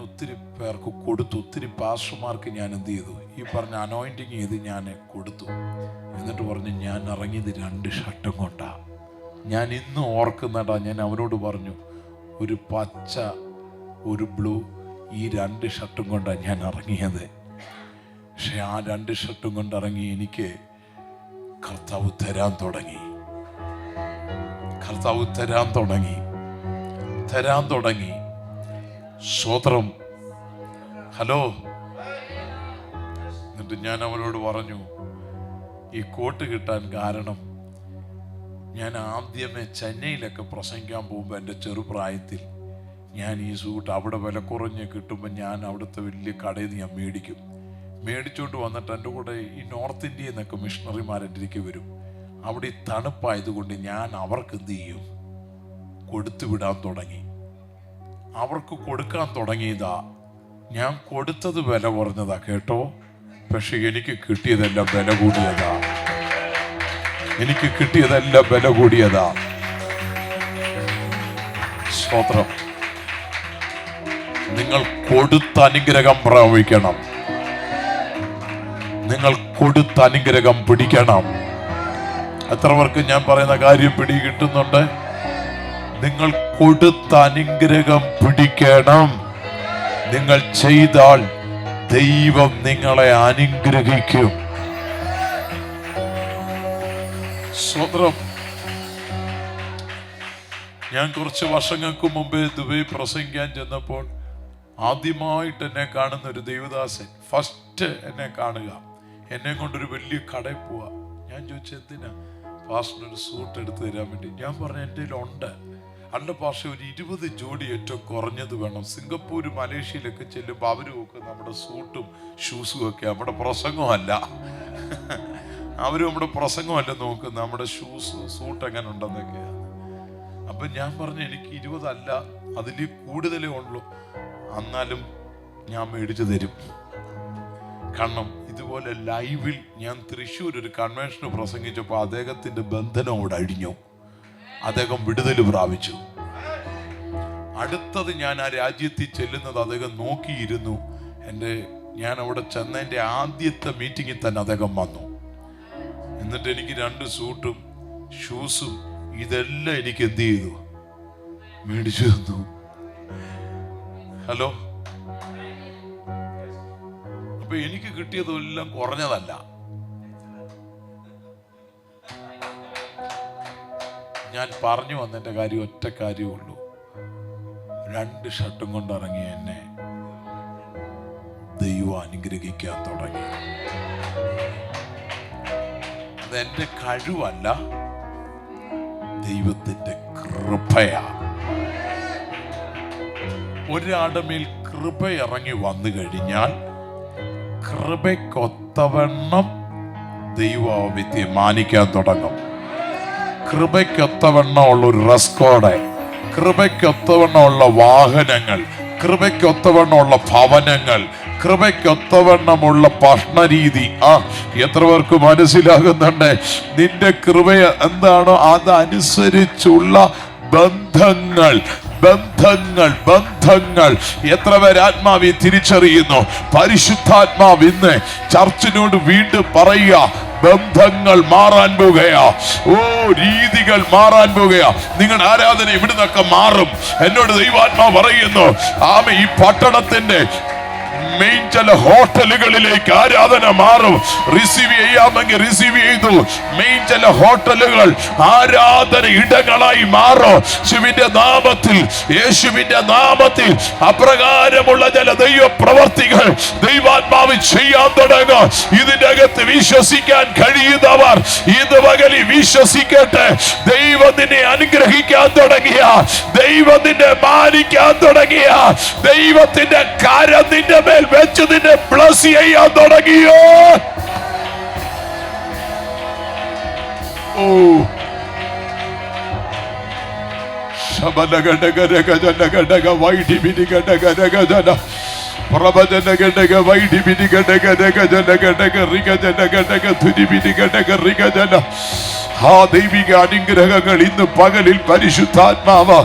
ഒത്തിരി പേർക്ക് കൊടുത്തു. ഒത്തിരി പാസ്റ്റർമാർക്ക് ഞാൻ എന്ത് ചെയ്തു, ഈ പറഞ്ഞ അനോയിൻറ്റിങ് ചെയ്ത് ഞാൻ കൊടുത്തു. എന്നിട്ട് പറഞ്ഞു, ഞാൻ ഇറങ്ങിയത് 2 ഷർട്ടും കൊണ്ടാ. ഞാൻ ഇന്ന് ഓർക്കുന്നടാ, ഞാൻ അവനോട് പറഞ്ഞു, ഒരു പച്ച ഒരു ബ്ലൂ, ഈ 2 ഷർട്ടും കൊണ്ടാണ് ഞാൻ ഇറങ്ങിയത്. പക്ഷെ ആ 2 ഷർട്ടും കൊണ്ട് ഇറങ്ങി എനിക്ക് കർത്താവ് തരാൻ തുടങ്ങി. സ്വതന്ത്രം. ഹലോ. എന്നിട്ട് ഞാൻ അവനോട് പറഞ്ഞു, ഈ കോട്ട് കിട്ടാൻ കാരണം ഞാൻ ആദ്യമേ ചെന്നൈയിലൊക്കെ പ്രസംഗിക്കാൻ പോകുമ്പോൾ എൻ്റെ ചെറുപ്രായത്തിൽ ഞാൻ ഈ സൂട്ട് അവിടെ വില കുറഞ്ഞ് കിട്ടുമ്പോൾ ഞാൻ അവിടുത്തെ വലിയ കടയിൽ നിന്ന് ഞാൻ മേടിച്ചുകൊണ്ട് വന്നിട്ട് എൻ്റെ കൂടെ ഈ നോർത്ത് ഇന്ത്യയിൽ നിന്നൊക്കെ മിഷണറിമാരെൻ്റെ അടുത്തേക്ക് വരും. അവിടെ ഈ തണുപ്പായതുകൊണ്ട് ഞാൻ അവർക്ക് എന്ത് ചെയ്യും, അവർക്ക് കൊടുക്കാൻ തുടങ്ങിയതാ. ഞാൻ കൊടുത്തത് വില കുറഞ്ഞതാ കേട്ടോ, പക്ഷെ എനിക്ക് കിട്ടിയതെല്ലാം വില കൂടിയതാ. സ്തോത്രം. നിങ്ങൾ കൊടുത്ത അനുഗ്രഹം പ്രാപിക്കണം. നിങ്ങൾ കൊടുത്ത അനുഗ്രഹം പിടിക്കണം. എത്ര പേർക്ക് ഞാൻ പറയുന്ന കാര്യം പിടികിട്ടുന്നുണ്ട്? നിങ്ങൾ കൊടുത്ത അനുഗ്രഹം പിടിക്കണം. നിങ്ങൾ ചെയ്താൽ ദൈവം നിങ്ങളെ അനുഗ്രഹിക്കും. സ്വതന്ത്രം. ഞാൻ കുറച്ച് വർഷങ്ങൾക്ക് മുമ്പേ ദുബൈ പ്രസംഗിക്കാൻ ചെന്നപ്പോൾ ആദ്യമായിട്ട് എന്നെ കാണുന്ന ഒരു ദൈവദാസൻ ഫസ്റ്റ് എന്നെ കാണുക, എന്നെ കൊണ്ടൊരു വലിയ കടയിൽ പോവാ. ഞാൻ ചോദിച്ചു, എന്തിനാ? പാസ്റ്ററിന് ഒരു സൂട്ട് എടുത്ത് തരാൻ വേണ്ടി. ഞാൻ പറഞ്ഞു, എൻ്റെ കയ്യിലുണ്ട്. അല്ല പാസ്റ്റർ, ഒരു 20 ജോഡി ഏറ്റവും കുറഞ്ഞത് വേണം. സിംഗപ്പൂർ മലേഷ്യയിലൊക്കെ ചെല്ലുമ്പോൾ അവരും ഒക്കെ നമ്മുടെ സൂട്ടും ഷൂസും ഒക്കെ നമ്മുടെ പ്രസംഗമല്ല നോക്കുന്നത്, നമ്മുടെ സൂട്ട് എങ്ങനെ ഉണ്ടെന്നൊക്കെ. അപ്പം ഞാൻ പറഞ്ഞു, എനിക്ക് 20 അല്ല, അതിൽ കൂടുതലേ ഉള്ളൂ, എന്നാലും ഞാൻ മേടിച്ചു തരും. കാരണം ഇതുപോലെ ലൈവിൽ ഞാൻ തൃശ്ശൂർ ഒരു കൺവെൻഷന് പ്രസംഗിച്ചപ്പോൾ അദ്ദേഹത്തിന്റെ ബന്ധനോട് അഴിഞ്ഞു. അദ്ദേഹം വിടുതൽ പ്രാപിച്ചു. അടുത്തത് ഞാൻ ആ രാജ്യത്തിൽ ചെല്ലുന്നത് അദ്ദേഹം നോക്കിയിരുന്നു. ഞാൻ അവിടെ ചെന്നതിൻ്റെ ആദ്യത്തെ മീറ്റിങ്ങിൽ തന്നെ അദ്ദേഹം വന്നു. എന്നിട്ട് എനിക്ക് 2 സൂട്ടും ഷൂസും ഇതെല്ലാം എനിക്ക് എന്ത് ചെയ്തു, മേടിച്ചു തന്നു. ഹലോ. അപ്പൊ എനിക്ക് കിട്ടിയതെല്ലാം കുറഞ്ഞതല്ല. ഞാൻ പറഞ്ഞു വന്നതിന്റെ കാര്യം ഒറ്റ കാര്യമുള്ളൂ. 2 ഷർട്ടും കൊണ്ടിറങ്ങി എന്നെ ദൈവം അനുഗ്രഹിക്കാൻ തുടങ്ങി. അതെന്റെ കഴിവല്ല, ദൈവത്തിന്റെ കൃപയാ. ഒരാളുടെ മേൽ കൃപ ഇറങ്ങി വന്നു കഴിഞ്ഞാൽ കൃപയ്ക്കൊത്തവണ്ണം ദൈവത്തെ മാനിക്കാൻ തുടങ്ങും. കൃപയ്ക്കൊത്തവണ്ണമുള്ള ഒരു റെസ്കോർഡ്, കൃപയ്ക്കൊത്തവണ്ണമുള്ള വാഹനങ്ങൾ, കൃപയ്ക്കൊത്തവണ്ണമുള്ള ഭവനങ്ങൾ, കൃപയ്ക്കൊത്തവണ്ണമുള്ള ഭക്ഷണരീതി. എത്ര പേർക്ക് മനസ്സിലാകുന്നുണ്ട്? നിന്റെ കൃപ എന്താണോ അതനുസരിച്ചുള്ള ബന്ധങ്ങൾ. എത്ര പേര് ആത്മാവിൽ തിരിച്ചറിയുന്നു? പരിശുദ്ധാത്മാവ് ഇന്ന് ചർച്ചിനോട് വീണ്ടും പറയുക, ബന്ധങ്ങൾ മാറാൻ പോകുകയാ. രീതികൾ മാറാൻ പോകുകയാ. നിങ്ങളുടെ ആരാധന ഇവിടുന്നൊക്കെ മാറും. എന്നോട് ദൈവാത്മാവ് പറയുന്നു, ഈ പട്ടണത്തിന്റെ മെയിൻ ചില ഹോട്ടലുകളിലേക്ക് ആരാധന മാറും. റിസീവ് ചെയ്യാമെങ്കിൽ റിസീവ് ചെയ്തു. മെയിൻ ചില ഹോട്ടലുകൾ ആരാധന ഇടങ്ങളായി മാറും. യേശുവിന്റെ നാമത്തിൽ, യേശുവിന്റെ നാമത്തിൽ അപ്രകാരമുള്ള ചില ദൈവ പ്രവർത്തികൾ ദൈവാത്മാവ് ചെയ്യാൻ തുടങ്ങും. ഇതിന്റെ അകത്ത് വിശ്വസിക്കാൻ കഴിയുന്നവർ ഇത് പകലിൽ വിശ്വസിക്കട്ടെ. ദൈവം നിന്നെ അനുഗ്രഹിക്കാൻ തുടങ്ങിയ, ദൈവം നിന്നെ മാനിക്കാൻ തുടങ്ങിയ, ദൈവത്തിന്റെ കരം നിന്റെ മേൽ വെച്ച് നിന്നെ ബ്ലസ് ചെയ്യാൻ തുടങ്ങിയോ. ഓ ശബലഘടക വൈഡിബിനി ഘടക പ്രവചന ഘടക വൈഡിബിനി ഘടക ഘടക റിഗജന ഘടക ധുരിബിനി ഘടക റിഗജന. ആ ദൈവിക അനുഗ്രഹങ്ങൾ ഇന്ന് പകലിൽ പരിശുദ്ധാത്മാവ്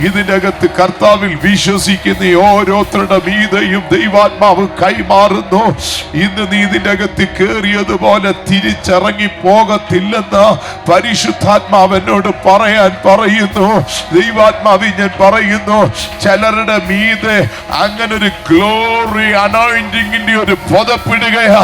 ഇതിനകത്ത് കർത്താവിൽ വിശ്വസിക്കുന്ന ഓരോരുത്തരുടെ മീതെയും ദൈവാത്മാവ് കൈമാറുന്നു. ഇന്ന് നീ ഇതിനകത്ത് കേറിയതുപോലെ തിരിച്ചിറങ്ങി പോകത്തില്ലെന്ന് പരിശുദ്ധാത്മാവ് എന്നോട് പറയാൻ പറയുന്നു. ദൈവാത്മാവ് ഞാൻ പറയുന്നു, ചിലരുടെ മീതെ അങ്ങനെ ഒരു ഗ്ലോറി അനോയിന്റിങ്ങിന്റെ ഒരു പുതപ്പിടുകയാ.